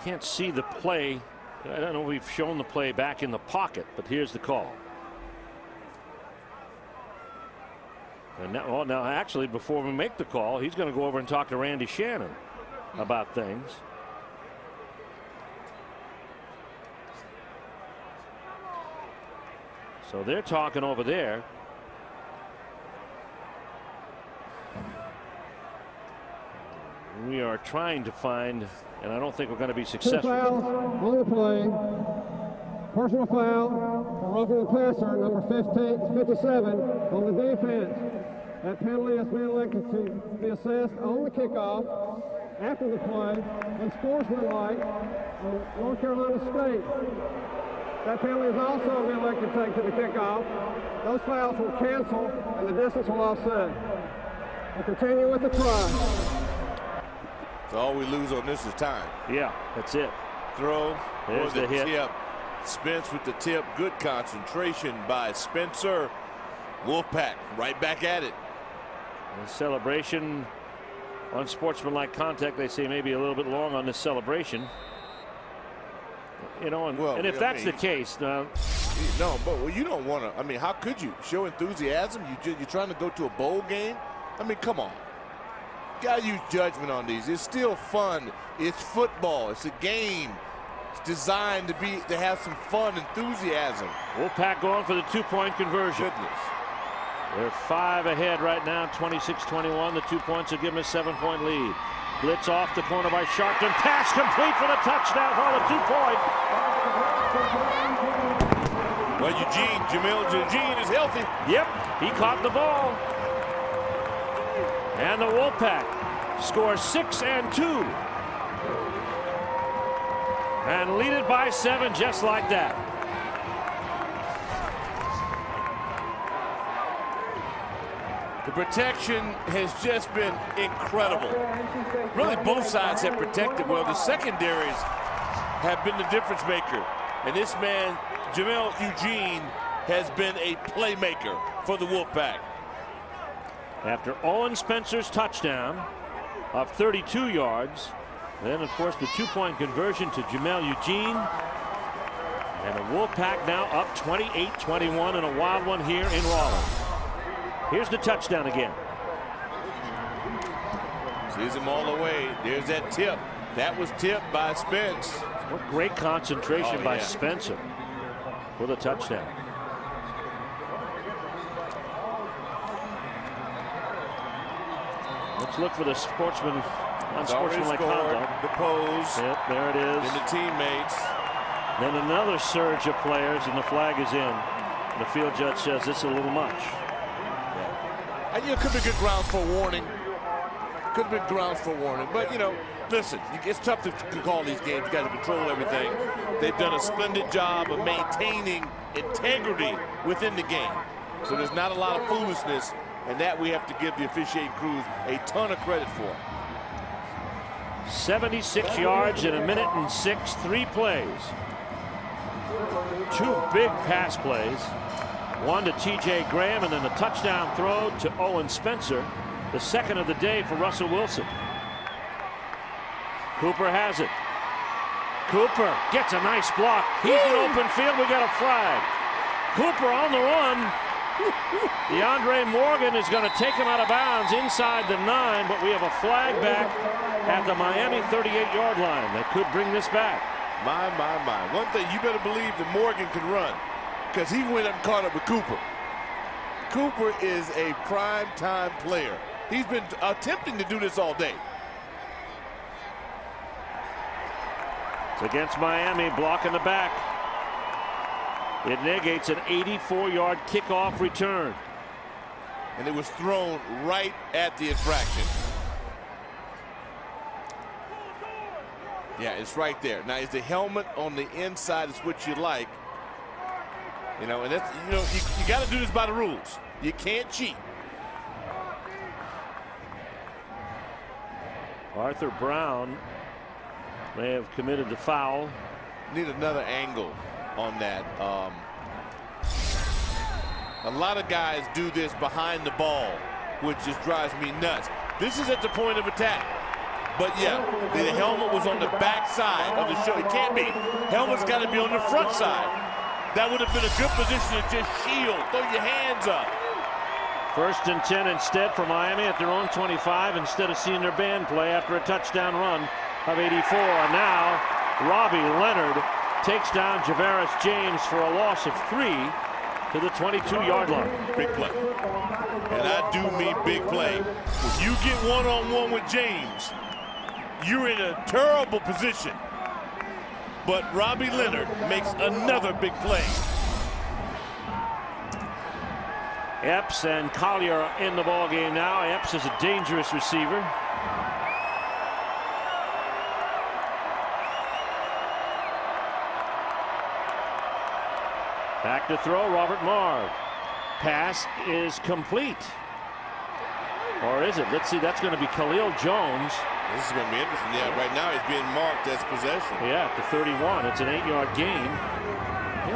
Can't see the play. I don't know if we've shown the play back in the pocket, but here's the call. And now, well, now actually, before we make the call, he's going to go over and talk to Randy Shannon about things. So they're talking over there. We are trying to find, and I don't think we're going to be successful. 2 fouls on the play. Personal foul for roughing the passer, number 57 on the defense. That penalty has been elected to be assessed on the kickoff after the play and sportsmanlike on North Carolina State. That penalty is also been elected to take to the kickoff. Those fouls will cancel and the distance will offset. We'll continue with the try. So all we lose on this is time. Yeah, that's it. Throw. There's the hit. Tip. Spence with the tip. Good concentration by Spencer. Wolfpack right back at it. The celebration on sportsmanlike contact, they say maybe a little bit long on this celebration. You know, and if that's the case, no, but you don't want to. I mean, how could you show enthusiasm? You're trying to go to a bowl game. I mean, come on. Got to use judgment on these. It's still fun. It's football. It's a game. It's designed to have some fun, enthusiasm. Wolfpack going for the 2-point conversion. Goodness. They're 5 ahead right now, 26-21. The 2 points will give them a 7-point lead. Blitz off the corner by Sharpton. Pass complete for the touchdown for the 2-point. Well, Jamil Eugene is healthy. Yep, he caught the ball. And the Wolfpack score 6 and 2. And lead it by 7 just like that. The protection has just been incredible. Really, both sides have protected well. The secondaries have been the difference maker. And this man, Jamil Eugene, has been a playmaker for the Wolfpack. After Owen Spencer's touchdown of 32 yards, then, of course, the 2-point conversion to Jamil Eugene. And the Wolfpack now up 28-21 in a wild one here in Rawlins. Here's the touchdown again. Sees him all the way. There's that tip. That was tipped by Spence. What great concentration by Spencer for the touchdown. Let's look for the unsportsmanlike conduct. The pose. Yep, there it is. And the teammates. Then another surge of players, and the flag is in. The field judge says this is a little much. And it could be good grounds for warning. Could have been grounds for warning. But, listen, it's tough to call these games. You got to control everything. They've done a splendid job of maintaining integrity within the game. So there's not a lot of foolishness, and that we have to give the officiating crews a ton of credit for. 76 yards in 1:06, 3 plays. 2 big pass plays. One to T.J. Graham, and then the touchdown throw to Owen Spencer. The second of the day for Russell Wilson. Cooper has it. Cooper gets a nice block. He's in open field. We got a flag. Cooper on the run. DeAndre Morgan is going to take him out of bounds inside the 9, but we have a flag back at the Miami 38-yard line. That could bring this back. My. One thing, you better believe that Morgan can run, because he went up and caught up with Cooper. Cooper is a prime-time player. He's been attempting to do this all day. It's against Miami, blocking the back. It negates an 84-yard kickoff return. And it was thrown right at the infraction. Yeah, it's right there. Now, is the helmet on the inside is what you like. And that's, you got to do this by the rules. You can't cheat. Arthur Brown may have committed the foul. Need another angle on that. A lot of guys do this behind the ball, which just drives me nuts. This is at the point of attack. But yeah, the helmet was on the back side of the show. It can't be. Helmet's got to be on the front side. That would have been a good position to just shield. Throw your hands up. 1st and 10 instead for Miami at their own 25, instead of seeing their band play after a touchdown run of 84. And now Robbie Leonard takes down Javaris James for a loss of 3 to the 22-yard line. Big play. And I do mean big play. If you get one-on-one with James, you're in a terrible position. But Robbie Leonard makes another big play. Epps and Collier are in the ball game now. Epps is a dangerous receiver. Back to throw, Robert Marv. Pass is complete. Or is it? Let's see, that's going to be Khalil Jones. This is going to be interesting. Yeah, right now he's being marked as possession. Yeah, at the 31. It's an 8-yard gain.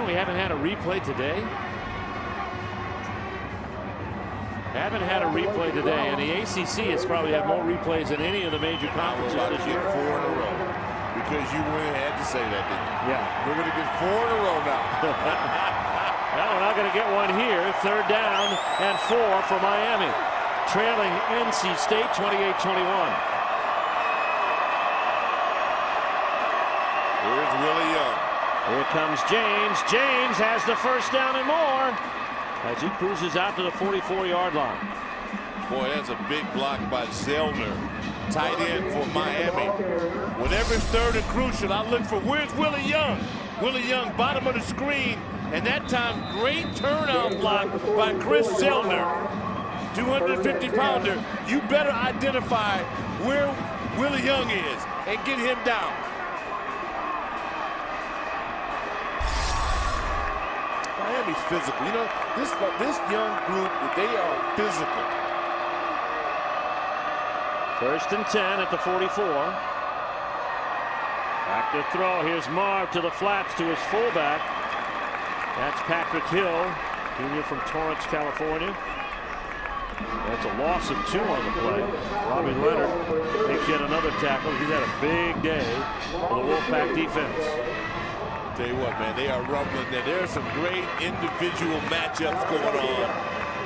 We haven't had a replay today. Haven't had a replay today, and the ACC has probably had more replays than any of the major conferences this year. 4 in a row. Because you went and had to say that, didn't you? Yeah. We're going to get 4 in a row now. Well, we're not going to get one here. 3rd down and 4 for Miami. Trailing NC State 28-21. Here's Willie Young. Here comes James. James has the first down and more as he cruises out to the 44-yard line. Boy, that's a big block by Zellner, tight end for Miami. Whenever it's third and crucial, I look for where's Willie Young. Willie Young, bottom of the screen, and that time great turnout block by Chris Zellner. 250-pounder. You better identify where Willie Young is and get him down. Miami's physical. You know, this young group, they are physical. First and 10 at the 44. Back to throw. Here's Marv to the flats to his fullback. That's Patrick Hill, junior from Torrance, California. That's a loss of 2 on the play. Robbie Leonard makes yet another tackle. He's had a big day for the Wolfpack defense. Tell you what, man, they are rumbling there. There are some great individual matchups going on.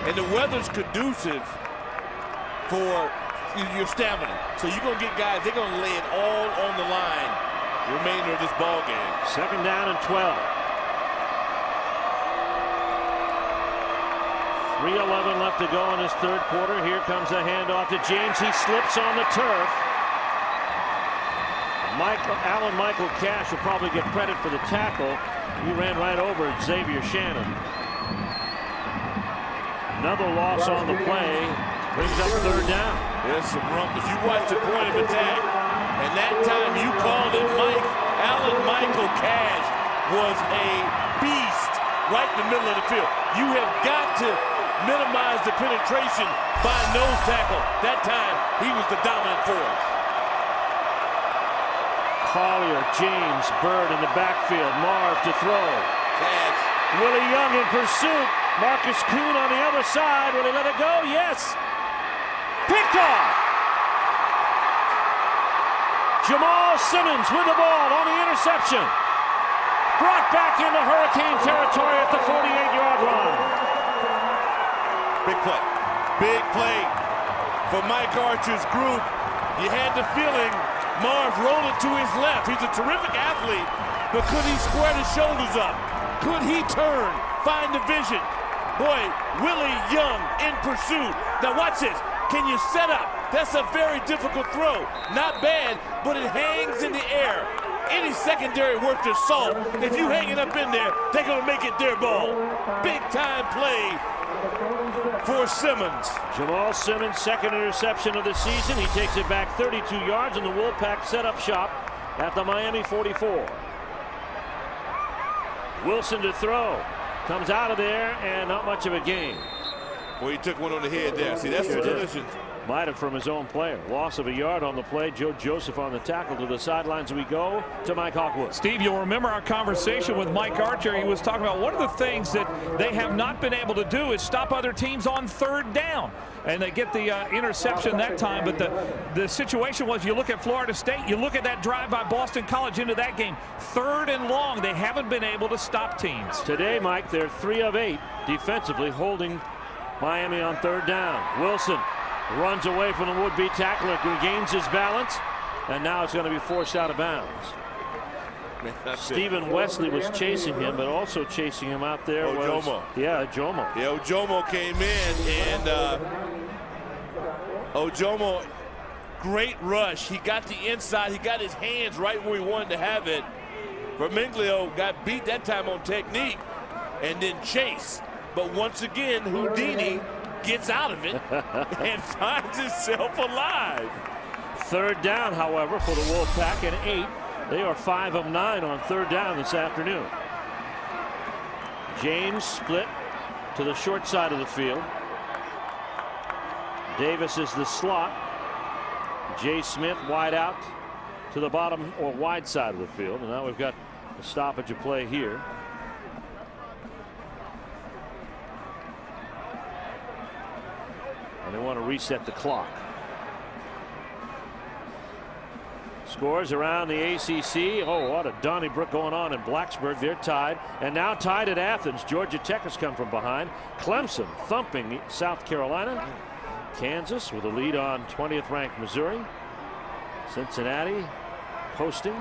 And the weather's conducive for your stamina. So you're going to get guys, they're going to lay it all on the line the remainder of this ball game. Second down and 12. 3:11 left to go in this third quarter. Here comes a handoff to James. He slips on the turf. Alan Michael Cash will probably get credit for the tackle. He ran right over Xavier Shannon. Another loss on the play. Brings up third down. There's some rumbles. You watch the point of attack, and that time you called it Alan Michael Cash was a beast right in the middle of the field. You have got to minimize the penetration by nose tackle. That time he was the dominant force. Collier, James, Bird in the backfield. Marv to throw. Cash. Willie Young in pursuit. Marcus Kuhn on the other side. Will he let it go? Yes. Picked off. Jamal Simmons with the ball on the interception. Brought back into Hurricane territory at the 48-yard line. Big play. Big play for Mike Archer's group. You had the feeling Marv rolling to his left. He's a terrific athlete, but could he square his shoulders up? Could he turn, find the vision? Boy, Willie Young in pursuit. Now watch this. Can you set up? That's a very difficult throw. Not bad, but it hangs in the air. Any secondary worth their salt, if you hang it up in there, they're going to make it their ball. Big time play for Simmons. Jamal Simmons, second interception of the season. He takes it back 32 yards, and the Wolfpack set up shop at the Miami 44. Wilson to throw. Comes out of there, and not much of a gain. Well, he took one on the head there. See, that's the collision. Might have from his own player. Loss of a yard on the play. Joe Joseph on the tackle. To the sidelines we go to Mike Hawkwood. Steve, you'll remember our conversation with Mike Archer. He was talking about one of the things that they have not been able to do is stop other teams on third down. And they get the interception that time. But the situation was, you look at Florida State, you look at that drive by Boston College into that game. Third and long, they haven't been able to stop teams. Today, Mike, they're 3 of 8 defensively holding Miami on third down. Wilson runs away from the would-be tackler, regains his balance, and now it's going to be forced out of bounds. Stephen Wesley was chasing him, but also chasing him out there was Ojomo. Yeah, Ojomo came in, and Ojomo, great rush. He got the inside. He got his hands right where he wanted to have it. Vermiglio got beat that time on technique, and then chase. But once again, Houdini gets out of it and finds himself alive. Third down, however, for the Wolfpack, and 8. They are 5 of 9 on third down this afternoon. James split to the short side of the field. Davis is the slot. Jay Smith wide out to the bottom or wide side of the field. And now we've got a stoppage of play here. And they want to reset the clock. Scores around the ACC. Oh, what a Donnybrook going on in Blacksburg. They're tied. And now tied at Athens. Georgia Tech has come from behind. Clemson thumping South Carolina. Kansas with a lead on 20th ranked Missouri. Cincinnati posting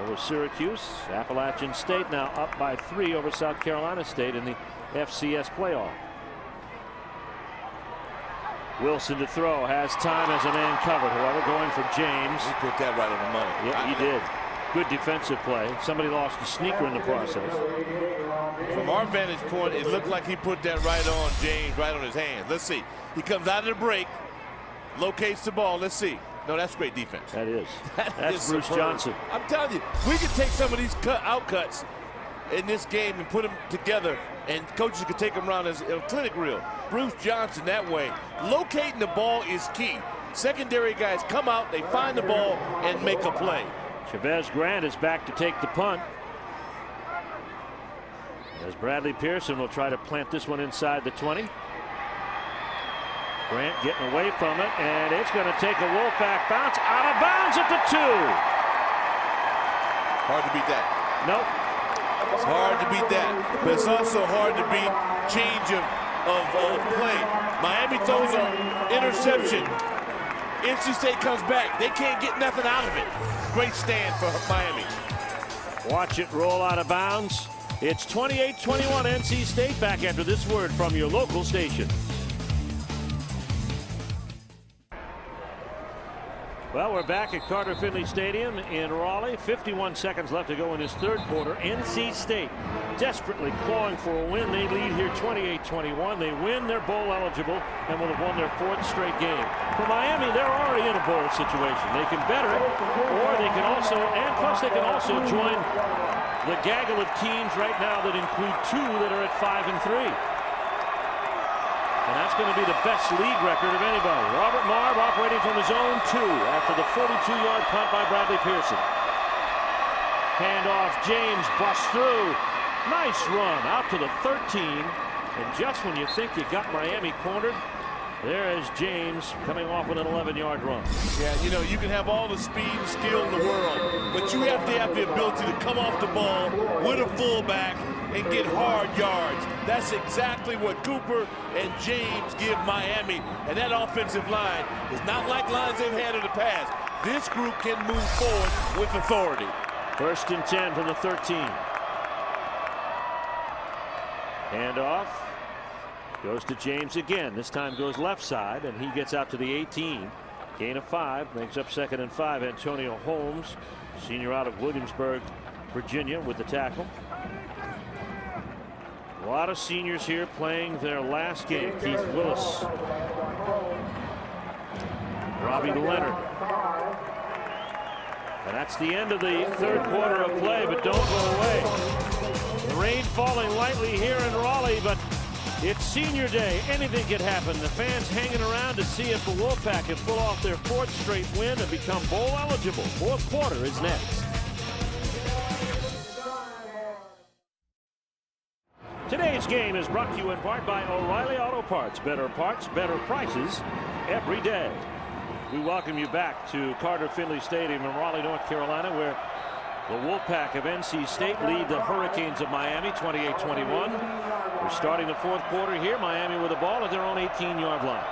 over Syracuse. Appalachian State now up by 3 over South Carolina State in the FCS playoff. Wilson to throw, has time as a man covered. However, going for James. He put that right on the money. Yeah, he did. Good defensive play. Somebody lost a sneaker in the process. From our vantage point, it looked like he put that right on James, right on his hands. Let's see. He comes out of the break, locates the ball. Let's see. No, that's great defense. That is. That's Bruce superb. Johnson. I'm telling you, we could take some of these outcuts in this game and put them together, and coaches could take them around as a clinic reel. Bruce Johnson that way. Locating the ball is key. Secondary guys come out, they find the ball, and make a play. Chavez Grant is back to take the punt. As Bradley Pearson will try to plant this one inside the 20. Grant getting away from it, and it's going to take a Wolfpack bounce out of bounds at the 2. Hard to beat that. Nope. It's hard to beat that, but it's also hard to beat change of play. Miami throws an interception. NC State comes back. They can't get nothing out of it. Great stand for Miami. Watch it roll out of bounds. It's 28-21 NC State. Back after this word from your local station. Well, we're back at Carter Finley Stadium in Raleigh. 51 seconds left to go in this third quarter. NC State desperately clawing for a win. They lead here 28-21. They win, they're bowl eligible, and will have won their 4th straight game. For Miami, they're already in a bowl situation. They can better it, or they can also, and plus they can also join the gaggle of teams right now that include 2 that are at 5-3. And that's going to be the best league record of anybody. Robert Marv operating from his own 2 after the 42-yard punt by Bradley Pearson. Handoff, James busts through. Nice run out to the 13. And just when you think you got Miami cornered, there is James coming off with an 11-yard run. Yeah, you know, you can have all the speed and skill in the world, but you have to have the ability to come off the ball with a fullback and get hard yards. That's exactly what Cooper and James give Miami. And that offensive line is not like lines they've had in the past. This group can move forward with authority. 1st and 10 from the 13. Handoff. Goes to James again. This time goes left side, and he gets out to the 18. Gain of 5. Makes up 2nd and 5. Antonio Holmes, senior out of Williamsburg, Virginia, with the tackle. A lot of seniors here playing their last game. Keith Willis. Robbie Leonard. And that's the end of the third quarter of play, but don't go away. The rain falling lightly here in Raleigh, but it's senior day. Anything could happen. The fans hanging around to see if the Wolfpack can pull off their 4th straight win and become bowl eligible. 4th quarter is next. Today's game is brought to you in part by O'Reilly Auto Parts. Better parts, better prices every day. We welcome you back to Carter Finley Stadium in Raleigh, North Carolina, where the Wolfpack of NC State lead the Hurricanes of Miami 28-21. We're starting the 4th quarter here. Miami with the ball at their own 18-yard line.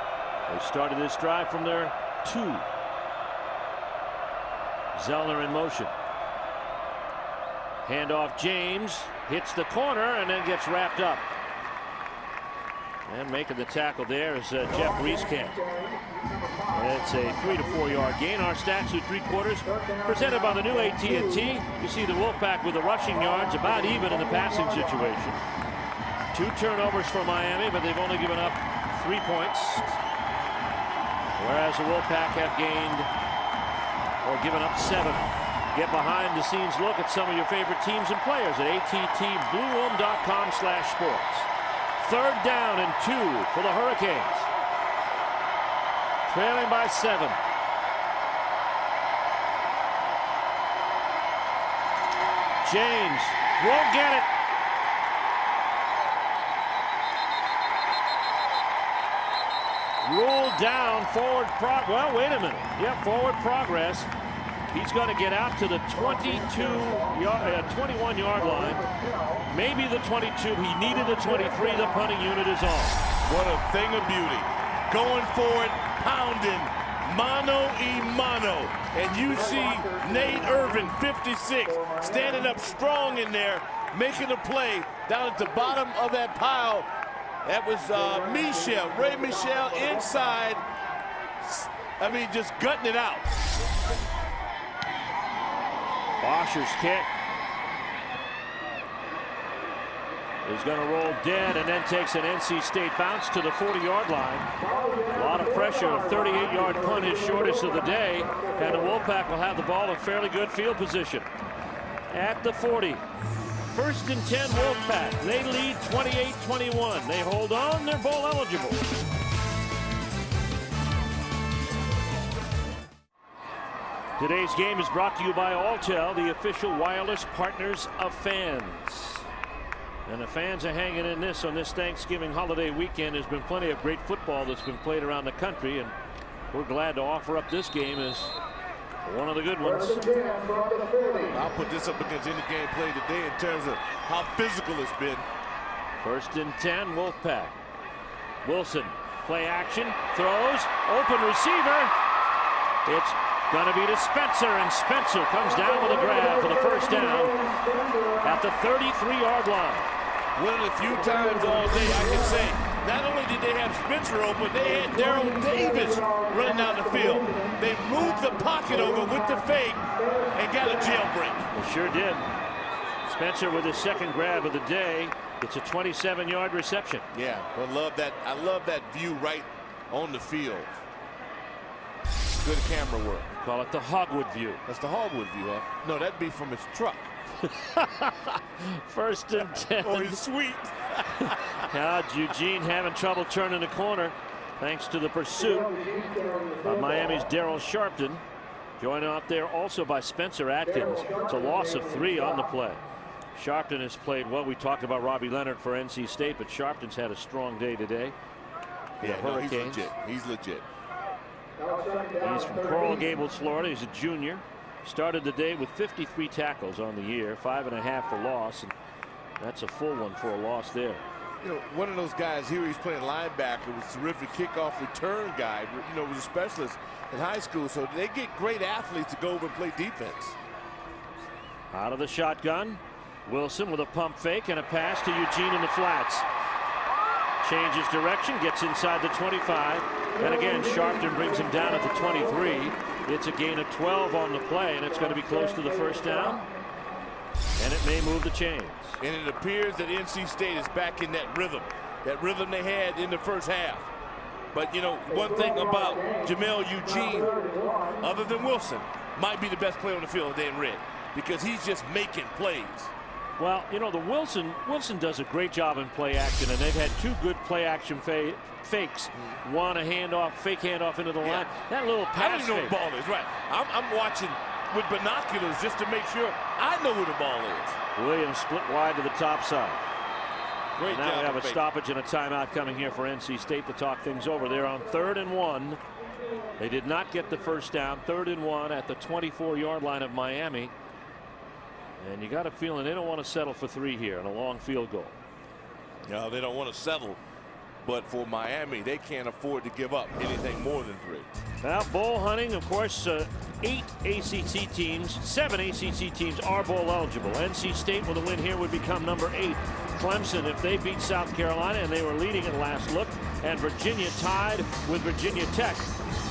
They started this drive from their 2. Zellner in motion. Handoff, James hits the corner and then gets wrapped up. And making the tackle there is Jeff Rieskamp. It's a 3 to 4 yard gain. Our stats through 3 quarters presented by the new AT&T. You see the Wolfpack with the rushing yards about even in the passing situation. 2 turnovers for Miami, but they've only given up 3 points. Whereas the Wolfpack have gained or given up 7. Get behind the scenes look at some of your favorite teams and players at attblueroom.com/sports. 3rd down and 2 for the Hurricanes. Trailing by 7. James won't get it. Ruled down, forward well, wait a minute. Yeah, forward progress. He's going to get out to the 21-yard line. Maybe the 22. He needed the 23. The punting unit is on. What a thing of beauty. Going for it, pounding, mano y mano. And you see Nate Irvin, 56, standing up strong in there, making a play down at the bottom of that pile. That was Ray Michel inside. I mean, just gutting it out. Bosher's kick is going to roll dead and then takes an NC State bounce to the 40-yard line. A lot of pressure. A 38-yard punt is shortest of the day, and the Wolfpack will have the ball in fairly good field position. At the 40. First and 10 Wolfpack. They lead 28-21. They hold on. They're bowl eligible. Today's game is brought to you by Alltel, the official wireless partners of fans. And the fans are hanging in this on this Thanksgiving holiday weekend. There's been plenty of great football that's been played around the country, and we're glad to offer up this game as one of the good ones. I'll put this up against any game played today in terms of how physical it's been. First and 10, Wolfpack. Wilson, play action, throws, open receiver. It's going to be to Spencer, and Spencer comes down with a grab for the first down at the 33-yard line. One of the few times all day I can say, not only did they have Spencer open, they had Darrell Davis running down the field. They moved the pocket over with the fake and got a jailbreak. They sure did. Spencer with his second grab of the day. It's a 27-yard reception. Yeah, I love that view right on the field. Good camera work. Call it the Hogwood view. That's the Hogwood view, huh? No, that'd be from his truck. First and 10. Oh, he's sweet. Now Eugene having trouble turning the corner thanks to the pursuit of Miami's Daryl Sharpton. Joined out there also by Spencer Atkins. It's a loss of 3 on the play. Sharpton has played well. We talked about Robbie Leonard for NC State, but Sharpton's had a strong day today. Yeah, no, he's legit. He's legit. He's from Coral Gables, Florida. He's a junior. Started the day with 53 tackles on the year, 5.5 for loss, and that's a full one for a loss there. You know, one of those guys here, he's playing linebacker, was a terrific kickoff return guy. You know, was a specialist in high school, so they get great athletes to go over and play defense. Out of the shotgun, Wilson with a pump fake and a pass to Eugene in the flats. Changes direction, gets inside the 25, and again Sharpton brings him down at the 23. It's a gain of 12 on the play, and it's going to be close to the first down, and it may move the chains. And it appears that NC State is back in that rhythm they had in the first half. But you know, one thing about Jamel Eugene, other than Wilson, might be the best player on the field today in red, because he's just making plays. Well, you know, Wilson does a great job in play action, and they've had 2 good play action fakes. One a fake handoff into the line. That little pass. I don't even know what the ball is. Right. I'm watching with binoculars just to make sure I know where the ball is. Williams split wide to the top side. Great now job. We have a stoppage and a timeout coming here for NC State to talk things over. They're on 3rd and 1. They did not get the first down. 3rd and 1 at the 24-yard line of Miami. And you got a feeling they don't want to settle for 3 here and a long field goal. No, they don't want to settle. But for Miami, they can't afford to give up anything more than 3. Now, bowl hunting, of course, 8 ACC teams, 7 ACC teams are bowl eligible. NC State with a win here would become number 8. Clemson, if they beat South Carolina, and they were leading at last look, and Virginia tied with Virginia Tech,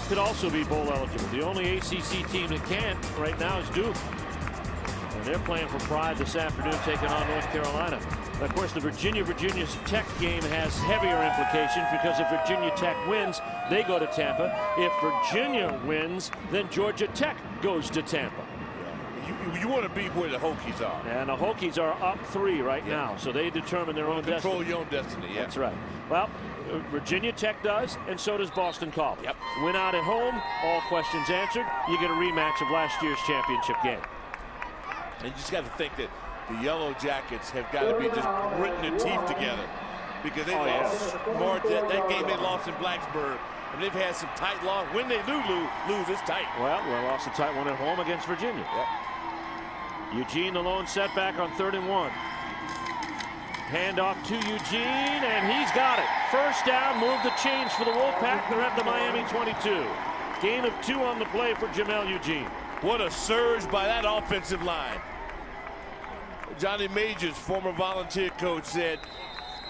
could also be bowl eligible. The only ACC team that can't right now is Duke. And they're playing for pride this afternoon, taking on North Carolina. Of course, the Virginia Tech game has heavier implications, because if Virginia Tech wins, they go to Tampa. If Virginia wins, then Georgia Tech goes to Tampa. You want to be where the Hokies are. And the Hokies are up 3 right now, so they determine their own destiny. Control your own destiny, yeah. That's right. Well, Virginia Tech does, and so does Boston College. Yep. Win out at home, all questions answered. You get a rematch of last year's championship game. And you just got to think that the Yellow Jackets have got to be just gritting their teeth together, because they lost that game they lost in Blacksburg, and they've had some tight loss. When they lose, it's tight. Well, they lost a tight one at home against Virginia. Yep. Eugene, the lone setback on 3rd and 1. Handoff to Eugene, and he's got it. First down, move the chains for the Wolfpack. They're at the Miami 22. Gain of 2 on the play for Jamel Eugene. What a surge by that offensive line. Johnny Majors, former volunteer coach, said,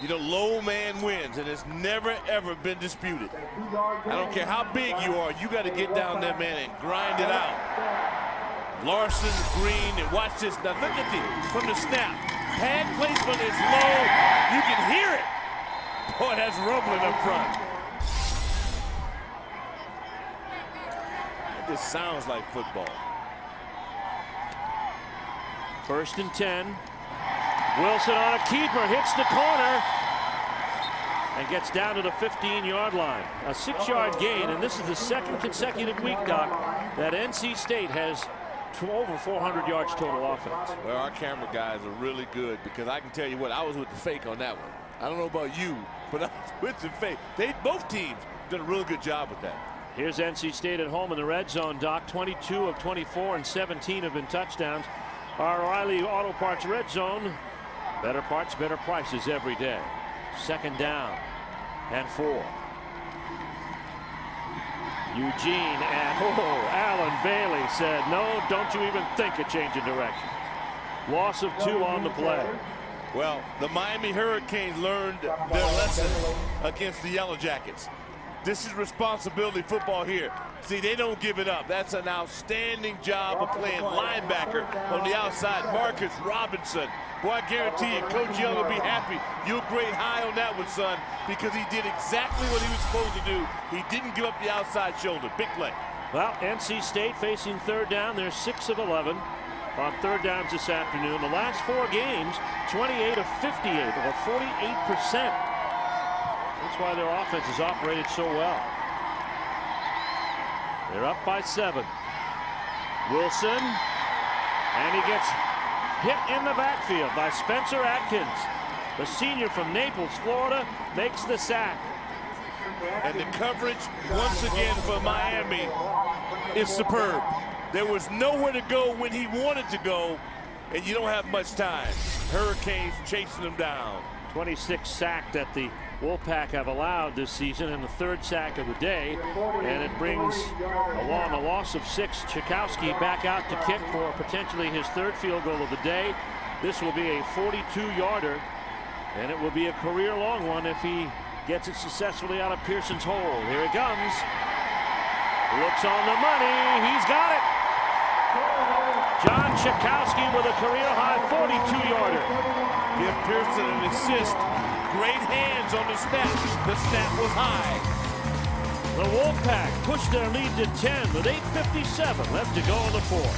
you know, low man wins, and it's never, ever been disputed. I don't care how big you are, you got to get down there, man, and grind it out. Larson, Green, and watch this. Now look at from the snap. Pad placement is low. You can hear it. Boy, that's rumbling up front. It just sounds like football. 1st and 10. Wilson on a keeper, hits the corner, and gets down to the 15-yard line. A 6-yard gain, and this is the 2nd consecutive week, Doc, that NC State has over 400 yards total offense. Well, our camera guys are really good, because I can tell you what, I was with the fake on that one. I don't know about you, but I was with the fake. Both teams did a really good job with that. Here's NC State at home in the red zone, Doc. 22 of 24 and 17 have been touchdowns. Our O'Reilly Auto Parts red zone. Better parts, better prices every day. 2nd down and 4. Eugene and Alan Bailey said, no, don't you even think of changing direction. Loss of 2 on the play. Well, the Miami Hurricanes learned their lesson against the Yellow Jackets. This is responsibility football here. See, they don't give it up. That's an outstanding job of playing linebacker on the outside. Marcus Robinson. Boy, I guarantee you, Coach Young will be happy. You'll grade high on that one, son, because he did exactly what he was supposed to do. He didn't give up the outside shoulder. Big play. Well, NC State facing 3rd down. They're 6 of 11 on 3rd downs this afternoon. The last 4 games, 28 of 58, or 48%. That's why their offense has operated so well. They're up by 7. Wilson, and he gets hit in the backfield by Spencer Atkins. The senior from Naples, Florida, makes the sack. And the coverage, once again, for Miami is superb. There was nowhere to go when he wanted to go, and you don't have much time. Hurricanes chasing him down. 26 sacked that the Wolfpack have allowed this season, and the 3rd sack of the day, and it brings along a loss of 6. Chakowski back out to kick for potentially his 3rd field goal of the day. This will be a 42-yarder, and it will be a career-long one if he gets it successfully out of Pearson's hole. Here it comes. Looks on the money. He's got it. John Chakowski with a career-high 42-yarder. Give Pearson an assist. Great hands on the snap. The snap was high. The Wolfpack pushed their lead to 10 with 8:57 left to go in the 4th.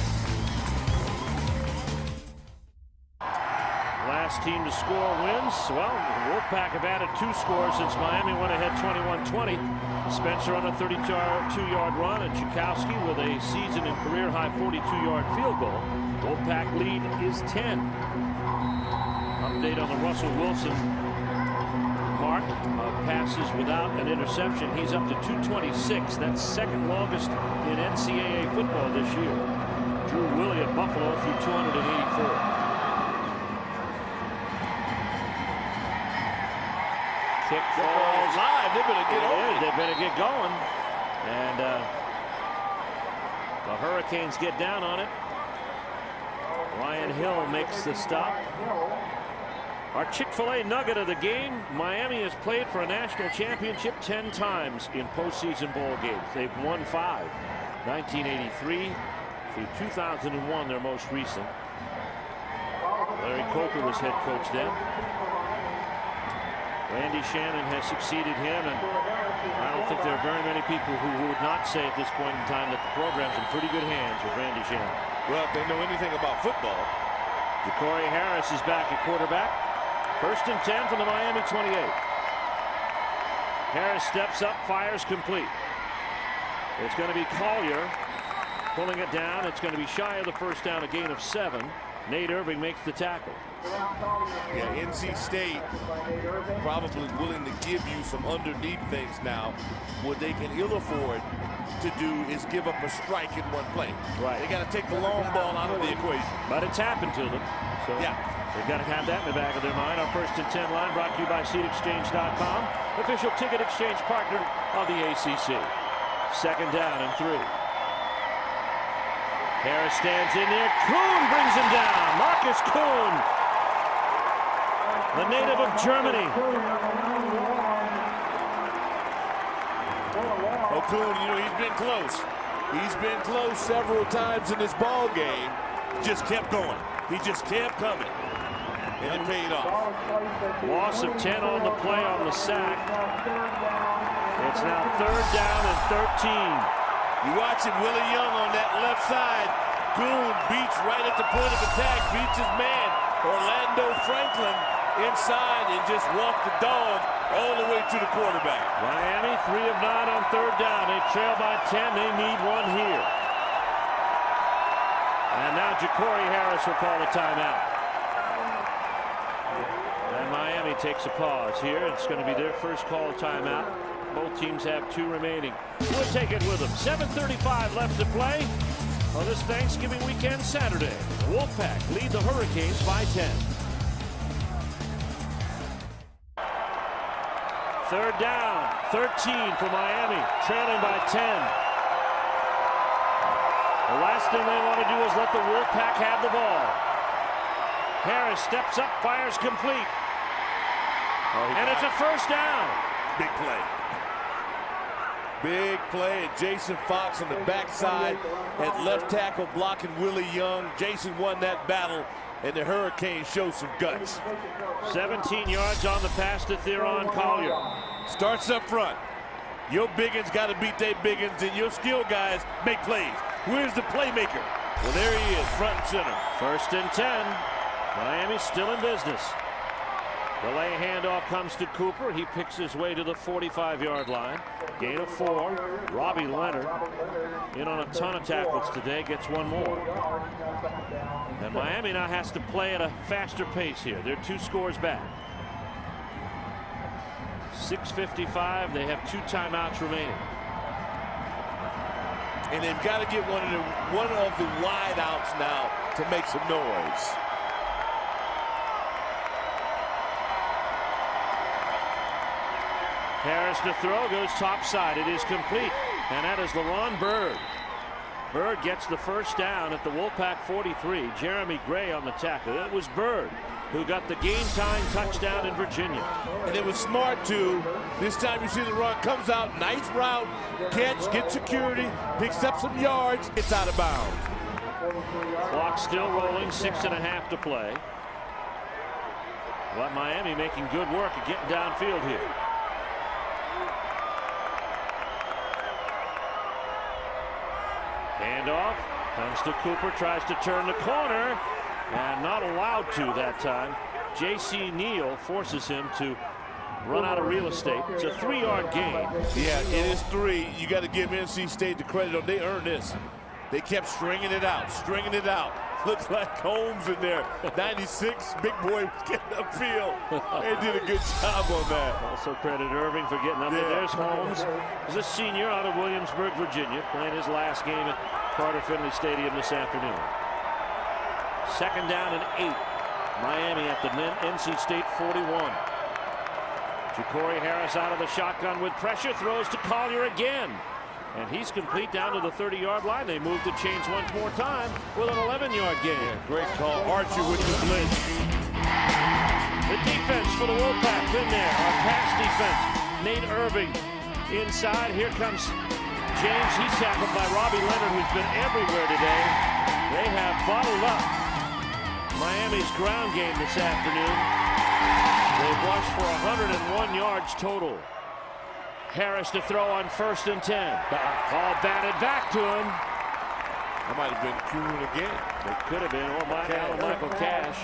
Last team to score wins. Well, the Wolfpack have added 2 scores since Miami went ahead 21-20. Spencer on a 32-yard run, and Chakowski with a season and career-high 42-yard field goal. Wolfpack lead is 10. Update on the Russell Wilson mark of passes without an interception. He's up to 226. That's 2nd longest in NCAA football this year. Drew Willie of Buffalo threw 284. Kick falls live. They better get over it. They better get going. And the Hurricanes get down on it. Ryan Hill makes the stop. Our Chick-fil-A nugget of the game, Miami has played for a national championship 10 times in postseason bowl games. They've won 5. 1983 through 2001, their most recent. Larry Coker was head coach then. Randy Shannon has succeeded him, and I don't think there are very many people who would not say at this point in time that the program's in pretty good hands with Randy Shannon. Well, if they know anything about football. Ja'Cory Harris is back at quarterback. 1st and 10 from the Miami 28. Harris steps up, fires complete. It's going to be Collier pulling it down. It's going to be shy of the 1st down, a gain of 7. Nate Irving makes the tackle. Yeah, NC State probably willing to give you some underneath things now. What they can ill afford to do is give up a strike in one play. Right. They got to take the long ball out of the equation. But it's happened to them. So yeah, they've got to have that in the back of their mind. Our 1st and 10 line brought to you by SeatExchange.com, official ticket exchange partner of the ACC. Second down and 3. Harris stands in there. Kuhn brings him down. Marcus Kuhn, the native of Germany. Oh, Kuhn, you know, he's been close. He's been close several times in this ball game. Just kept going. He just kept coming. And it paid off. Loss of 10 on the play on the sack. It's now 3rd down and 13. You watching Willie Young on that left side. Kuhn beats right at the point of attack, beats his man, Orlando Franklin, inside and just walked the dog all the way to the quarterback. Miami 3 of 9 on 3rd down. They trail by 10. They need one here. And now Ja'Cory Harris will call a timeout. And Miami takes a pause here. It's going to be their first call timeout. Both teams have 2 remaining. We'll take it with them. 7:35 left to play on this Thanksgiving weekend Saturday. The Wolfpack lead the Hurricanes by 10. 3rd down, 13 for Miami, trailing by 10. The last thing they want to do is let the Wolfpack have the ball. Harris steps up, fires complete. And it's a 1st down. Big play. Big play, and Jason Fox on the backside at left tackle blocking Willie Young. Jason won that battle, and the Hurricanes show some guts. 17 yards on the pass to Theron Collier. Starts up front. Your biggins got to beat their biggins, and your skill guys make plays. Where's the playmaker? Well, there he is, front and center. 1st and 10. Miami still in business. Delay handoff comes to Cooper. He picks his way to the 45-yard line. Gain of 4. Robbie Leonard in on a ton of tackles today. Gets one more. And Miami now has to play at a faster pace here. They're 2 scores back. 6:55. They have 2 timeouts remaining. And they've got to get one of the wide outs now to make some noise. Harris to throw, goes topside. It is complete. And that is LaRon Byrd. Byrd gets the 1st down at the Wolfpack 43. Jeremy Gray on the tackle. It was Byrd who got the game-tying touchdown in Virginia. And it was smart, too. This time you see the run. Comes out, nice route, catch, gets security, picks up some yards, gets out of bounds. Clock still rolling, 6.5 to play. But Miami making good work of getting downfield here. Handoff comes to Cooper, tries to turn the corner, and not allowed to that time. J.C. Neal forces him to run out of real estate. It's a 3-yard gain. Yeah, it is 3. You got to give NC State the credit. They earned this. They kept stringing it out, stringing it out. Looks like Holmes in there. 96, big boy getting upfield. They did a good job on that. Also credit Irving for getting up there. There's Holmes. He's a senior out of Williamsburg, Virginia, playing his last game at Carter Finley Stadium this afternoon. 2nd down and 8. Miami at the NC State 41. Ja'Cory Harris out of the shotgun with pressure, throws to Collier again. And he's complete down to the 30-yard line. They move the chains one more time with an 11-yard gain. Yeah, great call. Archer with the blitz. The defense for the Wolfpack in there. Our pass defense. Nate Irving inside. Here comes James. He's tackled by Robbie Leonard, who's been everywhere today. They have bottled up Miami's ground game this afternoon. They've rushed for 101 yards total. Harris to throw on 1st and 10. Ball batted back to him. That might have been Kuhn again. It could have been, or Michael Cash.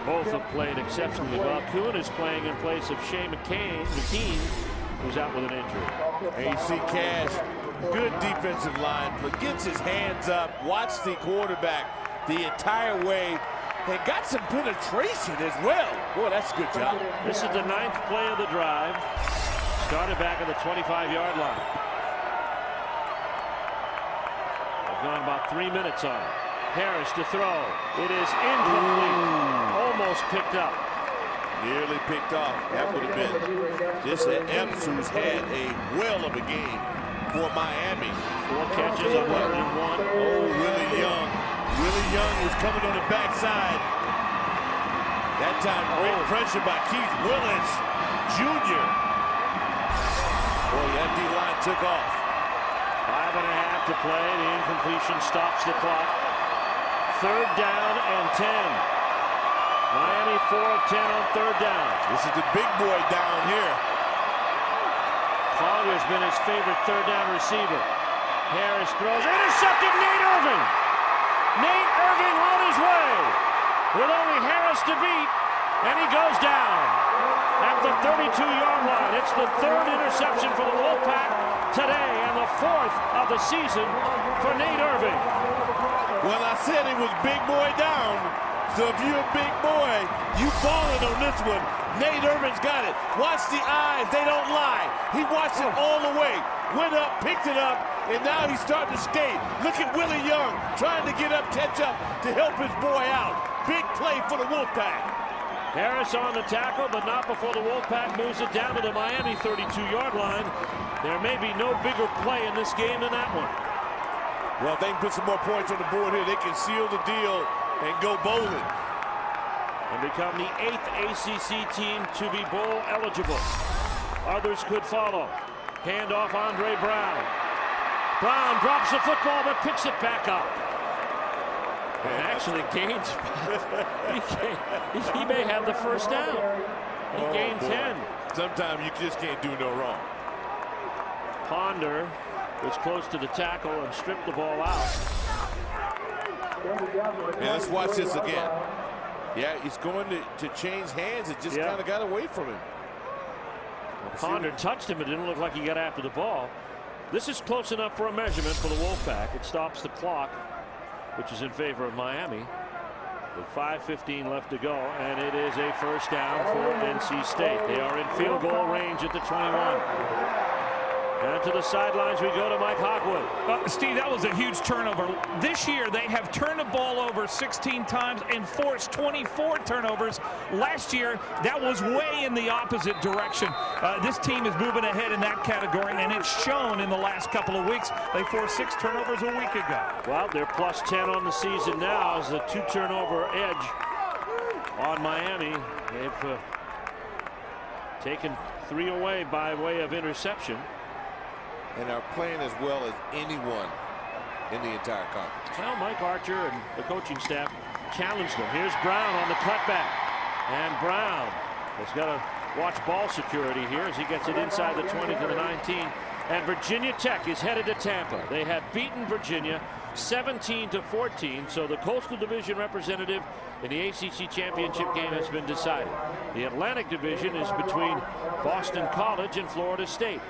Both have played exceptionally well. Kuhn is playing in place of Shea McKean, who's out with an injury. AC Cash, good defensive line, but gets his hands up, watched the quarterback the entire way, and got some penetration as well. Boy, that's a good job. This is the 9th play of the drive. Started back at the 25-yard line. They've gone about 3 minutes on it. Harris to throw. It is incomplete. Almost picked up. Nearly picked off. That would have been this Epps, who's had a well of a game. for Miami. 4 catches, 101. Oh, Willie Young. Willie Young was coming on the backside. That time, great pressure by Keith Willis Jr. Boy, that D-line took off. 5.5 to play. The incompletion stops the clock. 3rd down and 10. Miami 4 of 10 on 3rd down. This is the big boy down here. Ponder's been his favorite 3rd down receiver. Harris throws, intercepted Nate Irving. Nate Irving on his way with only Harris to beat, and he goes down at the 32-yard line. It's the 3rd interception for the Wolfpack today and the 4th of the season for Nate Irving. Well, I said it was big boy down, so if you're a big boy, you falling on this one. Nate Irving's got it. Watch the eyes, they don't lie. He watched it all the way, went up, picked it up, and now he's starting to skate. Look at Willie Young trying to get up, catch up to help his boy out. Big play for the Wolfpack. Harris on the tackle, but not before the Wolfpack moves it down to the Miami 32-yard line. There may be no bigger play in this game than that one. Well, if they can put some more points on the board here, they can seal the deal and go bowling. And become the 8th ACC team to be bowl eligible. Others could follow. Hand off Andre Brown. Brown drops the football but picks it back up. And actually gains. he may have the 1st down. He gained 10. Sometimes you just can't do no wrong. Ponder was close to the tackle and stripped the ball out. Yeah, let's watch this again. Yeah, he's going to change hands. It just kind of got away from him. Ponder touched him. It didn't look like he got after the ball. This is close enough for a measurement for the Wolfpack. It stops the clock, which is in favor of Miami, with 5:15 left to go, and it is a 1st down for NC State. They are in field goal range at the 21. And to the sidelines we go to Mike Hogwood. Steve, that was a huge turnover. This year they have turned the ball over 16 times and forced 24 turnovers. Last year that was way in the opposite direction. This team is moving ahead in that category, and it's shown in the last couple of weeks. They forced 6 turnovers a week ago. Well, they're plus 10 on the season now as a 2-turnover edge on Miami. They've taken 3 away by way of interception. And are playing as well as anyone in the entire conference. Well, Mike Archer and the coaching staff challenged them. Here's Brown on the cutback. And Brown has got to watch ball security here as he gets it inside the 20 to the 19. And Virginia Tech is headed to Tampa. They have beaten Virginia 17-14. So the Coastal Division representative in the ACC championship game has been decided. The Atlantic Division is between Boston College and Florida State.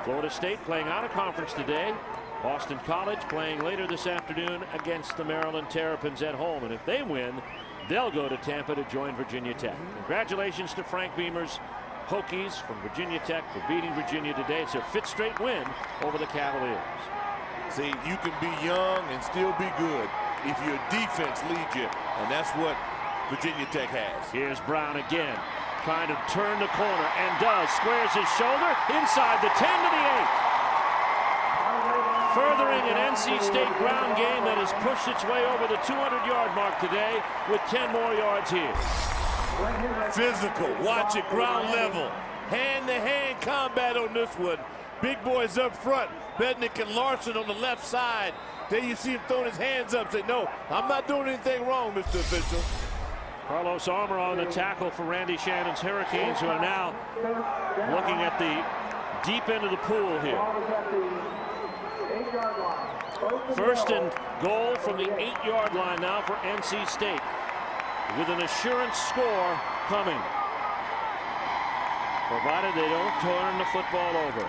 Florida State playing out of conference today. Boston College playing later this afternoon against the Maryland Terrapins at home. And if they win, they'll go to Tampa to join Virginia Tech. Congratulations to Frank Beamer's Hokies from Virginia Tech for beating Virginia today. It's their 5th straight win over the Cavaliers. See, you can be young and still be good if your defense leads you. And that's what Virginia Tech has. Here's Brown again, trying to turn the corner, and does. Squares his shoulder inside the 10 to the 8. Furthering an NC State ground game that has pushed its way over the 200-yard mark today with 10 more yards here. Physical, watch it, ground level. Hand-to-hand combat on this one. Big boys up front. Bednick and Larson on the left side. There you see him throwing his hands up, say, no, I'm not doing anything wrong, Mr. Official. Carlos Armour on the tackle for Randy Shannon's Hurricanes, who are now looking at the deep end of the pool here. 1st and goal from the 8-yard line now for NC State, with an assurance score coming, provided they don't turn the football over.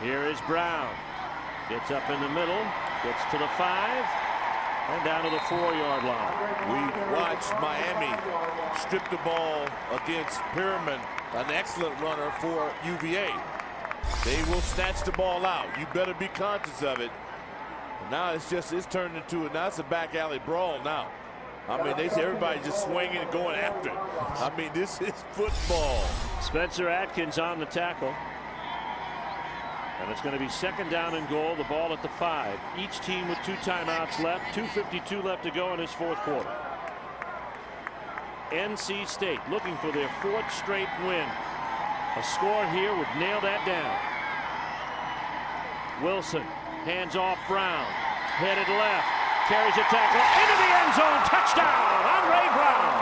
Here is Brown. Gets up in the middle, gets to the 5, and down to the 4-yard line. We watched Miami strip the ball against Perriman, an excellent runner for UVA. They will snatch the ball out. You better be conscious of it. Now it's turned into now it's a back alley brawl now. I mean, they say everybody's just swinging and going after it. I mean, this is football. Spencer Atkins on the tackle. And it's going to be 2nd down and goal. The ball at the 5. Each team with 2 timeouts left. 2:52 left to go in this 4th quarter. NC State looking for their 4th straight win. A score here would nail that down. Wilson hands off Brown. Headed left. Carries a tackle into the end zone. Touchdown on Ray Brown.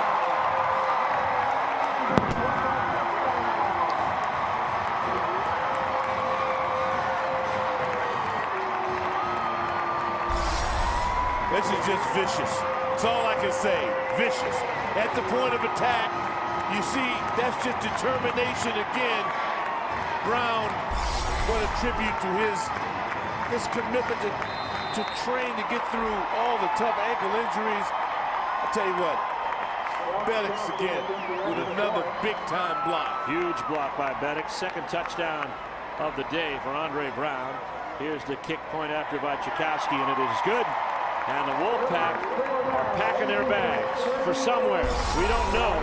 This is just vicious. That's all I can say. Vicious. At the point of attack, you see, that's just determination again. Brown, what a tribute to his commitment to train to get through all the tough ankle injuries. I'll tell you what, Beddix again with another big-time block. Huge block by Beddix. 2nd touchdown of the day for Andre Brown. Here's the kick point after by Chakowski, and it is good. And the Wolfpack are packing their bags for somewhere. We don't know.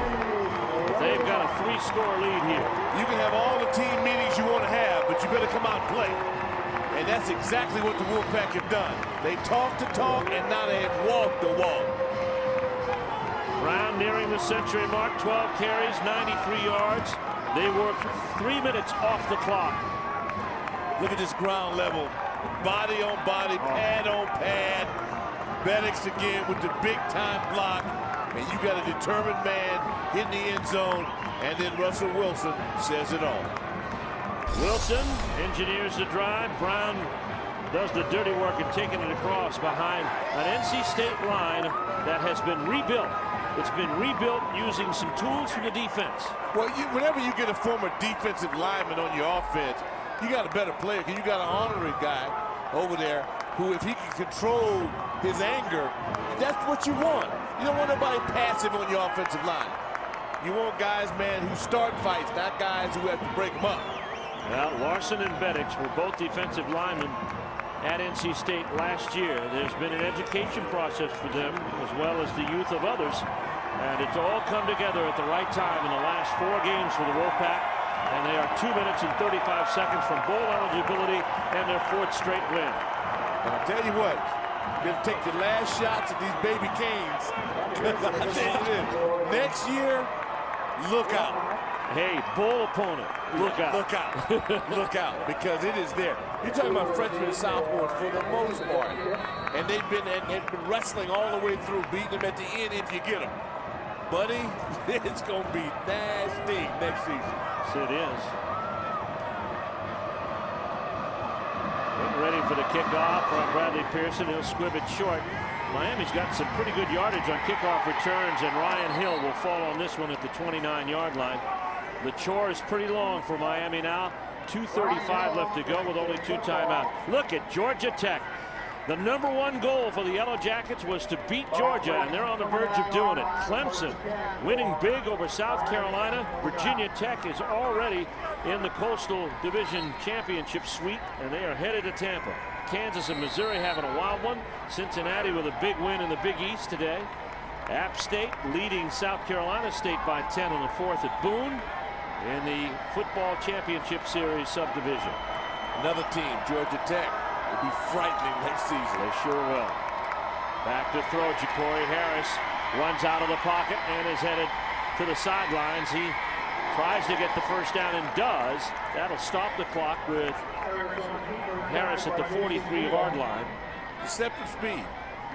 But they've got a 3-score lead here. You can have all the team meetings you want to have, but you better come out and play. And that's exactly what the Wolfpack have done. They talk the talk, and now they have walked the walk. Brown nearing the century mark. 12 carries, 93 yards. They worked 3 minutes off the clock. Look at this ground level. Body on body, pad on pad. Beddix again with the big-time block. And you got a determined man hitting the end zone. And then Russell Wilson says it all. Wilson engineers the drive. Brown does the dirty work and taking it across behind an NC State line that has been rebuilt. It's been rebuilt using some tools from the defense. Well, whenever you get a former defensive lineman on your offense, you got a better player because you got an honorary guy over there who, if he can control his anger, that's what you want. You don't want nobody passive on your offensive line. You want guys, man, who start fights, not guys who have to break them up. Well, Larson and Beddix were both defensive linemen at NC State last year. There's been an education process for them as well as the youth of others. And it's all come together at the right time in the last 4 games for the Wolfpack. And they are 2 minutes and 35 seconds from bowl eligibility and their 4th straight win. And I'll tell you what, you're going to take the last shots at these baby Canes. I'll tell you this, next year, look out. Hey, bowl opponent, look out. Look out. Look out, because it is there. You're talking about freshmen and sophomores for the most part. And they've been wrestling all the way through, beating them at the end if you get them. Buddy, it's going to be nasty next season. Yes, it is. Getting ready for the kickoff from Bradley Pearson. He'll squib it short. Miami's got some pretty good yardage on kickoff returns, and Ryan Hill will fall on this one at the 29-yard line. The chore is pretty long for Miami now. 2:35 left to go with only 2 timeouts. Look at Georgia Tech. The #1 goal for the Yellow Jackets was to beat Georgia, and they're on the verge of doing it. Clemson winning big over South Carolina. Virginia Tech is already in the Coastal Division Championship suite, and they are headed to Tampa. Kansas and Missouri having a wild one. Cincinnati with a big win in the Big East today. App State leading South Carolina State by 10 on the 4th at Boone in the Football Championship Series subdivision. Another team, Georgia Tech, will be frightening next season. They sure will. Back to throw. Ja'Cory Harris runs out of the pocket and is headed to the sidelines. He tries to get the first down and does. That'll stop the clock with Harris at the 43-yard line. Deceptive speed.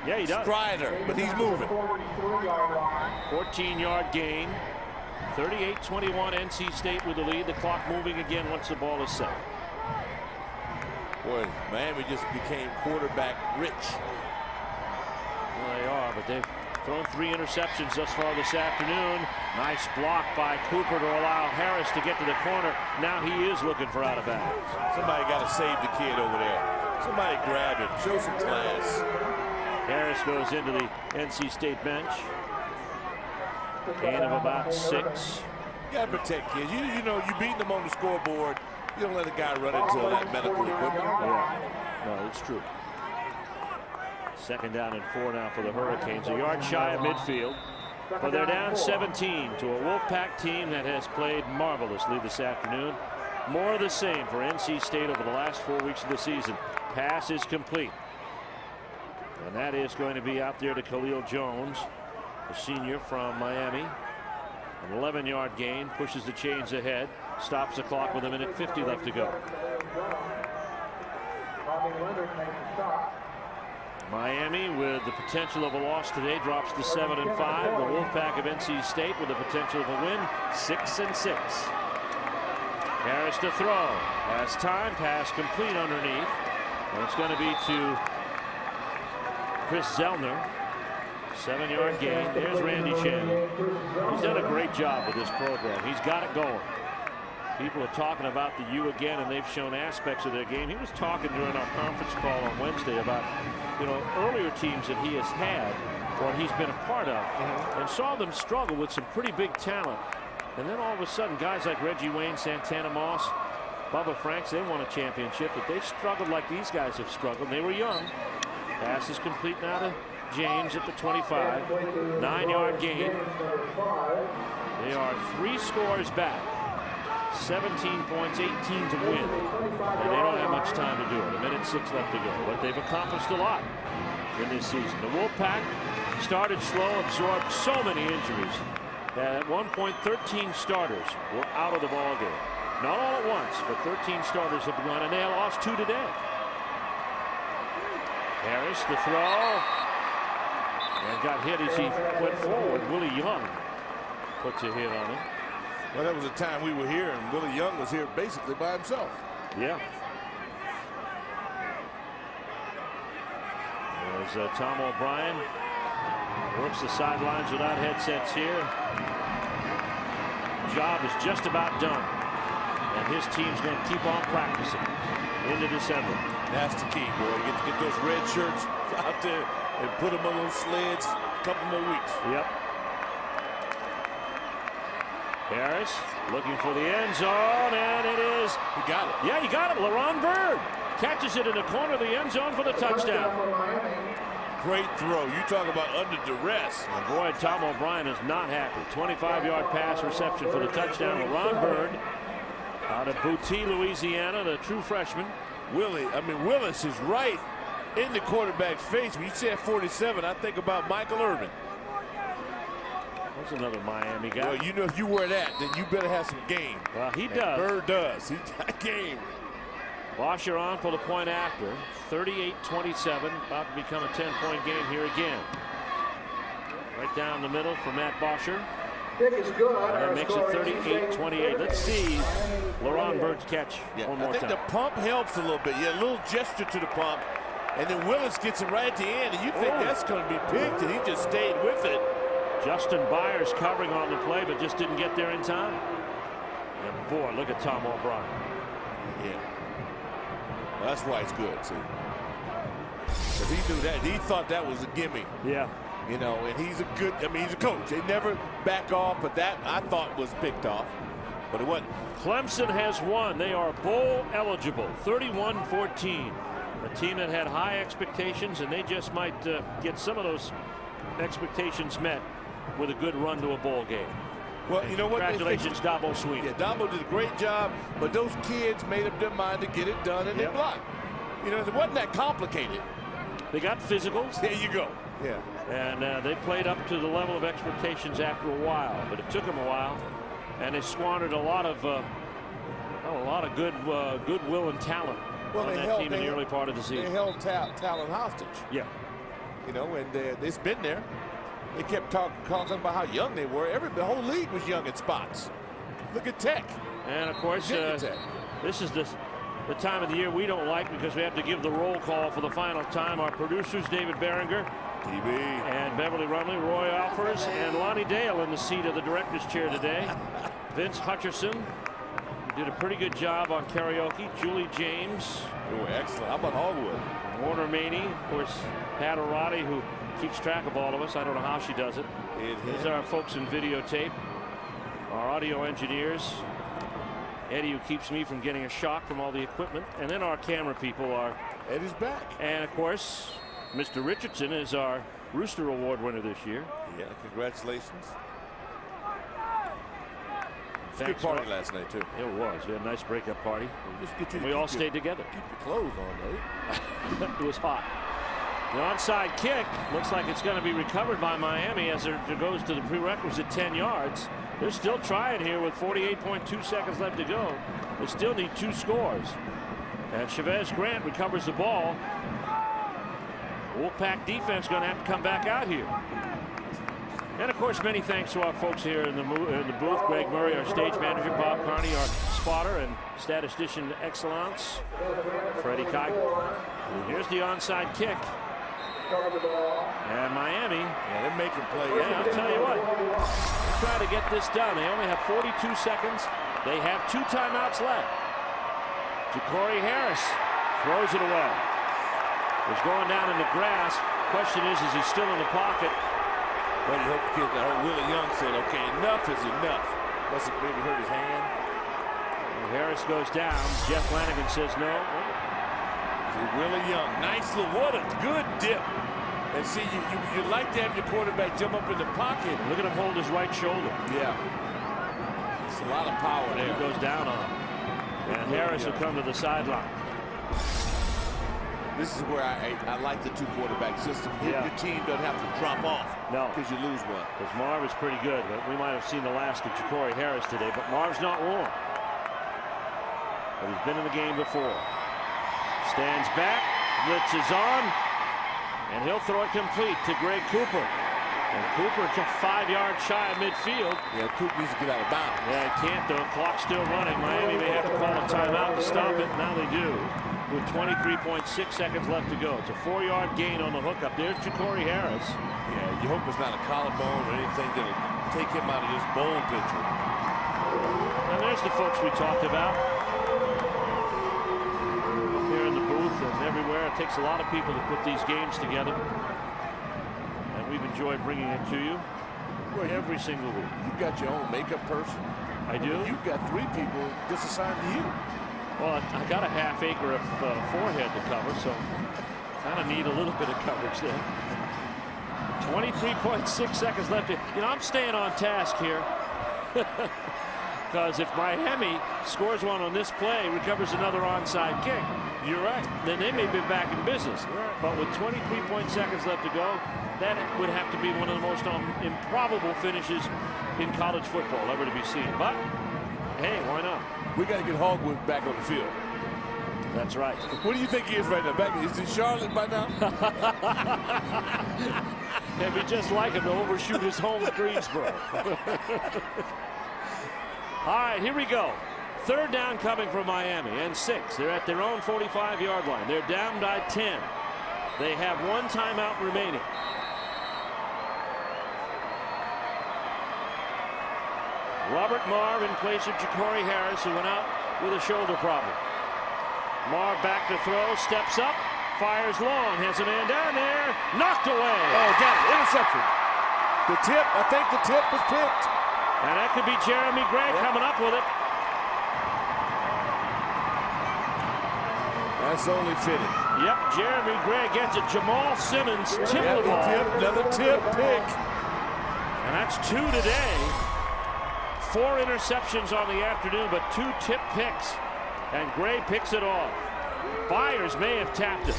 Yeah, he does. Strider, but he's moving. 14-yard gain. 38-21 NC State with the lead. The clock moving again once the ball is set. Boy, Miami just became quarterback rich. Well, they are, but they've thrown 3 interceptions thus far this afternoon. Nice block by Cooper to allow Harris to get to the corner. Now he is looking for out of bounds. Somebody got to save the kid over there. Somebody grab him. Show some class. Harris goes into the NC State bench. Gain of about 6. You got to protect kids. You know, you beat them on the scoreboard. You don't let a guy run into that medical equipment. Yeah, no, it's true. 2nd down and 4 now for the Hurricanes. A yard shy of midfield. But they're down 17 to a Wolfpack team that has played marvelously this afternoon. more of the same for NC State over the last 4 weeks of the season. Pass is complete. And that is going to be out there to Khalil Jones, a senior from Miami. An 11-yard gain, pushes the chains ahead, stops the clock with 1:50 left to go. Miami, with the potential of a loss today, drops to 7-5. The Wolfpack of NC State with the potential of a win, 6-6. Harris to throw. Has time. Pass complete underneath. And it's going to be to Chris Zellner. 7-yard gain. There's Randy Shannon. He's done a great job with this program. He's got it going. People are talking about the U again, and they've shown aspects of their game. He was talking during our conference call on Wednesday about, earlier teams that he has had or he's been a part of, and saw them struggle with some pretty big talent. And then all of a sudden, guys like Reggie Wayne, Santana Moss, Bubba Franks, they won a championship, but they struggled like these guys have struggled. They were young. Pass is complete now to James at the 25. 9-yard gain. They are 3 scores back. 17 points, 18 to win. And they don't have much time to do it. 1:06 left to go. But they've accomplished a lot in this season. The Wolfpack started slow, absorbed so many injuries that at one point 13 starters were out of the ballgame. Not all at once, but 13 starters have gone, and they lost 2 today. Harris the throw. And got hit as he went forward. Willie Young puts a hit on him. Well, that was a time we were here, and Willie Young was here basically by himself. Yeah. There's Tom O'Brien. Works the sidelines without headsets here. Job is just about done. And his team's going to keep on practicing into December. That's the key, boy. You get those red shirts out there and put them on those sleds a couple more weeks. Yep. Harris looking for the end zone, and it is. He got it. Yeah, he got it. LaRon Bird catches it in the corner of the end zone for the touchdown. Great throw. You talk about under duress. And boy, Tom O'Brien is not happy. 25-yard pass reception for the touchdown. LaRon Bird out of Boutte, Louisiana, the true freshman. Willis is right in the quarterback's face. When you said 47, I think about Michael Irvin. There's another Miami guy. Well, if you wear that, then you better have some game. Well, he does. Bird does. He's got game. Washer on for the point after. 38-27. About to become a 10-point game here again. Right down the middle for Matt Bosher. And that makes it 38-28. Let's see LaRon Bird's catch one more time. I think the pump helps a little bit. A little gesture to the pump. And then Willis gets it right at the end. And you think that's going to be picked, and he just stayed with it. Justin Byers covering on the play, but just didn't get there in time. And boy, look at Tom O'Brien. Yeah. Well, that's why it's good, see. Because he knew that. He thought that was a gimme. Yeah. And he's he's a coach. They never back off, but that I thought was picked off. But it wasn't. Clemson has won. They are bowl eligible. 31-14. A team that had high expectations, and they just might get some of those expectations met with a good run to a bowl game. Well, you know what? Congratulations, Dabo Swinney. Yeah, Dabo did a great job, but those kids made up their mind to get it done, and they blocked. It wasn't that complicated. They got physicals. There you go. Yeah. And they played up to the level of expectations after a while, but it took them a while, and they squandered a lot of goodwill and talent on that team in the early part of the season. They held talent hostage. Yeah. And it's been there. They kept talking about how young they were. The whole league was young at spots. Look at Tech. And of course, this is the time of the year we don't like, because we have to give the roll call for the final time. Our producers, David Behringer, DB, and Beverly Rumley, Roy Alfers, and Lonnie Dale in the seat of the director's chair today. Vince Hutcherson did a pretty good job on karaoke. Julie James. Oh, excellent. How about Hogwood? Warner Maney, of course, Pat Arati, who keeps track of all of us. I don't know how she does it. These are our folks in videotape. Our audio engineers. Eddie, who keeps me from getting a shock from all the equipment. And then our camera people are. Eddie's back. And of course, Mr. Richardson is our Rooster Award winner this year. Yeah, congratulations. Thanks, good party last night, too. It was. We had a nice breakup party. We all stayed together. Keep your clothes on, though. It was hot. The onside kick looks like it's going to be recovered by Miami as it goes to the prerequisite 10 yards. They're still trying here with 48.2 seconds left to go. They still need 2 scores. And Chavez Grant recovers the ball. Wolfpack defense going to have to come back out here. And of course, many thanks to our folks here in the booth. Greg Murray, our stage manager, Bob Carney, our spotter and statistician excellence, Freddie Keichel. Here's the onside kick. And Miami. Yeah, they're making plays. Yeah, I'll tell you what. They're trying to get this done. They only have 42 seconds. They have 2 timeouts left. Ja'Cory Harris throws it away. He's going down in the grass. Question is he still in the pocket? Well, you hope the kid, Willie Young said, okay, enough is enough. Must have maybe hurt his hand. And Harris goes down. Jeff Flanagan says no. See, Willie Young, nice little, what a good dip. And see, you like to have your quarterback jump up in the pocket. Look at him hold his right shoulder. Yeah. It's a lot of power there. He goes down on him. And Harris will come to the sideline. This is where I like the 2 quarterback system. Yeah. Your team doesn't have to drop off. No. Because you lose one. Because Marv is pretty good. But we might have seen the last of Ja'Cory Harris today. But Marv's not warm. But he's been in the game before. Stands back. Blitz is on. And he'll throw it complete to Greg Cooper. And Cooper 5 yards shy of midfield. Yeah, Cooper needs to get out of bounds. Yeah, he can't though. Clock's still running. Miami may have to call a timeout to stop it. Now they do. With 23.6 seconds left to go. It's a 4-yard gain on the hookup. There's Ja'Cory Harris. Yeah, you hope it's not a collarbone or anything that'll take him out of this bowl picture. And there's the folks we talked about. Here in the booth and everywhere. It takes a lot of people to put these games together. And we've enjoyed bringing it to you every single week. You've got your own makeup person. I do? You've got 3 people just assigned to you. Well, I got a half acre of forehead to cover, so kind of need a little bit of coverage there. 23.6 seconds left. You know, I'm staying on task here. Because if Miami scores one on this play, recovers another onside kick, you're right, then they may be back in business. Right. But with 23 seconds left to go, that would have to be one of the most improbable finishes in college football ever to be seen. But, hey, why not? We got to get Hogwood back on the field. That's right. What do you think he is right now? Is he Charlotte by now? It'd be just like him to overshoot his home at Greensboro. All right, here we go. 3rd down coming from Miami and 6. They're at their own 45-yard line. They're down by 10. They have 1 timeout remaining. Robert Marv in place of Ja'Cory Harris, who went out with a shoulder problem. Marv back to throw, steps up, fires long, has a man down there, knocked away. Oh, got it, interception. The tip, I think the tip was picked. And that could be Jeremy Gray coming up with it. That's only fitting. Yep, Jeremy Gray gets it. Jamal Simmons tipped the ball. Another tip pick. And that's 2 today. 4 interceptions on the afternoon, but 2 tip picks. And Gray picks it off. Byers may have tapped it.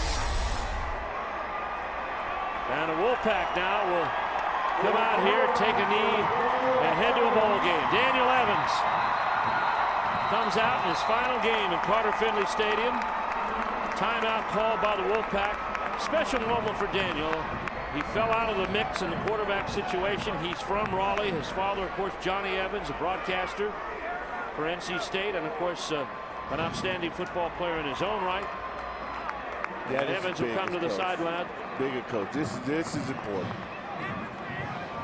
And the Wolfpack now will come out here, take a knee, and head to a bowl game. Daniel Evans comes out in his final game in Carter Finley Stadium. Timeout called by the Wolfpack. Special moment for Daniel. He fell out of the mix in the quarterback situation. He's from Raleigh. His father, of course, Johnny Evans, a broadcaster for NC State, and of course, an outstanding football player in his own right. Yeah, Evans will come to the sideline. Bigger coach. This is important.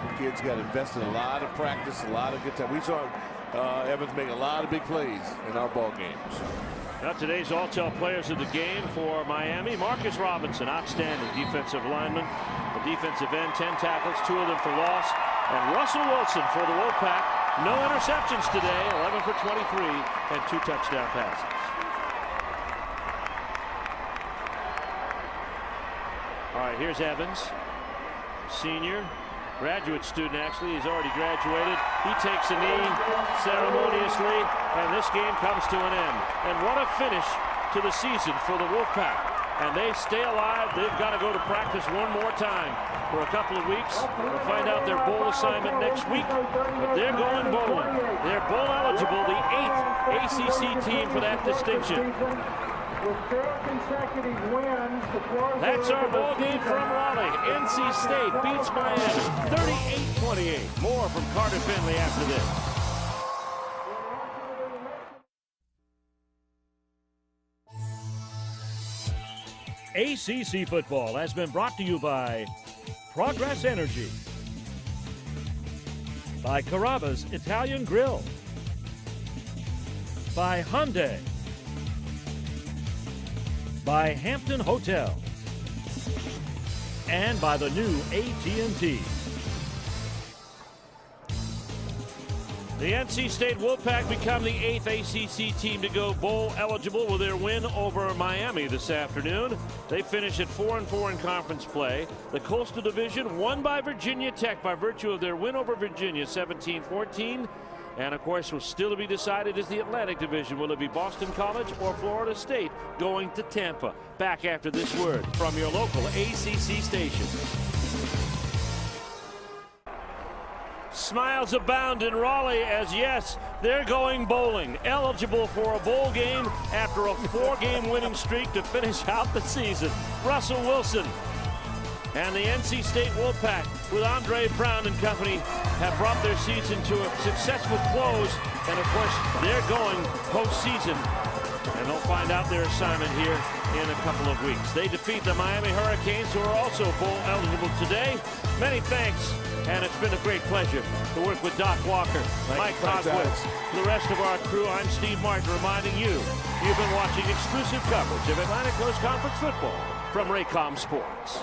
The kids got invested in a lot of practice, a lot of good time. We saw Evans make a lot of big plays in our ball games. Now today's all-tell players of the game for Miami. Marcus Robinson, outstanding defensive lineman. The defensive end, 10 tackles, 2 of them for loss. And Russell Wilson for the Wolfpack. No interceptions today, 11 for 23, and 2 touchdown passes. All right, here's Evans, senior. Graduate student, actually. He's already graduated. He takes a knee ceremoniously, and this game comes to an end. And what a finish to the season for the Wolfpack. And they stay alive. They've got to go to practice one more time for a couple of weeks. We'll find out their bowl assignment next week. But they're going bowling. They're bowl eligible, the 8th ACC team for that distinction. That's our ball game from Raleigh. NC State beats Miami 38-28. More from Carter Finley after this. ACC football has been brought to you by Progress Energy, by Carrabba's Italian Grill, by Hyundai, by Hampton Hotel, and by the new AT&T. The NC State Wolfpack become the 8th ACC team to go bowl eligible with their win over Miami this afternoon. They finish at 4-4 in conference play. The Coastal Division won by Virginia Tech by virtue of their win over Virginia 17-14. And of course, what's still to be decided is the Atlantic Division. Will it be Boston College or Florida State going to Tampa? Back after this word from your local ACC station. Smiles abound in Raleigh as, yes, they're going bowling. Eligible for a bowl game after a 4-game winning streak to finish out the season. Russell Wilson and the NC State Wolfpack with Andre Brown and company have brought their season to a successful close. And of course, they're going postseason. And they'll find out their assignment here in a couple of weeks. They defeat the Miami Hurricanes, who are also bowl eligible today. Many thanks, and it's been a great pleasure to work with Doc Walker, Mike Cosworth, the rest of our crew. I'm Steve Martin reminding you, you've been watching exclusive coverage of Atlantic Coast Conference football from Raycom Sports.